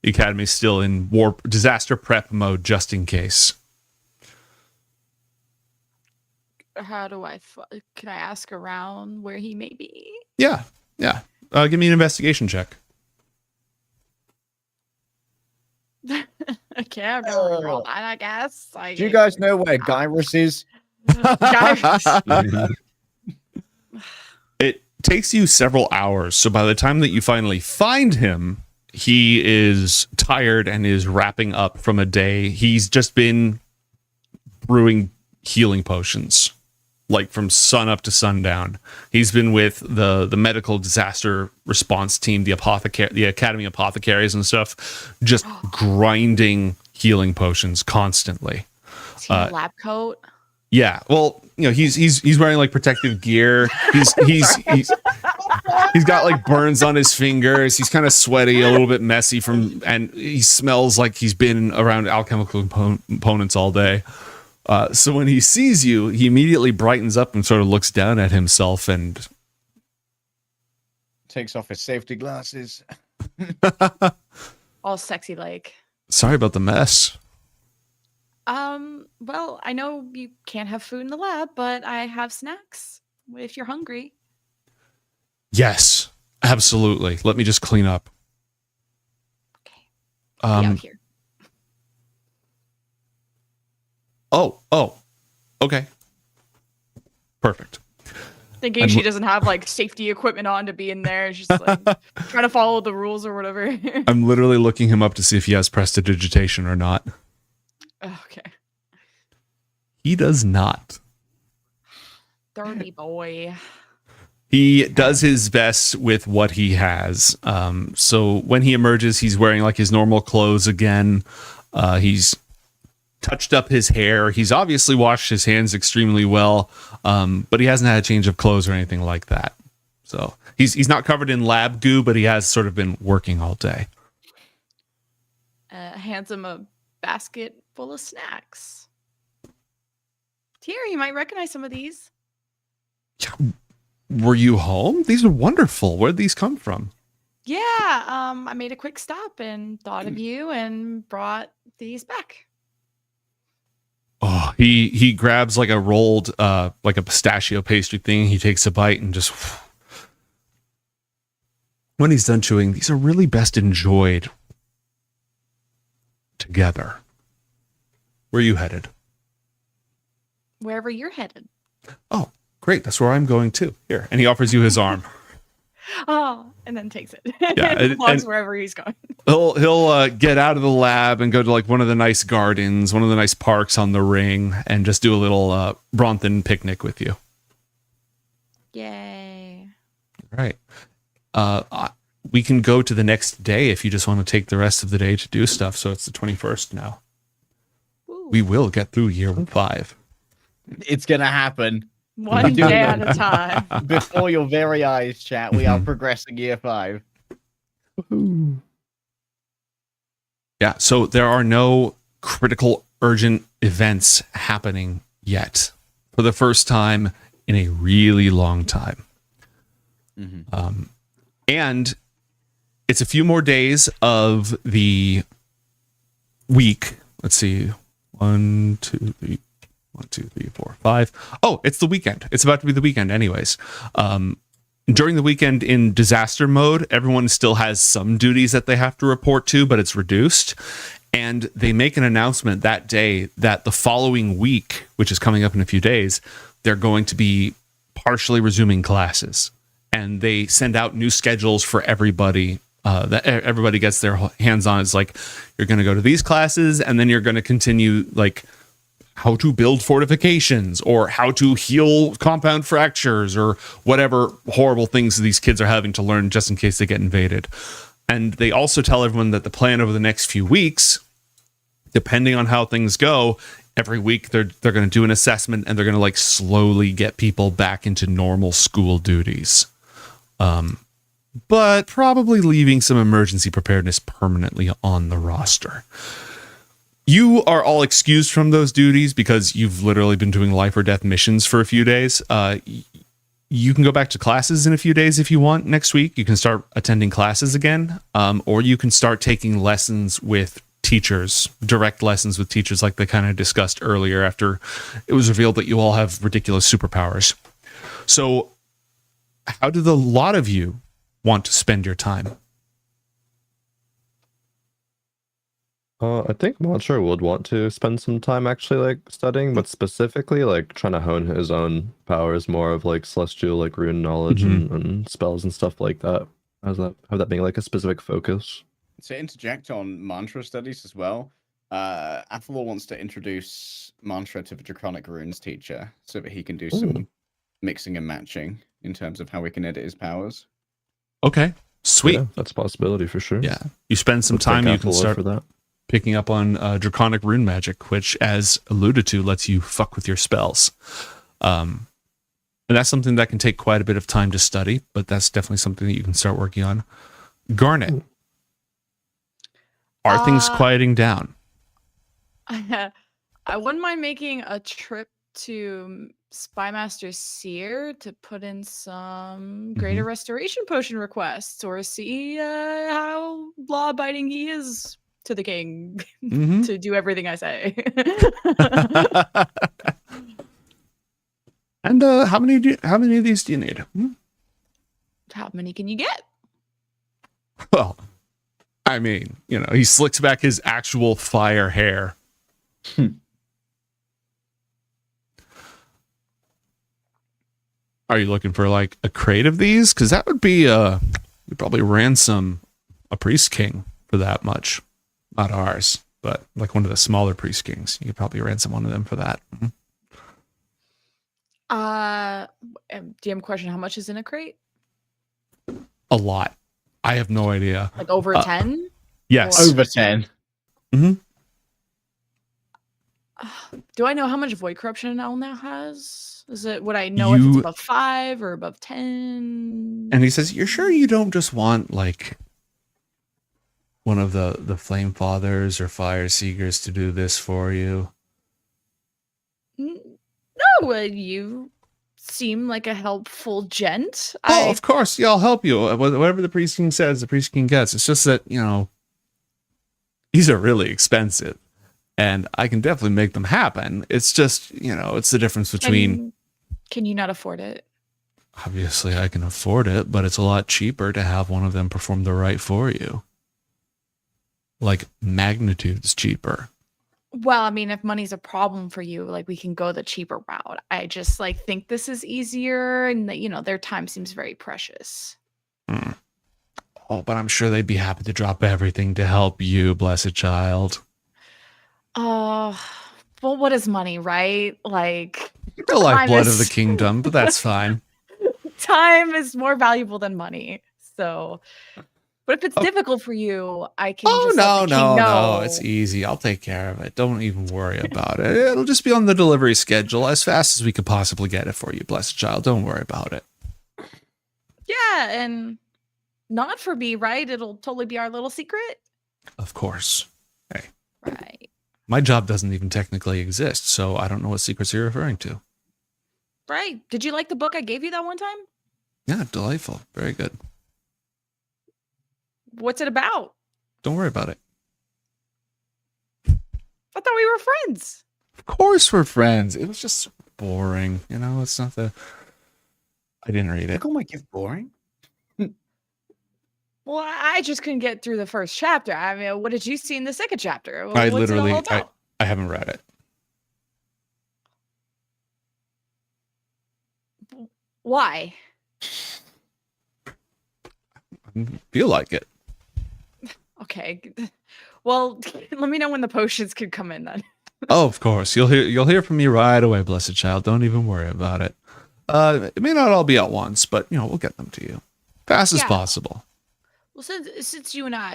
The Academy's still in disaster prep mode just in case. How do can I ask around where he may be? Yeah. Give me an investigation check. Okay, I'm gonna roll that, I guess. Do you guys know where Gyrus is? It takes you several hours, so by the time that you finally find him, he is tired and is wrapping up from a day. He's just been brewing healing potions, like from sun up to sundown. He's been with the medical disaster response team, the Academy apothecaries and stuff, just grinding healing potions constantly. Is he in a lab coat? Yeah, well, you know, he's wearing like protective gear. He's got like burns on his fingers. He's kind of sweaty, a little bit messy and he smells like he's been around alchemical components all day. So when he sees you, he immediately brightens up and sort of looks down at himself and takes off his safety glasses. All sexy like. Sorry about the mess. Well, I know you can't have food in the lab, but I have snacks if you're hungry. Yes, absolutely. Let me just clean up. Be out here. Oh, okay. Perfect. Thinking she doesn't have like safety equipment on to be in there. She's like trying to follow the rules or whatever. I'm literally looking him up to see if he has prestidigitation or not. Okay. He does not. Dirty boy. He does his best with what he has. So when he emerges, he's wearing like his normal clothes again. He's touched up his hair. He's obviously washed his hands extremely well, but he hasn't had a change of clothes or anything like that. So he's not covered in lab goo, but he has sort of been working all day. hands him a basket full of snacks. Here, you might recognize some of these. Were you home? These are wonderful. Where'd these come from? Yeah, I made a quick stop and thought of you and brought these back. Oh, he grabs like a rolled like a pistachio pastry thing. He takes a bite and just when he's done chewing, these are really best enjoyed together. Where are you headed? Wherever you're headed. Oh, great. That's where I'm going too. Here. And he offers you his arm. Oh, and then takes it. Yeah, and walks and- wherever he's going. He'll get out of the lab and go to like one of the nice gardens, one of the nice parks on the ring, and just do a little Bronthon picnic with you. Yay. Right. We can go to the next day if you just want to take the rest of the day to do stuff. So it's the 21st now. We will get through year 5. It's gonna happen. One Doing day it at a time. Before your very eyes, chat. We are progressing year 5. Yeah. So there are no critical urgent events happening yet for the first time in a really long time. And it's a few more days of the week. Let's see. 1, 2, 3, 1, 2, 3, 4, 5. Oh, it's the weekend. It's about to be the weekend anyways. During the weekend in disaster mode, everyone still has some duties that they have to report to, but it's reduced. And they make an announcement that day that the following week, which is coming up in a few days, they're going to be partially resuming classes. And they send out new schedules for everybody that everybody gets their hands on. It's like, you're going to go to these classes, and then you're going to continue like how to build fortifications or how to heal compound fractures or whatever horrible things these kids are having to learn just in case they get invaded. And they also tell everyone that the plan over the next few weeks, depending on how things go, every week they're going to do an assessment and they're going to like slowly get people back into normal school duties. But probably leaving some emergency preparedness permanently on the roster. You are all excused from those duties because you've literally been doing life or death missions for a few days. You can go back to classes in a few days if you want. Next week, you can start attending classes again, or you can start taking lessons with teachers, direct lessons with teachers like they kind of discussed earlier after it was revealed that you all have ridiculous superpowers. So how do the lot of you want to spend your time? I think Monster would want to spend some time actually like studying, but specifically like trying to hone his own powers more of like celestial like rune knowledge and spells and stuff like that. Have that being like a specific focus. To interject on mantra studies as well, Athalor wants to introduce mantra to the Draconic Runes teacher so that he can do some mixing and matching in terms of how we can edit his powers. Okay, sweet. Yeah, that's a possibility for sure. Yeah, you spend some time, you can start for that. Picking up on Draconic Rune Magic, which, as alluded to, lets you fuck with your spells. And that's something that can take quite a bit of time to study, but that's definitely something that you can start working on. Garnet, are things quieting down? I wouldn't mind making a trip to Spymaster Seer to put in some greater restoration potion requests or see how law-abiding he is to the king to do everything I say. And how many of these do you need? How many can you get? Well, I mean, you know, he slicks back his actual fire hair. Are you looking for like a crate of these? Because that would be you'd probably ransom a priest king for that much. Not ours, but like one of the smaller priest kings. You could probably ransom one of them for that. DM question: how much is in a crate? A lot. I have no idea. Like over 10? Yes. Over 10. Do I know how much void corruption L now has? Would I know if it's above 5 or above 10? And he says, "You're sure you don't just want like one of the Flame Fathers or Fire Seekers to do this for you? No, you seem like a helpful gent. Oh, of course. Yeah, I'll help you. Whatever the Priest King says, the Priest King gets. It's just that, these are really expensive. And I can definitely make them happen. It's just, it's the difference between... Can you not afford it? Obviously, I can afford it, but it's a lot cheaper to have one of them perform the rite for you. Like, magnitudes cheaper. Well, I mean, if money's a problem for you, like we can go the cheaper route. I just think this is easier, and that, their time seems very precious. Oh, but I'm sure they'd be happy to drop everything to help you, blessed child. Well, what is money, right? Like The lifeblood of the kingdom, but that's fine. Time is more valuable than money. So, but if it's difficult for you, I can. No, it's easy. I'll take care of it. Don't even worry about it. It'll just be on the delivery schedule as fast as we could possibly get it for you, blessed child. Don't worry about it. Yeah, and not for me, right? It'll totally be our little secret. Of course. Hey. Right. My job doesn't even technically exist, so I don't know what secrets you're referring to. Right. Did you like the book I gave you that one time? Yeah, delightful. Very good. What's it about? Don't worry about it. I thought we were friends. Of course we're friends. It was just boring. It's not the... I didn't read it. Call my gift boring? Well, I just couldn't get through the first chapter. I mean, what did you see in the second chapter? I What's it all literally... about? I haven't read it. Why? I feel like it. Okay. Well, let me know when the potions could come in then. Oh, of course. You'll hear from me right away, blessed child. Don't even worry about it. It may not all be at once, but we'll get them to you. Fast as possible. Well, since you and I,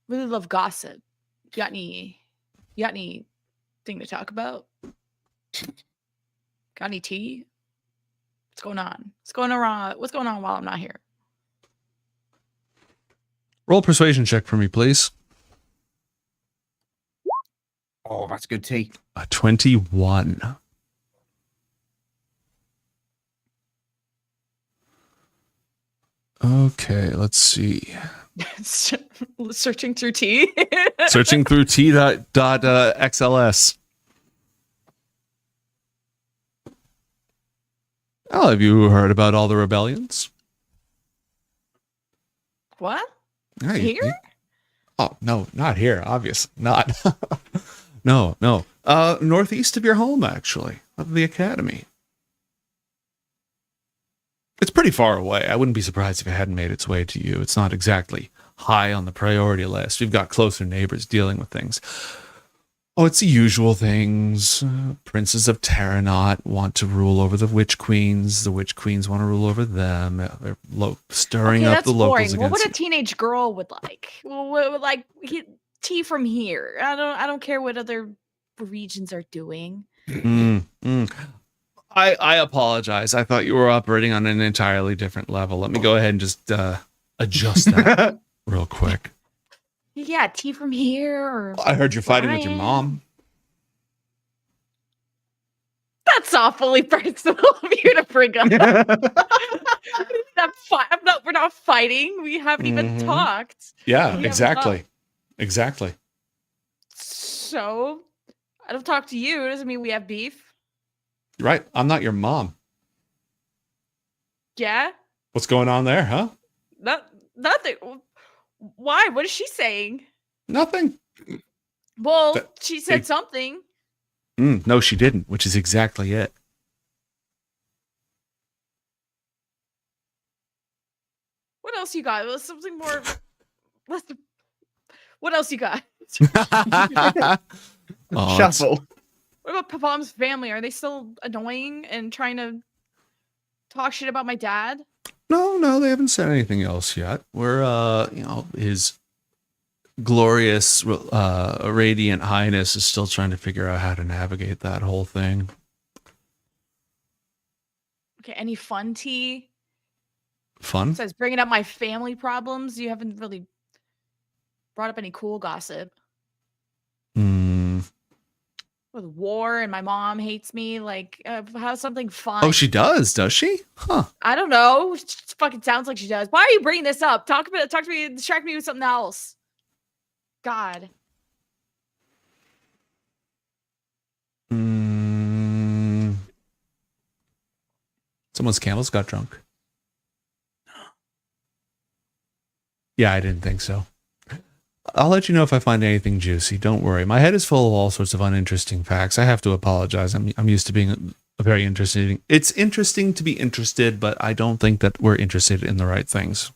really love gossip, you got any thing to talk about? Got any tea? What's going on? What's going on while I'm not here? Roll a persuasion check for me, please. Oh, that's good tea. A 21. Okay, let's see. Searching through tea. Searching through T.xls. Oh, have you heard about all the rebellions? What? Yeah, Here? Oh, no, not here. Obviously not. No. Northeast of your home, actually, of the academy. It's pretty far away. I wouldn't be surprised if it hadn't made its way to you. It's not exactly high on the priority list. We've got closer neighbors dealing with things. Oh, it's the usual things. Princes of Terranot want to rule over the witch queens. The witch queens want to rule over them. They're stirring up the locals boring. What against a teenage girl would like. Tea from here. I don't care what other regions are doing. I apologize. I thought you were operating on an entirely different level. Let me go ahead and just adjust that real quick. Yeah, tea from here. Or I heard you're fighting with your mom. That's awfully personal of you to bring up. We're not fighting. We haven't even talked. Yeah, exactly. Exactly. So, I don't talk to you. Doesn't mean we have beef. Right. I'm not your mom. Yeah? What's going on there, huh? Nothing. Why? What is she saying? Nothing. Well, she said something. No, she didn't, which is exactly it. What else you got? Something more. What else you got? Shuffle. What about Papam's family? Are they still annoying and trying to talk shit about my dad? No, they haven't said anything else yet. We're, his glorious, radiant highness is still trying to figure out how to navigate that whole thing. Okay, any fun tea? Fun? Says bringing up my family problems. You haven't really brought up any cool gossip Hmm. with war and my mom hates me. Like, how's something fun? Oh, she does she? Huh. I don't know. It just fucking sounds like she does. Why are you bringing this up? Talk to me. Distract me with something else. God. Someone's camels got drunk. Yeah, I didn't think so. I'll let you know if I find anything juicy. Don't worry. My head is full of all sorts of uninteresting facts. I have to apologize. I'm used to being a very interesting. It's interesting to be interested, but I don't think that we're interested in the right things.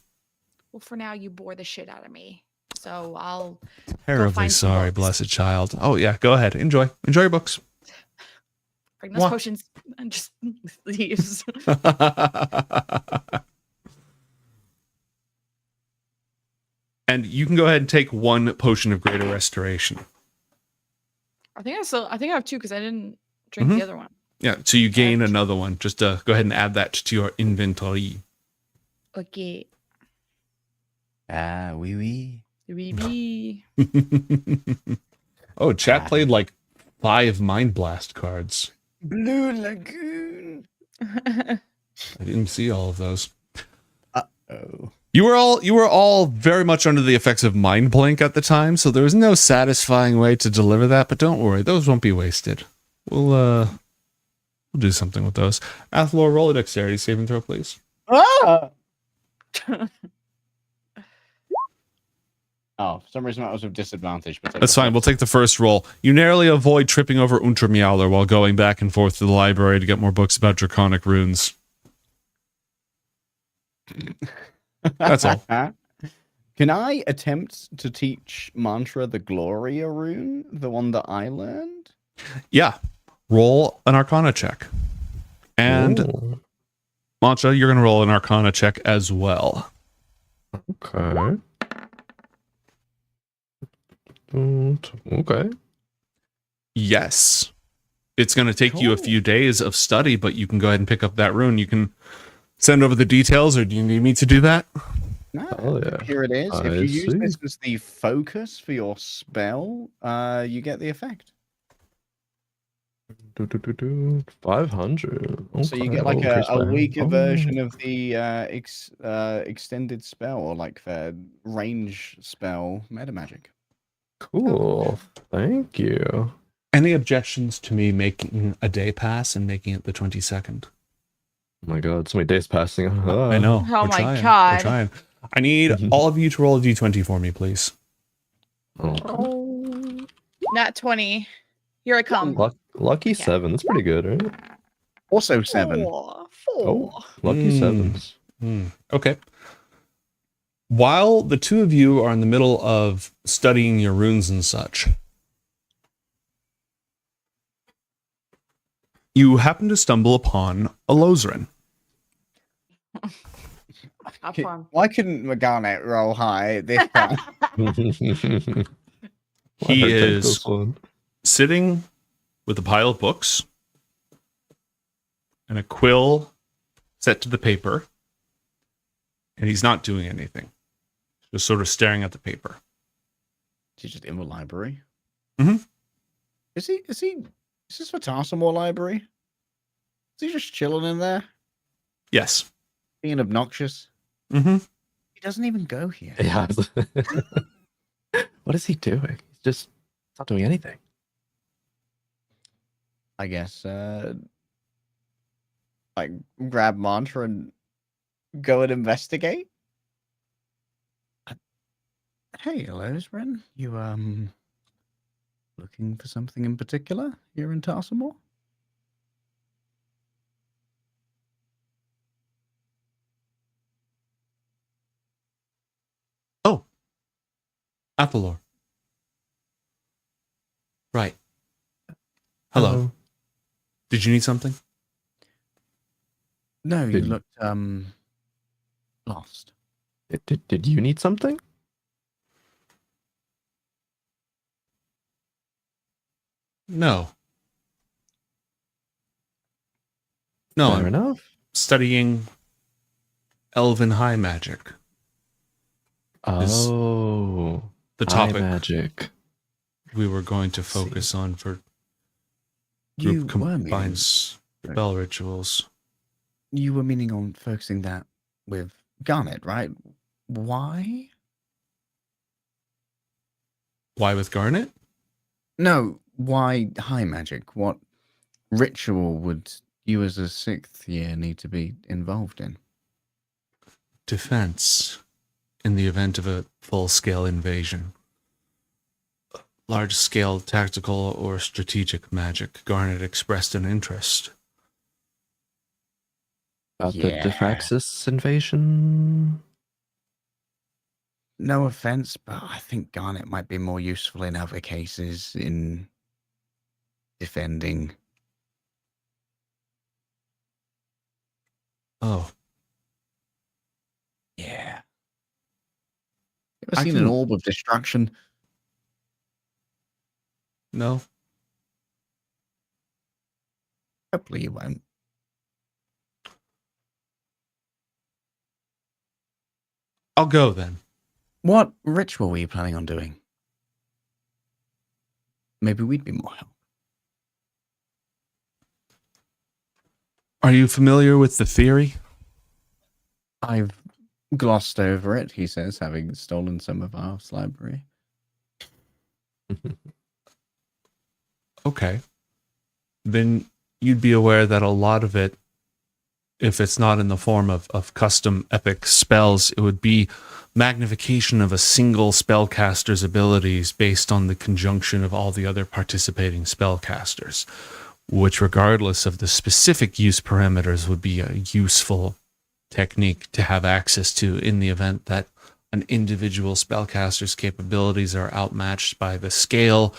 Well, for now, you bore the shit out of me. So I'll go Terribly find some sorry, books. blessed child. Oh yeah, go ahead. Enjoy your books. Bring those Mwah. potions and just leaves. And you can go ahead and take 1 potion of greater restoration. I think I have 2 because I didn't drink the other one. Yeah, so you gain another one. Just go ahead and add that to your inventory. Okay. Ah, oui. Oh, chat played like 5 Mind Blast cards. Blue Lagoon. I didn't see all of those. Uh-oh. You were all very much under the effects of Mind Blink at the time, so there was no satisfying way to deliver that, but don't worry, those won't be wasted. We'll do something with those. Athlor, roll a dexterity saving throw, please. Ah! Oh, for some reason that was with disadvantage. But That's fine. We'll take the first roll. You narrowly avoid tripping over Untermeowler while going back and forth to the library to get more books about draconic runes. That's all. Can I attempt to teach Mantra the Gloria rune, the one that I learned? Yeah. Roll an Arcana check. And Mantra, you're going to roll an Arcana check as well. Okay. Okay. Yes. It's going to take you a few days of study, but you can go ahead and pick up that rune. You can send over the details, or do you need me to do that? No. Oh, yeah. Here it is. I If you use see. this as the focus for your spell, you get the effect. 500. So you Okay, get like I'll increase a my- weaker Oh. version of the extended spell, or like the range spell meta magic. Cool. Thank you. Any objections to me making a day pass and making it the 22nd? Oh my god, so many days passing. I know. Oh We're my trying. God. We're trying. I need all of you to roll a d20 for me, please. Oh. Not 20. Here I come. Lucky 7. That's pretty good, right? Also 7. Four. Oh, lucky 7s. Okay. While the two of you are in the middle of studying your runes and such, you happen to stumble upon a Lozrin. Why couldn't Morgana roll high this time? He is sitting with a pile of books and a quill set to the paper, and he's not doing anything. Just sort of staring at the paper. He's just in the library. Mm-hmm. Is this for Tarsamore Library? Is he just chilling in there? Yes. Being obnoxious? Mm-hmm. He doesn't even go here. Yeah. What is he doing? He's just not doing anything. I guess, like, grab Mantra and go and investigate? Hey, Lozrin, you, looking for something in particular here in Tarsamore? Oh. Athalor. Right. Hello. Did you need something? No, you looked, lost. Did you need something? No. No, Fair I'm enough. studying Elven High Magic. Oh. the High topic magic. we were going to focus on for You group were meaning- combined spell rituals. You were meaning on focusing that with Garnet, right? Why? Why with Garnet? No, why high magic? What ritual would you as a 6th year need to be involved in? Defense in the event of a full-scale invasion. Large-scale tactical or strategic magic. Garnet expressed an interest. About the Diffraxis invasion? No offense, but I think Garnet might be more useful in other cases in defending. Oh. Yeah. Ever seen an orb of destruction? No. Hopefully you won't. I'll go then. What ritual were you planning on doing? Maybe we'd be more help. Are you familiar with the theory? I've glossed over it, he says, having stolen some of our library. Okay. Then you'd be aware that a lot of it, if it's not in the form of custom epic spells, it would be magnification of a single spellcaster's abilities based on the conjunction of all the other participating spellcasters, which, regardless of the specific use parameters, would be a useful technique to have access to in the event that an individual spellcaster's capabilities are outmatched by the scale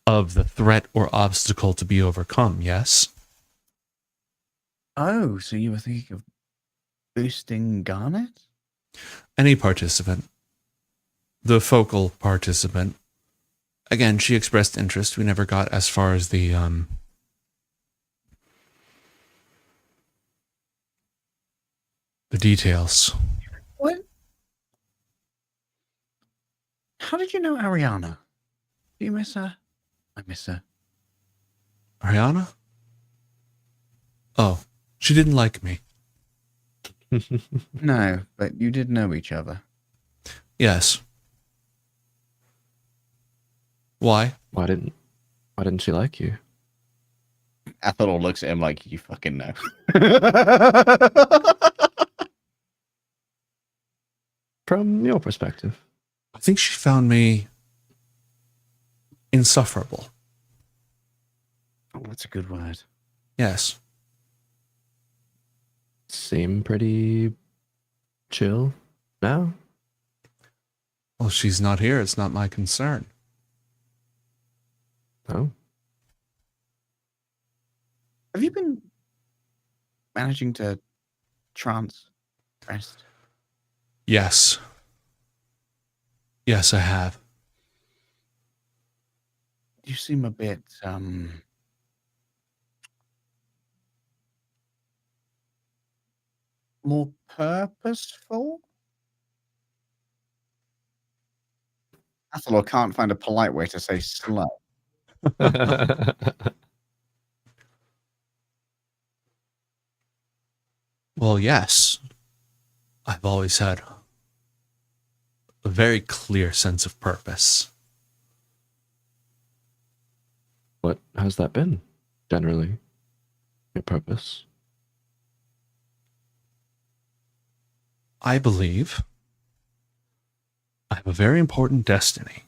of the threat or obstacle to be overcome, yes? Oh, so you were thinking of boosting Garnet? Any participant. The focal participant. Again, she expressed interest. We never got as far as the details. What? How did you know Ariana? Do you miss her? I miss her. Ariana? Oh, she didn't like me. No, but you did know each other. Yes. Why? Why didn't she like you? Athelor looks at him like, you fucking know. From your perspective. I think she found me insufferable. Oh, that's a good word. Yes. Seem pretty chill now? Well, she's not here. It's not my concern. Oh. Have you been managing to trance rest? Yes. Yes, I have. You seem a bit more purposeful. Athelor can't find a polite way to say slow. Well, yes. I've always had a very clear sense of purpose. What has that been, generally? Your purpose? I believe I have a very important destiny.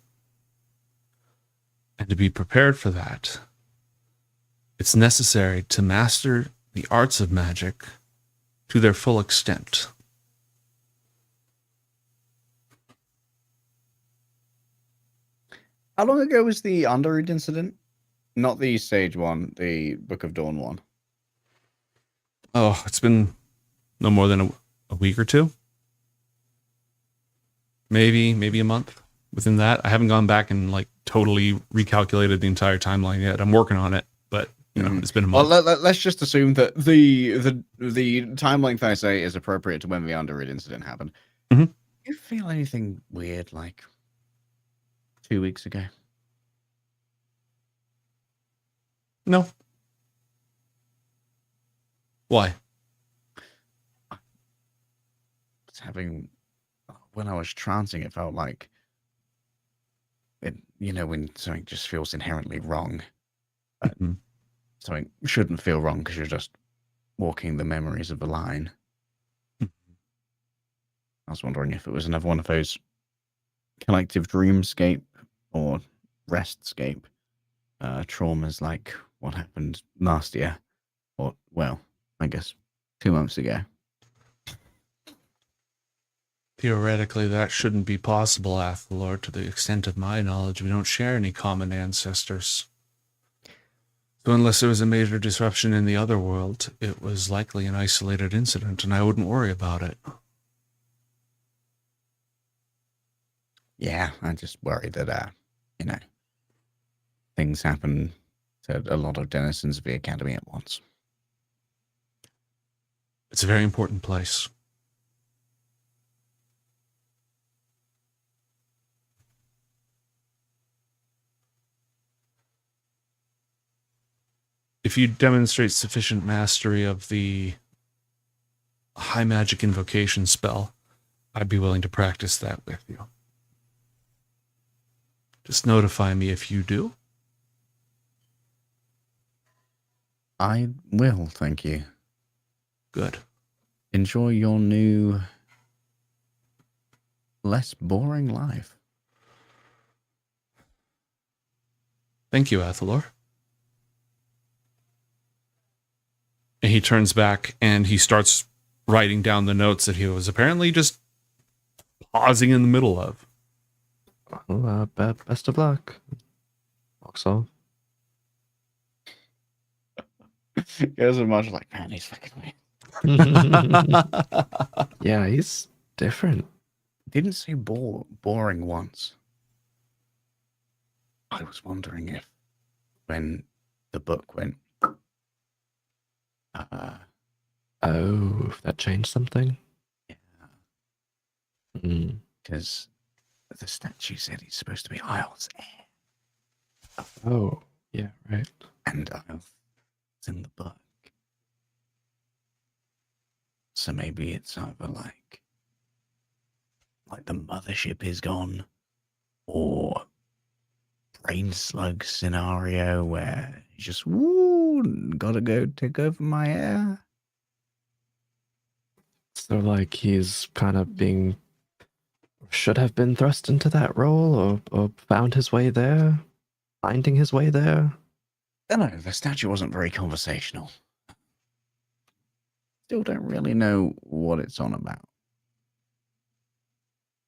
And to be prepared for that, it's necessary to master the arts of magic to their full extent. How long ago was the Underwood incident? Not the Sage one, the Book of Dawn one. Oh, it's been no more than a week or two. Maybe a month. Within that, I haven't gone back and like totally recalculated the entire timeline yet. I'm working on it, but you know, it's been a month. Well, let's just assume that the time length I say is appropriate to when the Underwood incident happened. Mm-hmm. Do you feel anything weird, like 2 weeks ago. No. Why? When I was trancing, it felt like it, when something just feels inherently wrong, but something shouldn't feel wrong because you're just walking the memories of the line. I was wondering if it was another one of those collective dreamscape or restscape traumas like what happened last year, or, well, I guess 2 months ago. Theoretically, that shouldn't be possible, Athalor. To the extent of my knowledge, we don't share any common ancestors. So unless there was a major disruption in the other world, it was likely an isolated incident, and I wouldn't worry about it. Yeah, I just worry that, things happen to a lot of denizens of the Academy at once. It's a very important place. If you demonstrate sufficient mastery of the high magic invocation spell, I'd be willing to practice that with you. Just notify me if you do. I will, thank you. Good. Enjoy your new, less boring life. Thank you, Athalor. And he turns back and he starts writing down the notes that he was apparently just pausing in the middle of. Well, best of luck. Walks off. Goes as much like, man, he's fucking weird. Yeah, he's different. Didn't say boring once. I was wondering if when the book went, if that changed something? Yeah. Because the statue said he's supposed to be Ioth's heir. Oh, yeah, right. And Ioth's in the book. So maybe it's either like the mothership is gone, or brain slug scenario where you just gotta go take over my heir. So, like, he's kind of should have been thrust into that role, or found his way there, finding his way there. I don't know, the statue wasn't very conversational. Still don't really know what it's on about.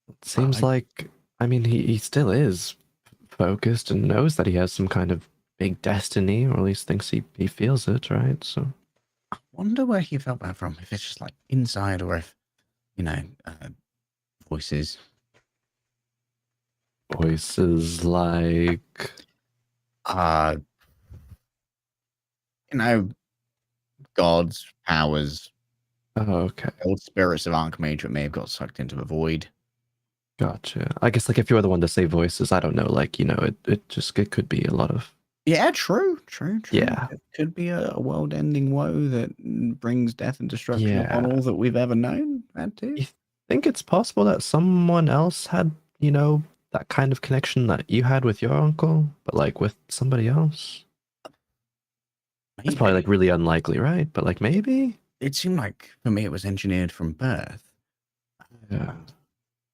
It seems like, I mean, he still is focused and knows that he has some kind of big destiny, or at least thinks he feels it, right? So I wonder where he felt that from, if it's just like inside, or if, voices. Voices like... gods, powers. Oh, okay. Old spirits of Archmage that may have got sucked into the void. Gotcha. I guess, like, if you were the one to say voices, I don't know, like, it could be a lot of... Yeah, true. Yeah. It could be a world-ending woe that brings death and destruction upon all that we've ever known. That too. You think it's possible that someone else had, that kind of connection that you had with your uncle, but, like, with somebody else? It's probably, like, really unlikely, right? But, like, maybe? It seemed like, for me, it was engineered from birth. Yeah.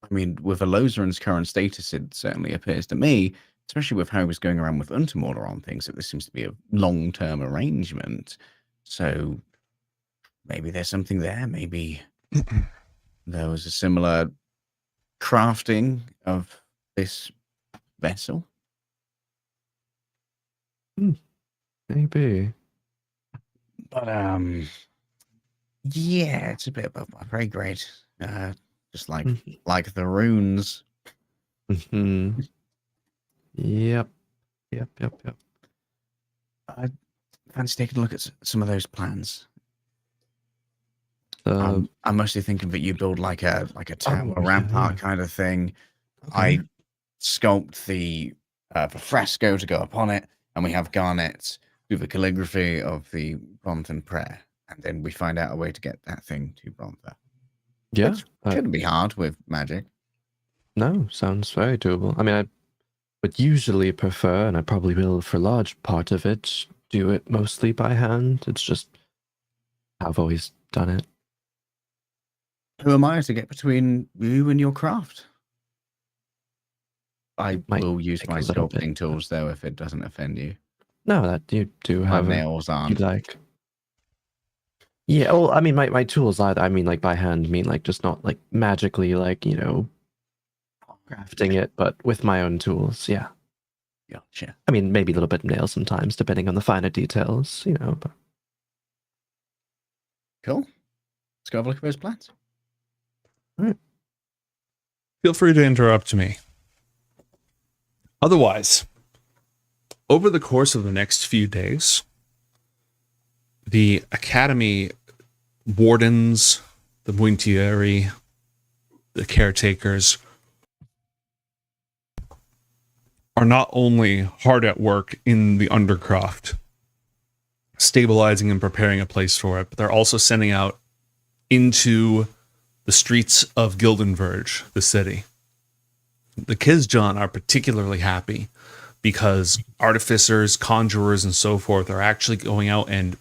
I mean, with Alozarin's current status, it certainly appears to me, especially with how he was going around with Untermorder on things, that this seems to be a long-term arrangement. So maybe there's something there. Maybe there was a similar crafting of this vessel. Maybe. But, yeah, it's a bit above my pay grade. Just like the runes. Yep. I fancy taking a look at some of those plans. Um, I'm mostly thinking that you build like a tower rampart kind of thing. Okay. sculpt the fresco to go upon it, and we have Garnet do the calligraphy of the Bronthan prayer, and then we find out a way to get that thing to Brontha. Yeah. Which shouldn't be hard with magic. No, sounds very doable. I mean, I would usually prefer, and I probably will for a large part of it, do it mostly by hand. It's just how I've always done it. Who am I to get between you and your craft? I will use my sculpting tools, though, if it doesn't offend you. No, that you do My have nails aren't. you like. Yeah, well, I mean, my tools, I mean, like, by hand, mean, like, just not, like, magically, like, you know, crafting it, but with my own tools, yeah. Gotcha. I mean, maybe a little bit of nails sometimes, depending on the finer details, you know, but... Cool. Let's go have a look at those plans. Feel free to interrupt me. Otherwise, over the course of the next few days, the Academy wardens, the Muintieri, the caretakers, are not only hard at work in the Undercroft, stabilizing and preparing a place for it, but they're also sending out into the streets of Gildenverge, the city. The Kizjan are particularly happy because artificers, conjurers, and so forth are actually going out and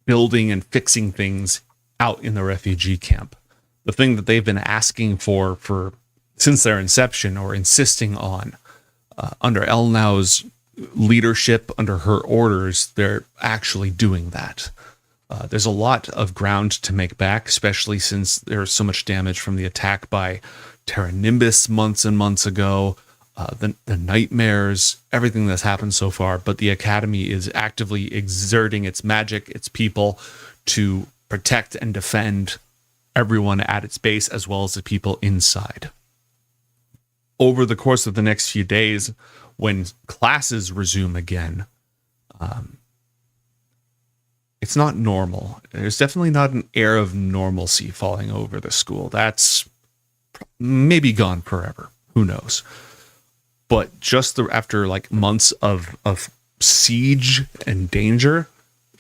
building and fixing things out in the refugee camp. The thing that they've been asking for since their inception, or insisting on, under Elnau's leadership, under her orders, they're actually doing that. There's a lot of ground to make back, especially since there's so much damage from the attack by Terra Nimbus months and months ago, the nightmares, everything that's happened so far. But the Academy is actively exerting its magic, its people, to protect and defend everyone at its base, as well as the people inside. Over the course of the next few days, when classes resume again, it's not normal. There's definitely not an air of normalcy falling over the school. That's maybe gone forever. Who knows? But just after like months of siege and danger,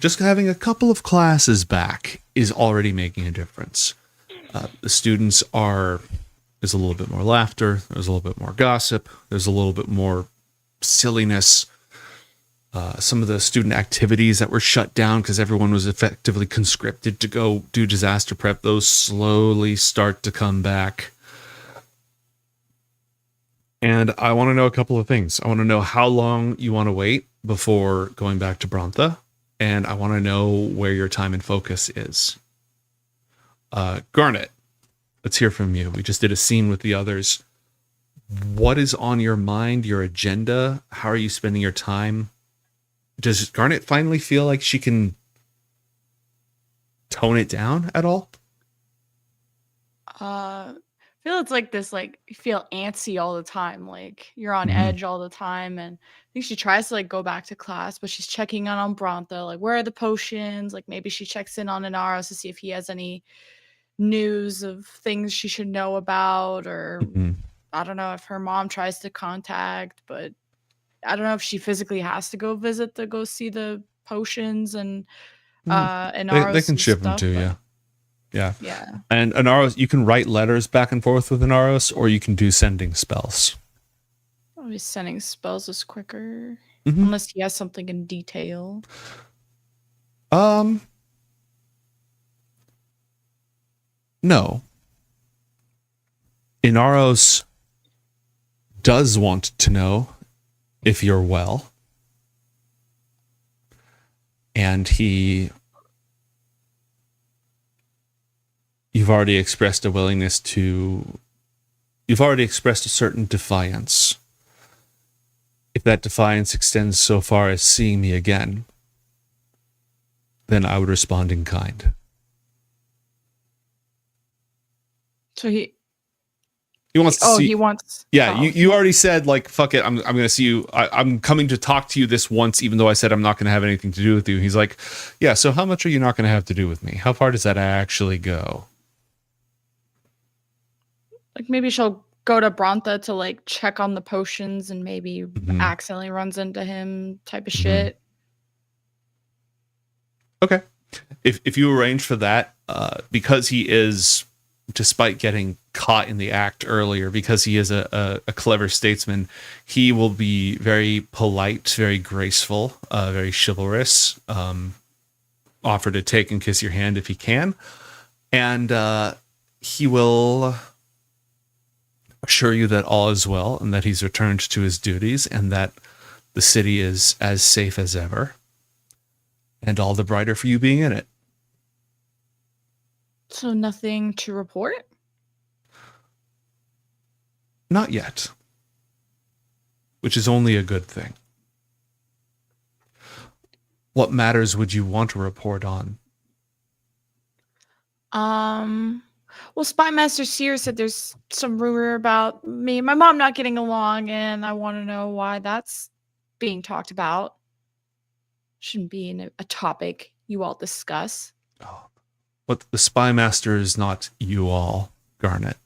just having a couple of classes back is already making a difference. The students there's a little bit more laughter, there's a little bit more gossip, there's a little bit more silliness. Some of the student activities that were shut down because everyone was effectively conscripted to go do disaster prep, those slowly start to come back. And I want to know a couple of things. I want to know how long you want to wait before going back to Brontha, and I want to know where your time and focus is. Garnet, let's hear from you. We just did a scene with the others. What is on your mind, your agenda? How are you spending your time? Does Garnet finally feel like she can tone it down at all? I feel it's like this, like, you feel antsy all the time, like you're on edge all the time. And I think she tries to like go back to class, but she's checking in on Brontha, like, where are the potions? Like, maybe she checks in on Inaros to see if he has any news of things she should know about, or I don't know if her mom tries to contact, but I don't know if she physically has to go visit to go see the potions and Inaros. They can ship them to you. Yeah. Yeah. And Inaros, you can write letters back and forth with Inaros, or you can do sending spells. Probably sending spells is quicker, unless he has something in detail. No. Inaros does want to know if you're well. And you've already expressed a certain defiance. If that defiance extends so far as seeing me again, then I would respond in kind. So he wants to see. He wants. Yeah, you already said, like, fuck it, I'm going to see you. I'm coming to talk to you this once, even though I said I'm not going to have anything to do with you. He's like, yeah, so how much are you not going to have to do with me? How far does that actually go? Like, maybe she'll go to Brontha to like check on the potions and maybe Mhm. accidentally runs into him type of Mhm. shit. Okay. If you arrange for that, because he is, despite getting caught in the act earlier, because he is a clever statesman, he will be very polite, very graceful, very chivalrous, offer to take and kiss your hand if he can. And he will assure you that all is well and that he's returned to his duties and that the city is as safe as ever. And all the brighter for you being in it. So nothing to report? Not yet. Which is only a good thing. What matters would you want to report on? Well, Spy Master Seer said there's some rumor about me and my mom not getting along, and I want to know why that's being talked about. Shouldn't be a topic you all discuss. What the Spy Master is not you all, Garnet.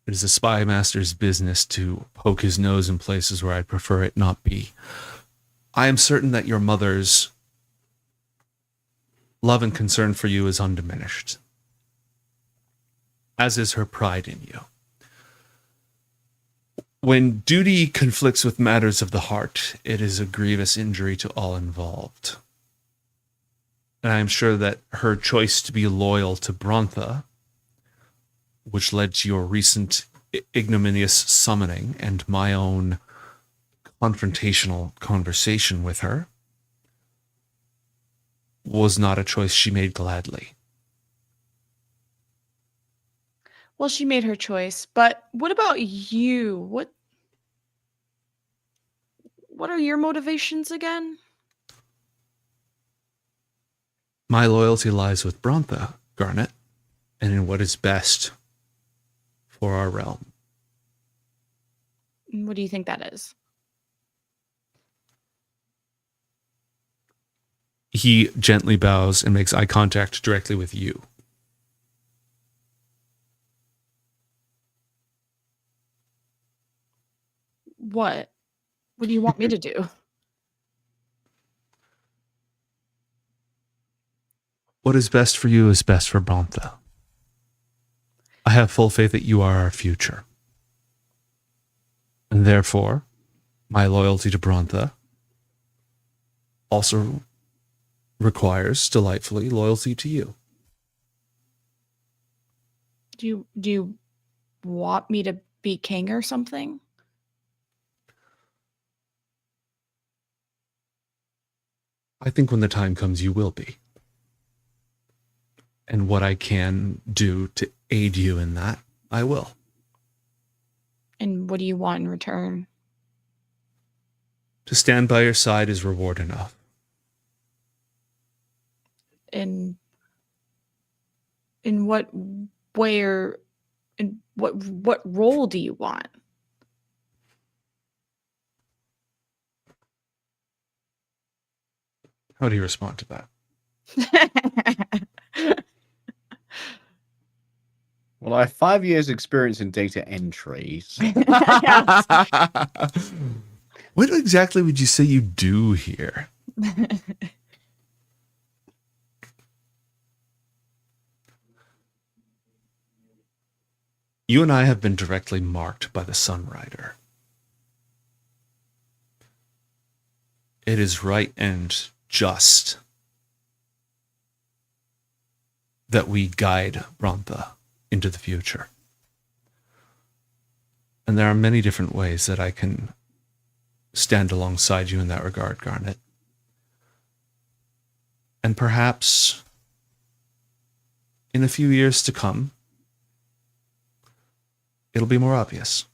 It is the Spy Master's business to poke his nose in places where I'd prefer it not be. I am certain that your mother's love and concern for you is undiminished, as is her pride in you. When duty conflicts with matters of the heart, it is a grievous injury to all involved. And I am sure that her choice to be loyal to Brontha, which led to your recent ignominious summoning and my own confrontational conversation with her, was not a choice she made gladly. Well, she made her choice, but what about you? What are your motivations again? My loyalty lies with Brontha, Garnet, and in what is best for our realm. What do you think that is? He gently bows and makes eye contact directly with you. What? What do you want me to do? What is best for you is best for Brontha. I have full faith that you are our future. And therefore, my loyalty to Brontha also requires, delightfully, loyalty to you. Do you want me to be king or something? I think when the time comes, you will be. And what I can do to aid you in that, I will. And what do you want in return? To stand by your side is reward enough. In what way or in what role do you want? How do you respond to that? Well, I have 5 years experience in data entry. So. What exactly would you say you do here? You and I have been directly marked by the Sunrider. It is right and just that we guide Brontha into the future. And there are many different ways that I can stand alongside you in that regard, Garnet. And perhaps in a few years to come, it'll be more obvious.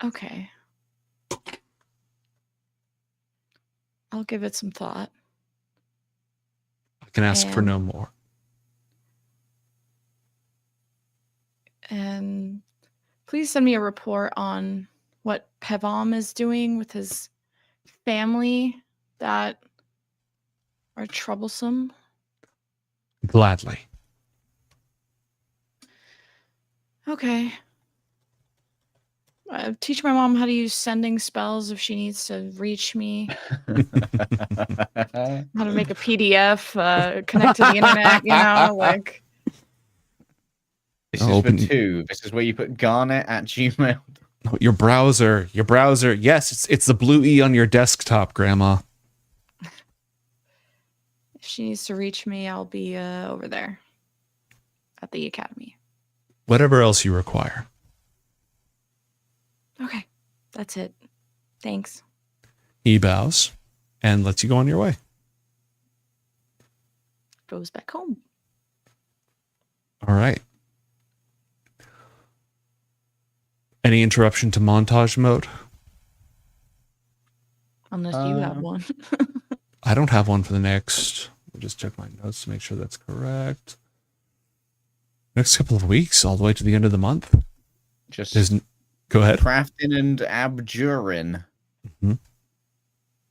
Okay. I'll give it some thought. I can ask for And- no more. And please send me a report on what Pevom is doing with his family. That or troublesome. Gladly. Okay. Teach my mom how to use sending spells if she needs to reach me. How to make a PDF, connect to the internet, like. This is for 2. This is where you put garnet@gmail. Your browser. Yes, it's the blue E on your desktop, Grandma. If she needs to reach me, I'll be over there at the academy. Whatever else you require. Okay, that's it. Thanks. He bows and lets you go on your way. Goes back home. All right. Any interruption to montage mode? Unless you have one. I don't have one for the next. I'll just check my notes to make sure that's correct. Next couple of weeks, all the way to the end of the month. Just go ahead. Crafting and abjuring. Mm-hmm.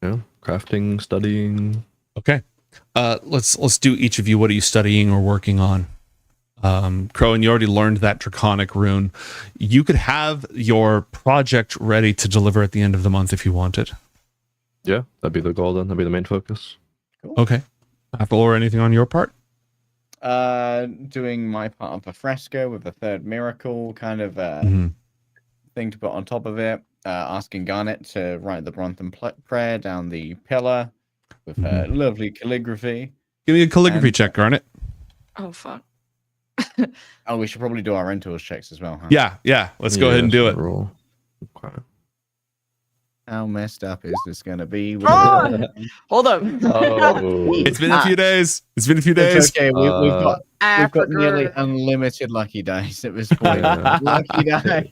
Yeah, crafting, studying. Okay. Let's do each of you. What are you studying or working on? Crowin, you already learned that draconic rune. You could have your project ready to deliver at the end of the month if you wanted. Yeah, that'd be the goal then. That'd be the main focus. Cool. Okay. Or anything on your part? Doing my part of a fresco with the third miracle kind of thing to put on top of it. Asking Garnet to write the Brontham prayer down the pillar with her lovely calligraphy. Give me a calligraphy check, Garnet. Oh, fuck. Oh, we should probably do our rentals checks as well, huh? Yeah. Let's go ahead and do it. Roll. Okay. How messed up is this going to be? Hold up. It's been a few days. It's okay. We've got nearly unlimited lucky dice at this point. Lucky dice.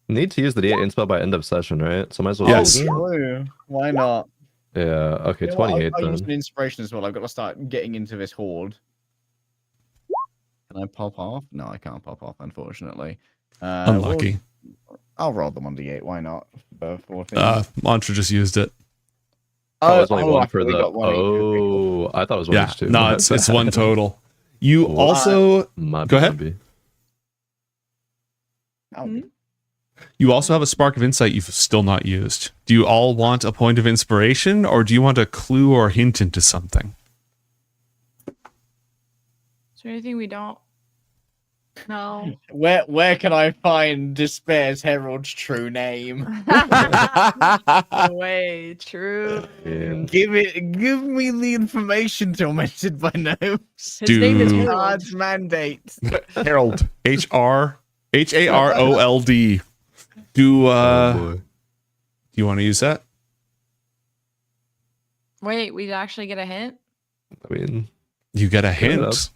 Need to use the D8 inspo by end of session, right? So might as well. Yes. True. Why not? Yeah. Okay. 28 I'll then. use an inspiration as well. I've got to start getting into this horde. Can I pop off? No, I can't pop off, unfortunately. Unlucky. I'll roll the 1d8. Why not? 14. Mantra just used it. Oh, it was only one I for thought we the. got one each. Okay, cool. I thought it was one Yeah. each too. No, it's one total. You also go ahead. You also have a spark of insight you've still not used. Do you all want a point of inspiration, or do you want a clue or hint into something? Is there anything we don't know? Where can I find Despair's Herald's true name? Way true. Yeah. Give me the information, tormented by gnomes. His name is God's mandate. Harold. Harold. Do you want to use that? Wait, we actually get a hint? I mean, you get a hint.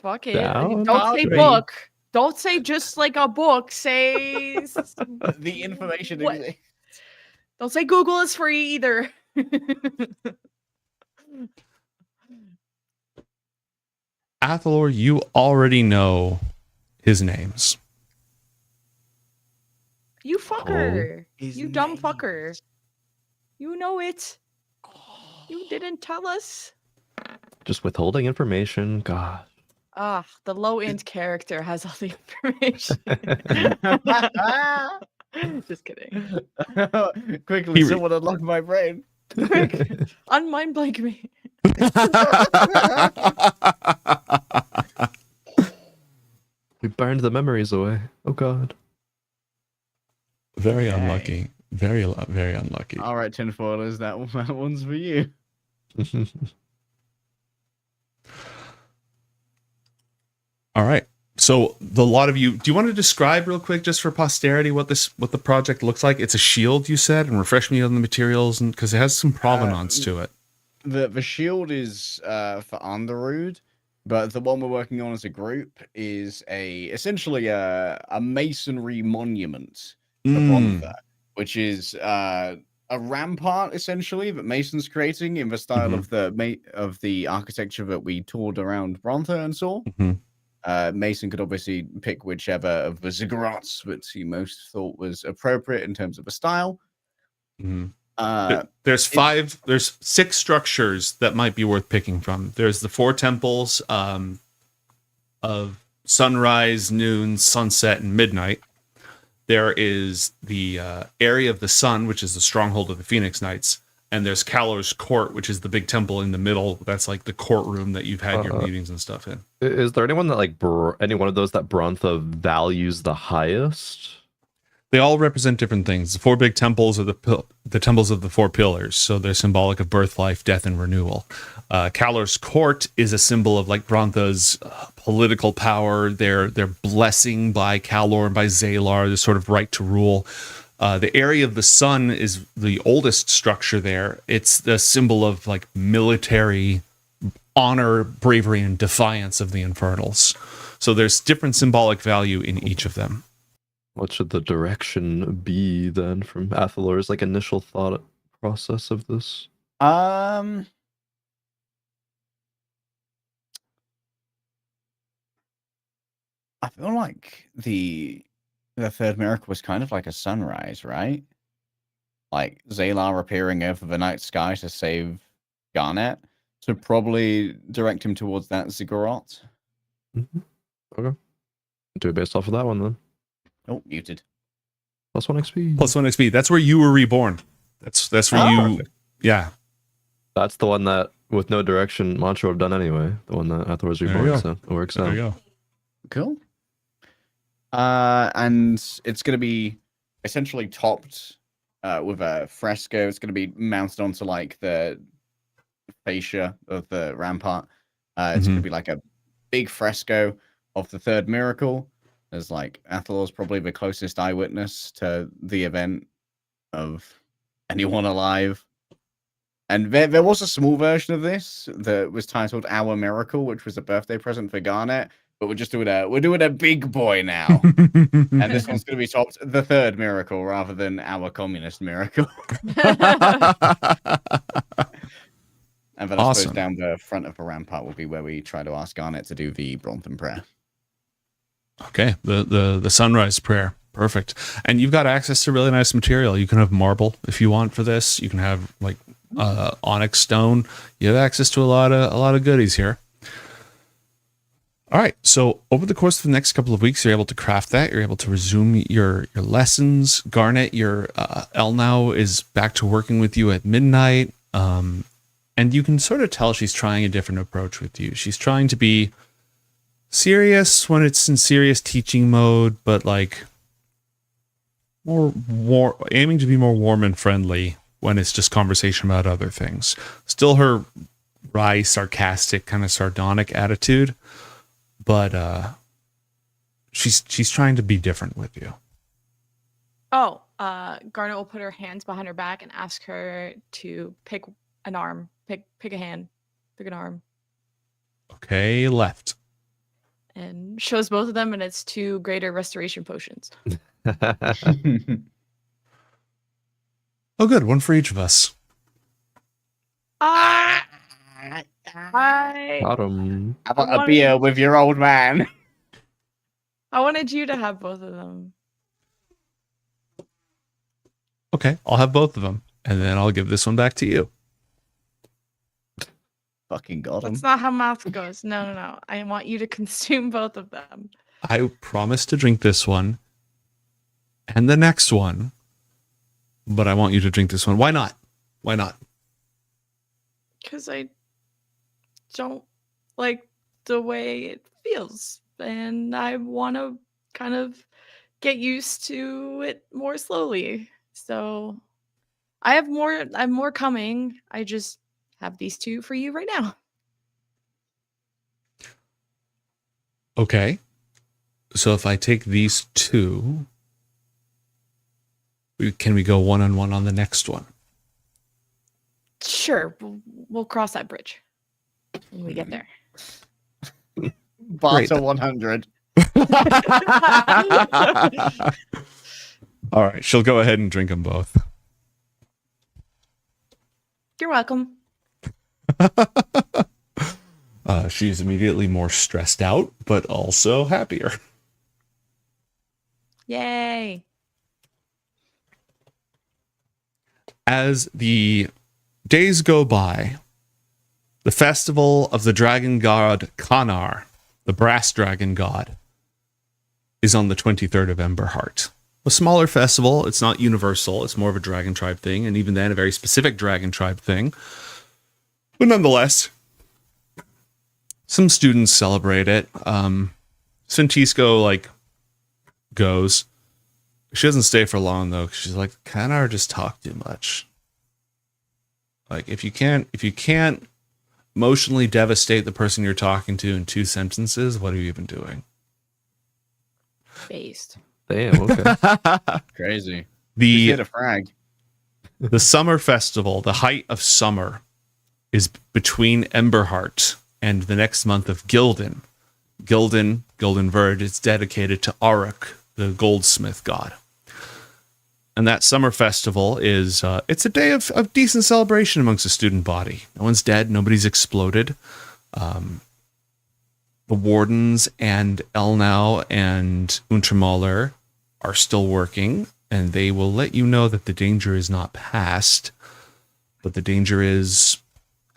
Fuck it. Down. Don't say book. Don't say just like a book. Say The information. Don't say Google is free either. Athalor, you already know his names. You fucker. His You dumb fucker. You know it. You didn't tell us. just withholding information. God. Ah, the low-end character has all the information. Just kidding. Quickly, someone unlock my brain. Quick, unmind blank me. We burned the memories away. Oh God. Very unlucky. Very unlucky. All right, tinfoilers, that one's for you. All right. So the lot of you, do you want to describe real quick, just for posterity, what the project looks like? It's a shield, you said, and refresh me on the materials, and because it has some provenance to it. The shield is for Underood, but the one we're working on as a group is essentially a masonry monument for Brontha, which is a rampart essentially that Mason's creating in the style of the architecture that we toured around Brontha and saw. Mason could obviously pick whichever of the ziggurats that he most thought was appropriate in terms of a style. There's 6 structures that might be worth picking from. There's the 4 temples of sunrise, noon, sunset, and midnight. There is the area of the sun, which is the stronghold of the Phoenix Knights. And there's Calor's Court, which is the big temple in the middle. That's like the courtroom that you've had your meetings and stuff in. Is there anyone that like any one of those that Brontha values the highest? They all represent different things. The 4 big temples are the temples of the 4 pillars. So they're symbolic of birth, life, death, and renewal. Calor's Court is a symbol of like Brontha's political power, their blessing by Calor and by Zalar, the sort of right to rule. The area of the sun is the oldest structure there. It's the symbol of like military honor, bravery, and defiance of the Infernals. So there's different symbolic value in each of them. What should the direction be then from Athalor's like initial thought process of this? I feel like the third miracle was kind of like a sunrise, right? Like Zalar appearing over the night sky to save Garnet, to probably direct him towards that ziggurat. Okay. Do it based off of that one then. Oh, muted. +1 XP. +1 XP. That's where you were reborn. That's where you. Yeah. That's the one that with no direction Mantra would have done anyway. The one that Athalor's There you reborn, go. so it works There out. you go. Cool. And it's going to be essentially topped with a fresco. It's going to be mounted onto like the fascia of the rampart. It's going to be like a big fresco of the third miracle. As like Athalor's probably the closest eyewitness to the event of anyone alive. And there was a small version of this that was titled Our Miracle, which was a birthday present for Garnet. But we're doing a big boy now. And this one's gonna be topped the third miracle rather than our communist miracle. And then I suppose down the front of the rampart will be where we try to ask Garnet to do the Brontham prayer. Okay, the sunrise prayer. Perfect. And you've got access to really nice material. You can have marble if you want for this. You can have like onyx stone. You have access to a lot of goodies here. All right. So over the course of the next couple of weeks, you're able to craft that. You're able to resume your lessons. Garnet, your Elnow is back to working with you at midnight. And you can sort of tell she's trying a different approach with you. She's trying to be serious when it's in serious teaching mode, but like more aiming to be more warm and friendly when it's just conversation about other things. Still her wry, sarcastic, kind of sardonic attitude, but she's trying to be different with you. Oh, Garnet will put her hands behind her back and ask her to pick an arm. Pick a hand. Pick an arm. Okay, left. And shows both of them, and it's 2 greater restoration potions. Oh, good. One for each of us. I Got him. How about a beer with your old man? I wanted you to have both of them. Okay, I'll have both of them, and then I'll give this one back to you. Fucking got him. That's not how mouth goes. No. I want you to consume both of them. I promise to drink this one and the next one, but I want you to drink this one. Why not? Why not? Because I don't like the way it feels. And I want to kind of get used to it more slowly. So I have more coming. I just have these 2 for you right now. Okay. So if I take these 2, can we go one-on-one on the next one? Sure. We'll cross that bridge when we get there. Barter 100. All right. She'll go ahead and drink them both. You're welcome. She's immediately more stressed out, but also happier. Yay. As the days go by, the festival of the dragon god Kanar, the brass dragon god, is on the 23rd of Emberheart. A smaller festival. It's not universal. It's more of a dragon tribe thing, and even then, a very specific dragon tribe thing. But nonetheless, some students celebrate it. Santisco goes. She doesn't stay for long though, 'cause she's like, Kanar just talk too much. Like, if you can't emotionally devastate the person you're talking to in 2 sentences, what are you even doing? Based. Damn, okay. Crazy. The hit a frag. The summer festival, the height of summer, is between Emberheart and the next month of Gildan. Gildan Verge, is dedicated to Auruk, the goldsmith god. And that summer festival is, it's a day of decent celebration amongst the student body. No one's dead. Nobody's exploded. The wardens and Elnau and Untermaler are still working, and they will let you know that the danger is not past, but the danger is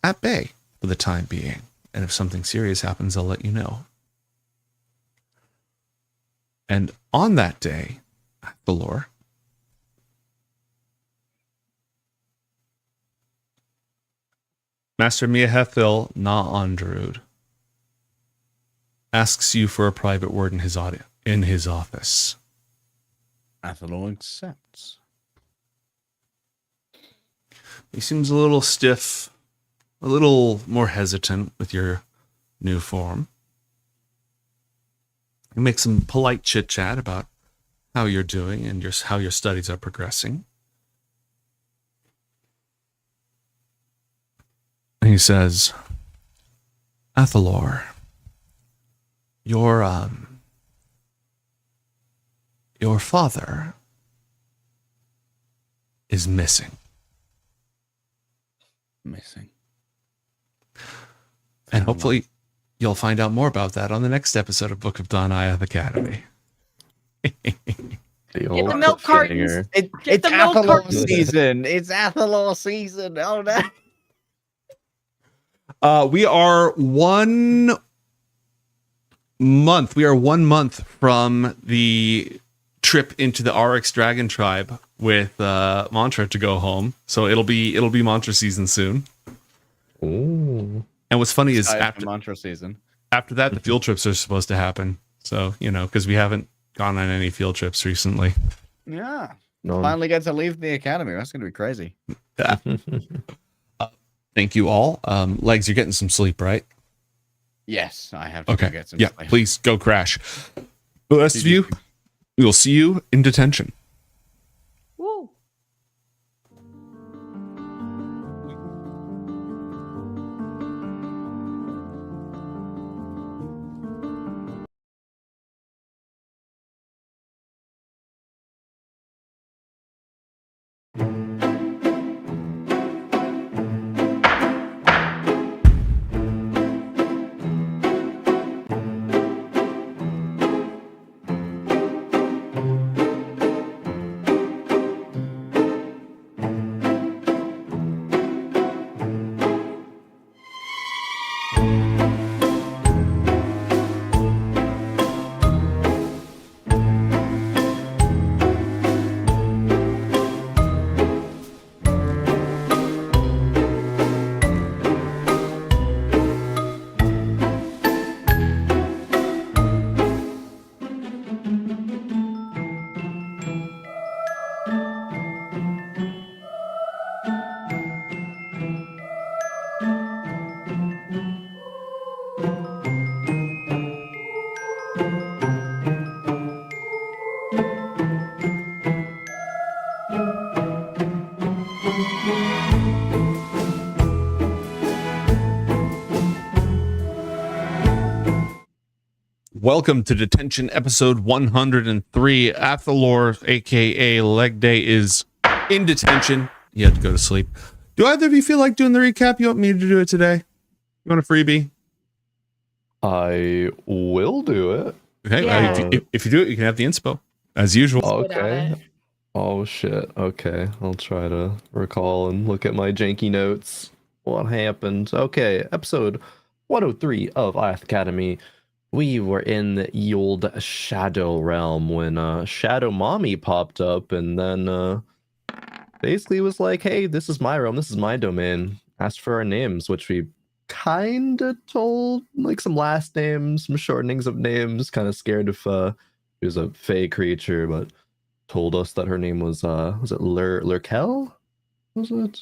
at bay for the time being. And if something serious happens, I'll let you know. And on that day, the lore, Master Miahethil Na Andrud asks you for a private word in his office. Athelor accepts. He seems a little stiff, a little more hesitant with your new form. You make some polite chit-chat about how you're doing and how your studies are progressing. And he says, Athelor, your father is missing. And hopefully you'll find out more about that on the next episode of Book of Dawn Ioth Academy. The Get old the milk cartons. cliffhanger. Get It's the milk Athelor cartons. season. It's Athelor season. Oh no. We are 1 month. We are 1 month from the trip into the RX Dragon Tribe with Mantra to go home. So it'll be Mantra season soon. Ooh. And what's funny is Excited for after Mantra season. After that, the field trips are supposed to happen. So, because we haven't gone on any field trips recently. Yeah. No. Finally get to leave the academy. That's going to be crazy. Yeah. Thank you all. Legs, you're getting some sleep, right? Yes, I have to go Okay. get some Yeah, sleep. please go crash. The rest of you, we will see you in detention. Woo. Welcome to Detention episode 103. Athelor, aka Leg Day, is in detention. He had to go to sleep. Do either of you feel like doing the recap? You want me to do it today? You want a freebie? I will do it. Okay. Yeah. If you do it, you can have the inspo as usual. Okay. Oh shit. Okay, I'll try to recall and look at my janky notes. What happened? Okay, episode 103 of Ioth Academy. We were in the old Shadow Realm when Shadow Mommy popped up and then basically was like, hey, this is my realm, this is my domain. Asked for our names, which we kinda told, like some last names, some shortenings of names, kind of scared if it was a fey creature, but told us that her name was it Lurkel? Was it?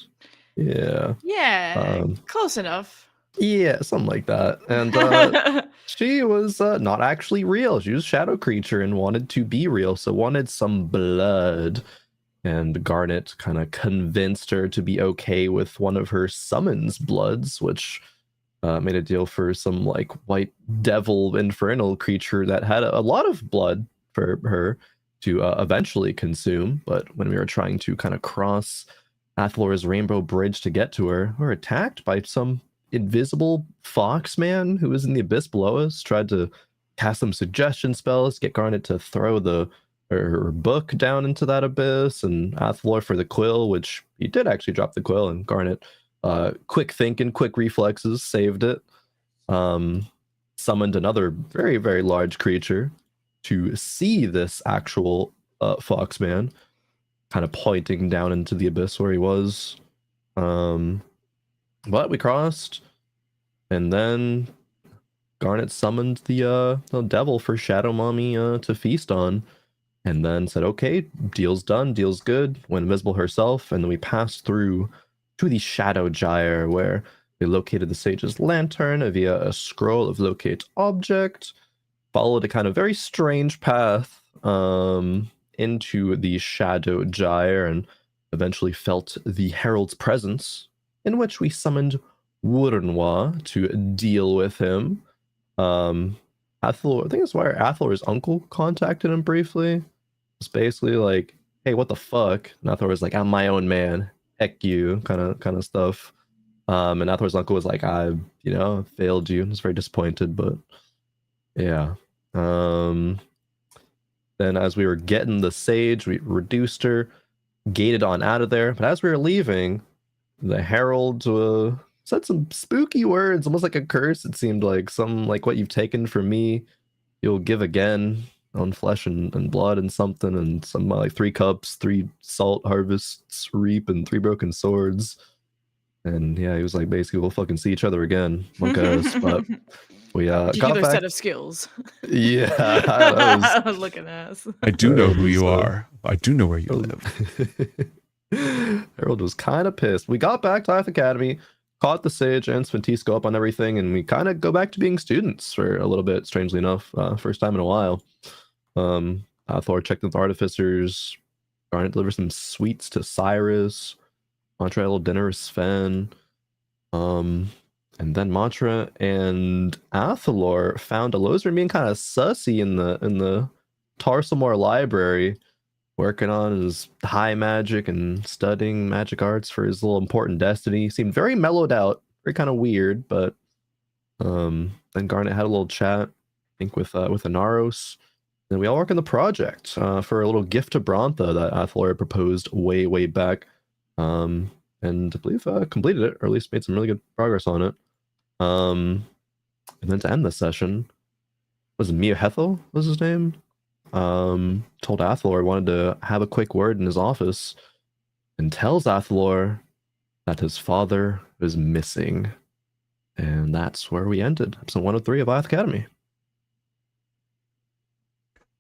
Yeah. Yeah, close enough. Yeah, something like that. And she was not actually real. She was a shadow creature and wanted to be real, so wanted some blood. And Garnet kind of convinced her to be okay with one of her summons bloods, which made a deal for some like white devil infernal creature that had a lot of blood for her to eventually consume. But when we were trying to kind of cross Athlor's rainbow bridge to get to her, we were attacked by some invisible fox man who was in the abyss below us, tried to cast some suggestion spells, get Garnet to throw her book down into that abyss, and Athlor for the quill, which he did actually drop the quill, and Garnet, quick thinking, quick reflexes, saved it. Summoned another very, very large creature to see this actual foxman, kind of pointing down into the abyss where he was. But we crossed, and then Garnet summoned the devil for Shadow Mommy to feast on, and then said, okay, deal's done, deal's good, went invisible herself, and then we passed through to the Shadow Gyre, where we located the sage's lantern via a scroll of locate object, followed a kind of very strange path into the Shadow Gyre, and eventually felt the Herald's presence, in which we summoned Wurrenwa to deal with him. Athlor, I think that's why Athlor's uncle contacted him briefly. It's basically like, hey, what the fuck? And Athlor was like, I'm my own man. Heck you, kind of stuff. And Athlor's uncle was like, I failed you. I was very disappointed, but yeah. Then as we were getting the sage, we reduced her, gated on out of there. But as we were leaving, the Herald said some spooky words, almost like a curse. It seemed like some like what you've taken from me, you'll give again on flesh and blood and something, and some like 3 cups, 3 salt harvests reap, and 3 broken swords. And yeah, he was like, basically, we'll fucking see each other again, monk ass. But we got Particular back. set of skills. Yeah, Looking ass. I do know who you are. I do know where you live. Harold was kind of pissed. We got back to Ioth Academy, caught the sage and Sventisco up on everything, and we kind of go back to being students for a little bit, strangely enough. First time in a while. Thor checked with artificers. Garnet delivered some sweets to Cyrus. Mantra had a little dinner with Sven. And then Mantra and Athalor found Elozrin being kind of sussy in the Tarsamore library, working on his high magic and studying magic arts for his little important destiny. He seemed very mellowed out, very kind of weird, but then Garnet had a little chat, I think, with Anaros. And we all work on the project for a little gift to Brontha that Athalor had proposed way back. And I believe completed it, or at least made some really good progress on it. And then to end the session, was it Mia Hethel was his name? Told Athalor wanted to have a quick word in his office, and tells Athalor that his father is missing. And that's where we ended episode 103 of Ioth Academy.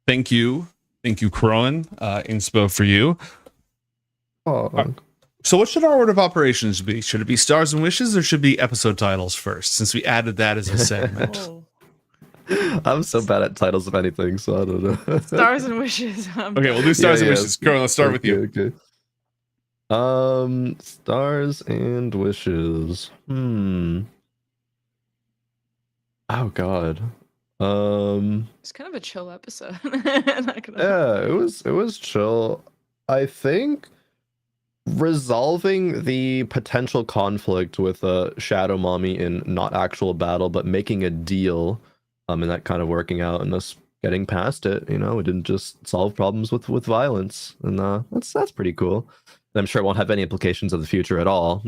Thank you, Crowan. Inspo for you. So what should our order of operations be? Should it be Stars and Wishes, or should it be episode titles first, since we added that as a segment? I'm so bad at titles of anything, so I don't know. Stars and Wishes. Okay, we'll do Stars and Wishes. Crowan, let's start with you. Okay. Stars and Wishes. Oh God. It's kind of a chill episode. Yeah, it was chill. I think resolving the potential conflict with Shadow Mommy in not actual battle, but making a deal, and that kind of working out, and us getting past it. You know, we didn't just solve problems with violence, and that's pretty cool. And I'm sure it won't have any implications of the future at all.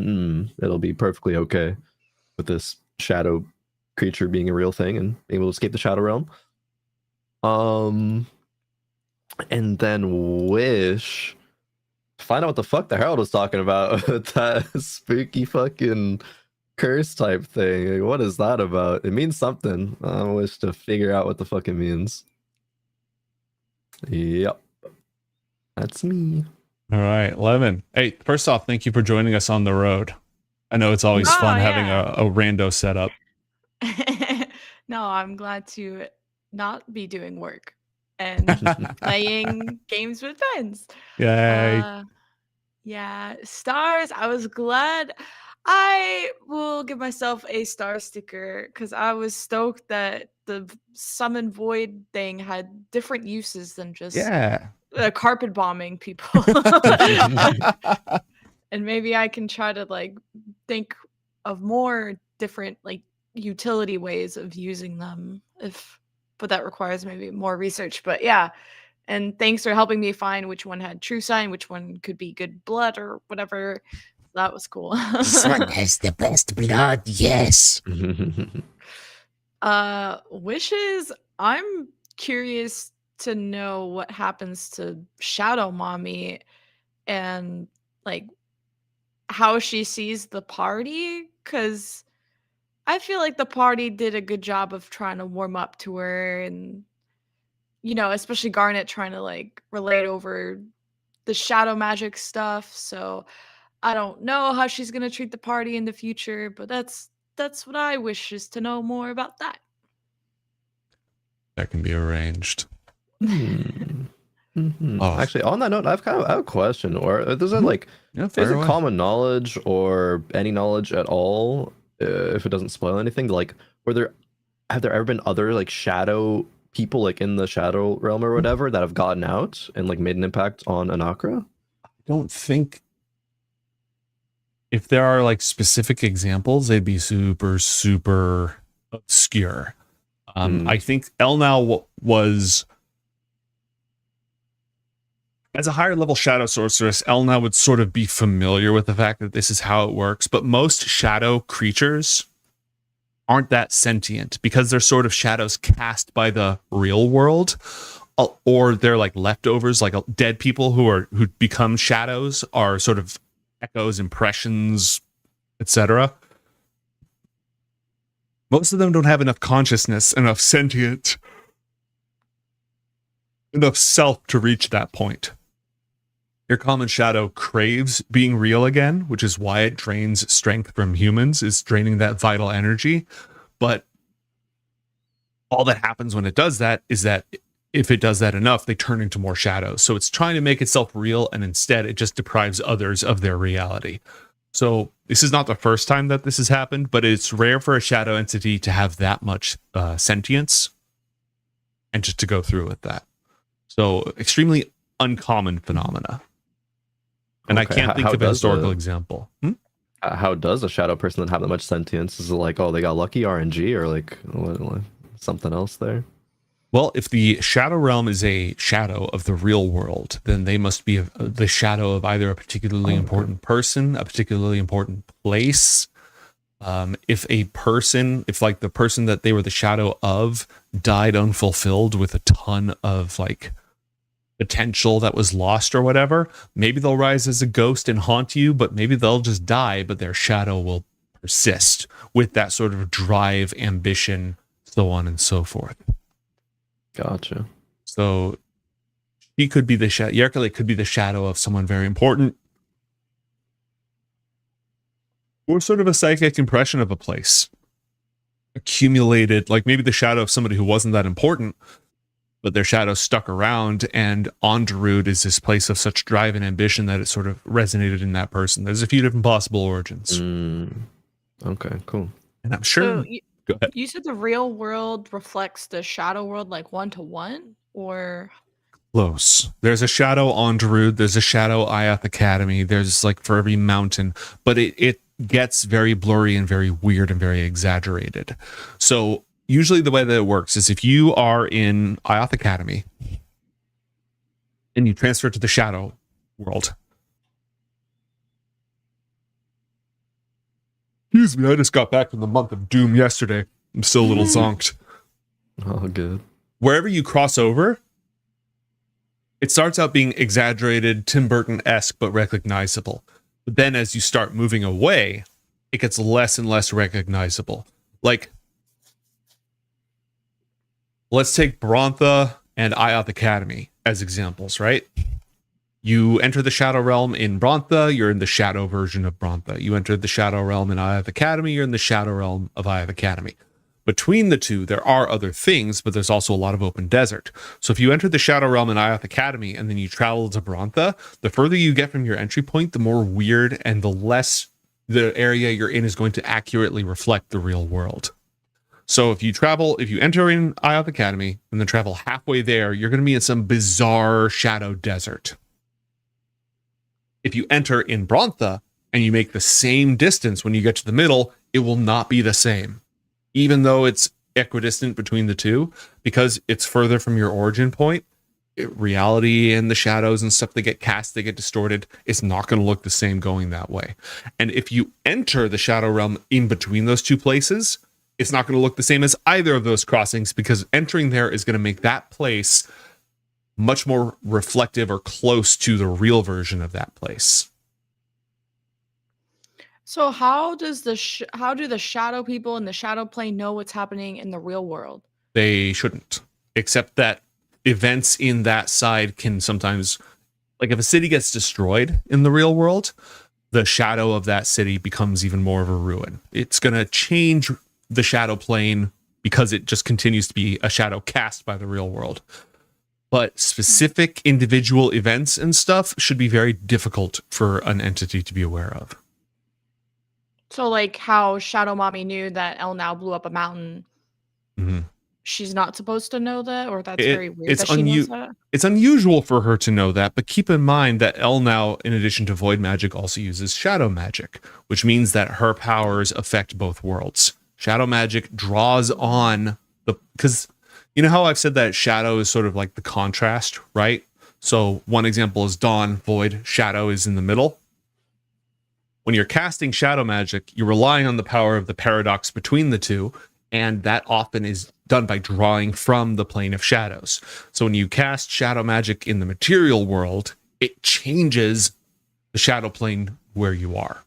It'll be perfectly okay with this shadow creature being a real thing and being able to escape the shadow realm. And then Wish, find out what the fuck the Herald was talking about. That spooky fucking curse type thing. Like, what is that about? It means something. I wish to figure out what the fuck it means. Yep. That's me. All right, Lemon. Hey, first off, thank you for joining us on the road. I know it's always fun having a rando setup. No, I'm glad to not be doing work and playing games with friends. Yay. Yeah, stars. I was glad. I will give myself a star sticker because I was stoked that the summon void thing had different uses than just carpet bombing people. And maybe I can try to like think of more different like utility ways of using them but that requires maybe more research. But yeah. And thanks for helping me find which one had true sign, which one could be good blood or whatever. That was cool. This one has the best blood, yes. Wishes. I'm curious to know what happens to Shadow Mommy and like how she sees the party, because I feel like the party did a good job of trying to warm up to her, and especially Garnet trying to like relate over the shadow magic stuff. So I don't know how she's gonna treat the party in the future, but that's what I wish, is to know more about that. That can be arranged. Actually, on that note, I have a question. Or is it like, is it common knowledge or any knowledge at all, if it doesn't spoil anything? Like, have there ever been other like shadow people like in the shadow realm or whatever that have gotten out and like made an impact on Anakra? I don't think, if there are like specific examples, they'd be super, super obscure. I think Elnau was, as a higher level shadow sorceress, Elnau would sort of be familiar with the fact that this is how it works, but most shadow creatures aren't that sentient because they're sort of shadows cast by the real world, or they're like leftovers, like dead people who become shadows are sort of echoes, impressions, etc. Most of them don't have enough consciousness, enough sentient, enough self to reach that point. Your common shadow craves being real again, which is why it drains strength from humans, is draining that vital energy. But all that happens when it does that is that if it does that enough, they turn into more shadows. So it's trying to make itself real, and instead it just deprives others of their reality. So this is not the first time that this has happened, but it's rare for a shadow entity to have that much sentience and just to go through with that. So extremely uncommon phenomena. And I can't think of a historical example. How does a shadow person have that much sentience? Is it like, oh, they got lucky RNG, or like something else there? Well, if the shadow realm is a shadow of the real world, then they must be the shadow of either a particularly important person, a particularly important place. If like the person that they were the shadow of died unfulfilled with a ton of like potential that was lost or whatever, maybe they'll rise as a ghost and haunt you, but maybe they'll just die, but their shadow will persist with that sort of drive, ambition, so on and so forth. Gotcha. So he could be the shadow. Yerkale could be the shadow of someone very important, or sort of a psychic impression of a place accumulated, like maybe the shadow of somebody who wasn't that important, but their shadow stuck around, and Onderud is this place of such drive and ambition that it sort of resonated in that person. There's a few different possible origins. Okay, cool. And I'm sure... Go ahead. You said the real world reflects the shadow world like 1-to-1, or... Close. There's a shadow Onderud, there's a shadow Ioth Academy, there's like for every mountain, but it gets very blurry and very weird and very exaggerated. So usually the way that it works is if you are in Ioth Academy and you transfer to the Shadow world. Excuse me, I just got back from the month of Doom yesterday. I'm still a little zonked. Oh, good. Wherever you cross over, it starts out being exaggerated, Tim Burton-esque, but recognizable. But then as you start moving away, it gets less and less recognizable. Like, let's take Brontha and Ioth Academy as examples, right? You enter the Shadow Realm in Brontha, you're in the Shadow version of Brontha. You enter the Shadow Realm in Ioth Academy, you're in the Shadow Realm of Ioth Academy. Between the two, there are other things, but there's also a lot of open desert. So if you enter the Shadow Realm in Ioth Academy and then you travel to Brontha, the further you get from your entry point, the more weird and the less the area you're in is going to accurately reflect the real world. So if you enter in Ioth Academy and then travel halfway there, you're going to be in some bizarre shadow desert. If you enter in Brontha and you make the same distance when you get to the middle, it will not be the same. Even though it's equidistant between the two, because it's further from your origin point, reality and the shadows and stuff that get cast, they get distorted. It's not going to look the same going that way. And if you enter the Shadow Realm in between those two places, it's not going to look the same as either of those crossings, because entering there is going to make that place much more reflective or close to the real version of that place. So how does how do the shadow people in the shadow plane know what's happening in the real world? They shouldn't, except that events in that side can sometimes, like if a city gets destroyed in the real world, the shadow of that city becomes even more of a ruin. It's going to change the shadow plane because it just continues to be a shadow cast by the real world. But specific individual events and stuff should be very difficult for an entity to be aware of. So like how Shadow Mommy knew that El now blew up a mountain. Mm-hmm. She's not supposed to know that, or that's very weird It's that she knows that? It's unusual for her to know that, but keep in mind that El now, in addition to void magic, also uses shadow magic, which means that her powers affect both worlds. Shadow magic draws on because you know how I've said that shadow is sort of like the contrast, right? So one example is dawn, void, shadow is in the middle. When you're casting shadow magic, you're relying on the power of the paradox between the two, and that often is done by drawing from the plane of shadows. So when you cast shadow magic in the material world, it changes the shadow plane where you are.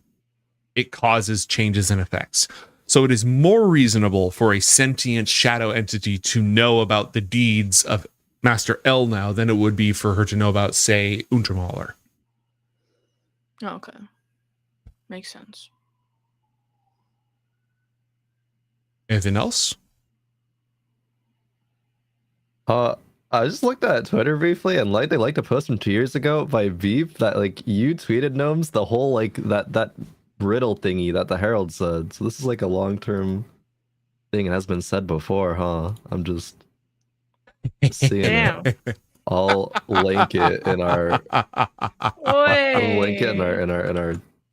It causes changes and effects. So it is more reasonable for a sentient shadow entity to know about the deeds of Master El now than it would be for her to know about, say, Untermaler. Okay. Makes sense. Anything else? I just looked at Twitter briefly, and they liked a post from 2 years ago by Veep that like you tweeted, Gnomes, the whole like that riddle thingy that the Herald said. So this is like a long-term thing and has been said before, huh? I'm just seeing it. I'll link it in our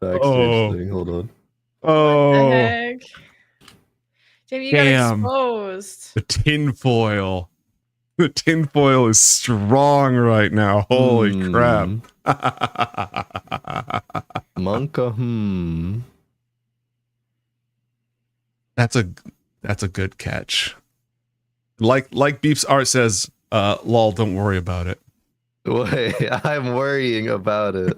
backstage thing. Hold on. Oh, What the heck? Jamie, you got exposed. The tinfoil. The tinfoil is strong right now. Holy crap. Monka, That's a good catch. Like Beep's art says, lol, don't worry about it. Wait, I'm worrying about it.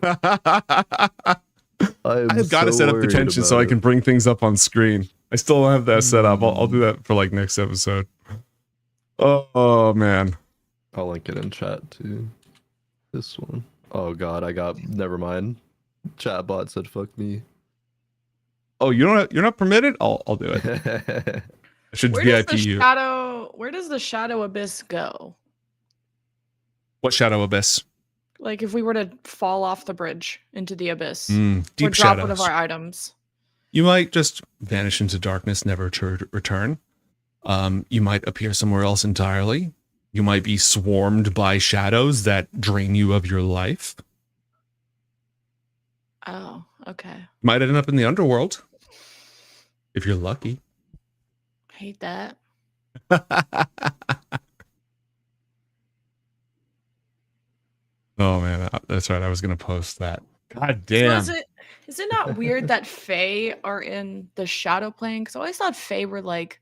I've got to set up the tension so I can bring things up on screen. I still don't have that set up. I'll do that for like next episode. Oh man. I'll link it in chat too. This one. Oh god, never mind. Chatbot said fuck me. Oh, you're not permitted? I'll do it. I should VIP you. Where does the shadow abyss go? What shadow abyss? Like if we were to fall off the bridge into the abyss deep or drop shadows. one of our items. You might just vanish into darkness, never to return. You might appear somewhere else entirely. You might be swarmed by shadows that drain you of your life. Oh, okay. Might end up in the underworld. If you're lucky. Hate that. Oh man, that's right. I was gonna post that. God So damn. is it not weird that Fae are in the shadow plane? Because I always thought Fae were like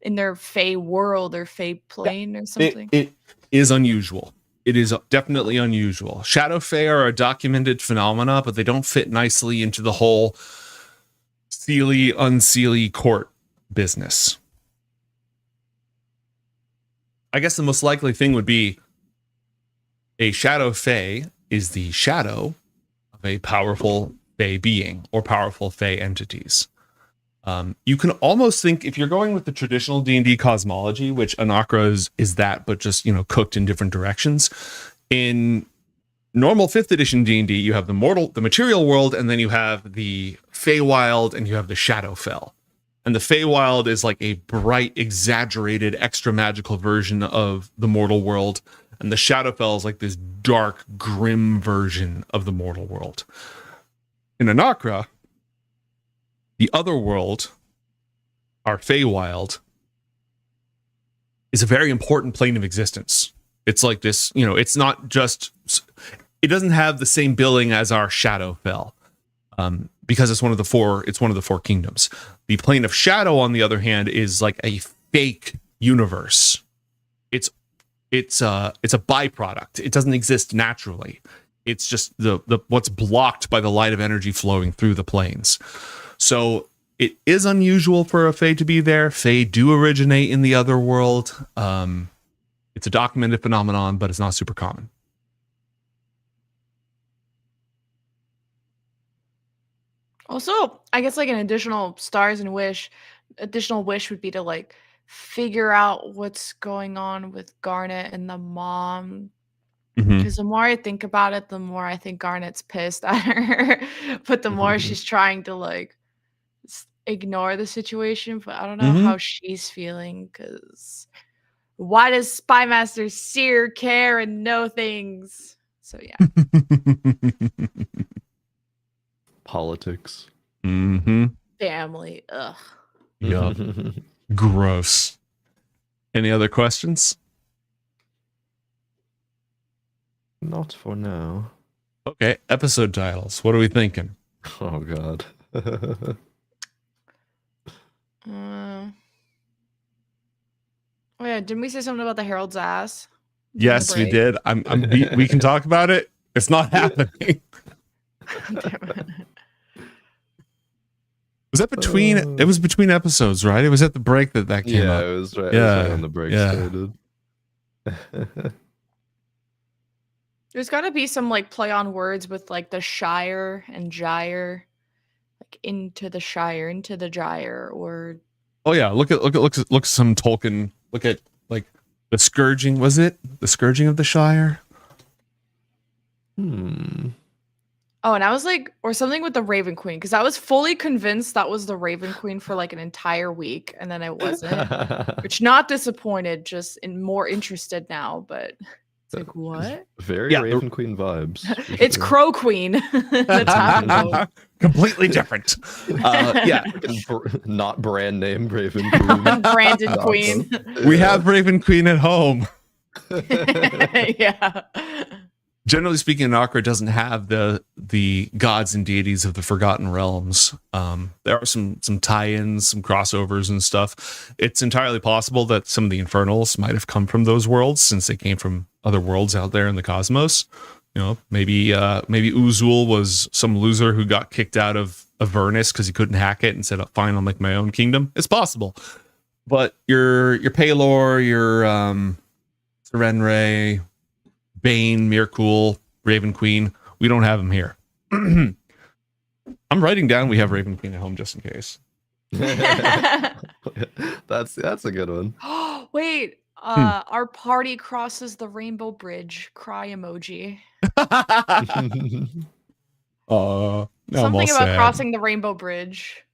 in their Fae world or Fae plane or something. It is unusual. It is definitely unusual. Shadow Fae are a documented phenomena, but they don't fit nicely into the whole Seelie, unseelie court business. I guess the most likely thing would be a Shadow Fae is the shadow of a powerful Fae being or powerful Fae entities. You can almost think, if you're going with the traditional D&D cosmology, which Anakra is that, but just, cooked in different directions. In normal 5th edition D&D, you have the material world, and then you have the Feywild, and you have the Shadowfell. And the Feywild is like a bright, exaggerated, extra magical version of the mortal world. And the Shadowfell is like this dark, grim version of the mortal world. In Anakra, the other world, our Feywild, is a very important plane of existence. It's like this, it's not just, it doesn't have the same billing as our Shadowfell, because it's one of the four kingdoms. The plane of Shadow, on the other hand, is like a fake universe. It's a byproduct. It doesn't exist naturally. It's just the what's blocked by the light of energy flowing through the planes. So it is unusual for a Fae to be there. Fae do originate in the other world. It's a documented phenomenon, but it's not super common. Also, I guess like an additional wish would be to like figure out what's going on with Garnet and the mom. Because the more I think about it, the more I think Garnet's pissed at her. But the more she's trying to like ignore the situation. But I don't know how she's feeling, because why does Spymaster Seer care and know things? So yeah. Politics. Family. Ugh. Yup. Gross. Any other questions? Not for now. Okay, episode titles. What are we thinking? Oh god. Oh yeah, didn't we say something about the Herald's ass? Yes, we did. We can talk about it. It's not happening. Was that between? It was between episodes, right? It was at the break that came up. Yeah, it was right. Yeah, it was right on the break started. There's got to be some like play on words with like the Shire and Gyre, like into the Shire, into the Gyre, or. Oh yeah, look some Tolkien. Look at like the scourging. Was it the scourging of the Shire? Oh, and I was like, or something with the Raven Queen, because I was fully convinced that was the Raven Queen for like an entire week, and then it wasn't. Which, not disappointed, just more interested now, but it's like, what? Very Raven Queen vibes. It's Crow Queen. That's happening. Completely different. Yeah. Not brand name Raven Queen. Branded Queen. We have Raven Queen at home. Yeah. Generally speaking, Anakra doesn't have the gods and deities of the Forgotten Realms. There are some tie-ins, some crossovers and stuff. It's entirely possible that some of the Infernals might have come from those worlds, since they came from other worlds out there in the cosmos. Maybe Uzul was some loser who got kicked out of Avernus because he couldn't hack it and said, "Fine, I'll make my own kingdom." It's possible, but your Pelor, your Serenray, Bane, Mirkul, Raven Queen, we don't have them here. I'm writing down we have Raven Queen at home just in case. That's a good one. Wait, our party crosses the Rainbow Bridge. Cry emoji. Something about crossing the Rainbow Bridge.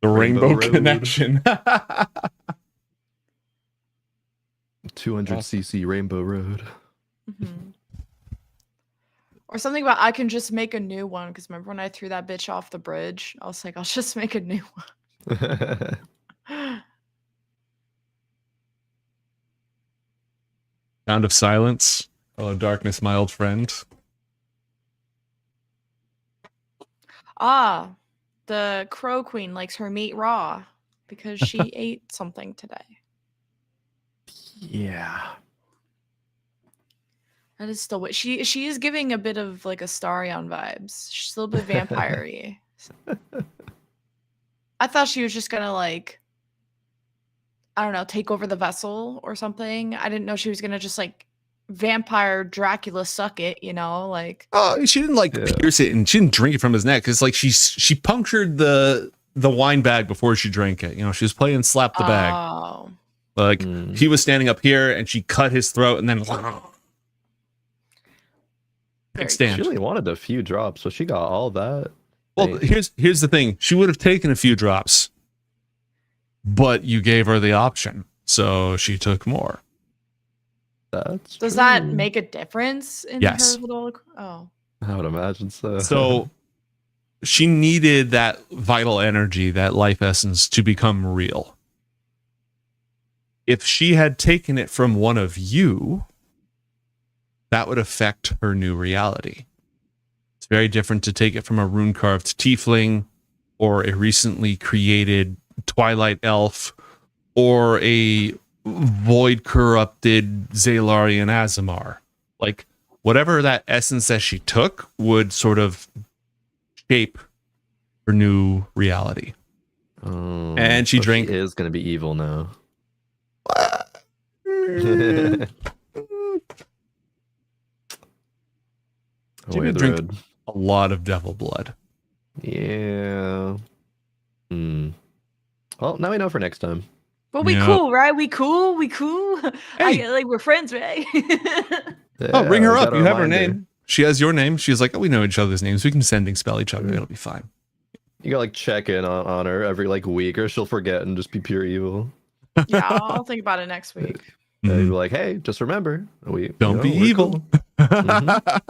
The Rainbow Connection. 200cc Rainbow Road. Or something about I can just make a new one, because remember when I threw that bitch off the bridge? I was like, I'll just make a new one. Sound of silence. Hello, darkness, my old friend. Ah, the Crow Queen likes her meat raw because she ate something today. Yeah. That is still what she is giving a bit of like a Starion vibes. She's still a bit vampire-y. I thought she was just gonna like, I don't know, take over the vessel or something. I didn't know she was gonna just like vampire Dracula suck it, you know, like. Oh, she didn't like pierce it, and she didn't drink it from his neck. It's like she punctured the wine bag before she drank it. You know, she was playing slap the bag. Oh. Like he was standing up here, and she cut his throat, and then. Stand. She only wanted a few drops, so she got all that. Well, here's the thing. She would have taken a few drops, but you gave her the option, so she took more. That's Does that make a difference in Yes. her little? Oh. I would imagine so. So she needed that vital energy, that life essence, to become real. If she had taken it from one of you, that would affect her new reality. It's very different to take it from a rune-carved tiefling or a recently created twilight elf or a void-corrupted Zalarian Azamar. Like, whatever that essence that she took would sort of shape her new reality. And she drank... She is going to be evil now. She would drink a lot of devil blood. Yeah. Well, now we know for next time. But we cool, right? We cool. Hey. Like we're friends, right? Oh, ring her we up. got a You have her reminder. name. She has your name. She's like, oh, we know each other's names. We can sending spell each other. It'll be fine. You gotta like check in on her every like week, or she'll forget and just be pure evil. Yeah, I'll think about it next week. Yeah, you'll be like, hey, just remember, we Don't be we're evil. cool. Mhm.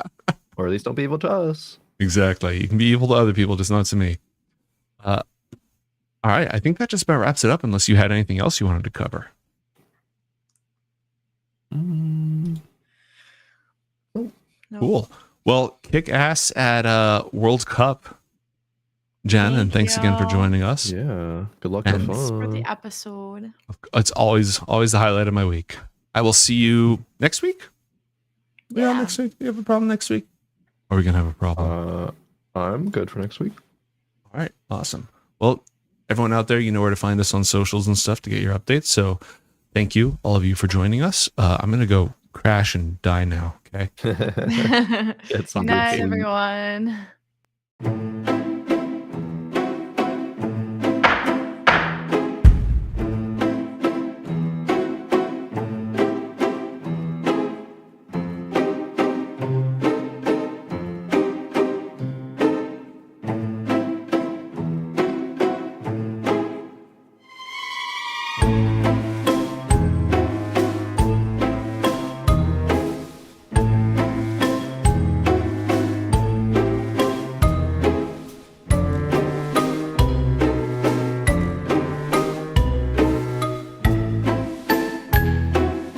Or at least don't be evil to us. Exactly. You can be evil to other people, just not to me. All right. I think that just about wraps it up, unless you had anything else you wanted to cover. Cool. Well, kick ass at World Cup, Jen, and thanks again for joining us. Yeah. Good luck. And Have Thanks for fun. the episode. it's always the highlight of my week. I will see you next week. Yeah, next week. You have a problem next week? Or are we gonna have a problem? I'm good for next week. All right, awesome. Well, everyone out there, you know where to find us on socials and stuff to get your updates. So thank you, all of you, for joining us. I'm going to go crash and die now, okay? Good night, everyone.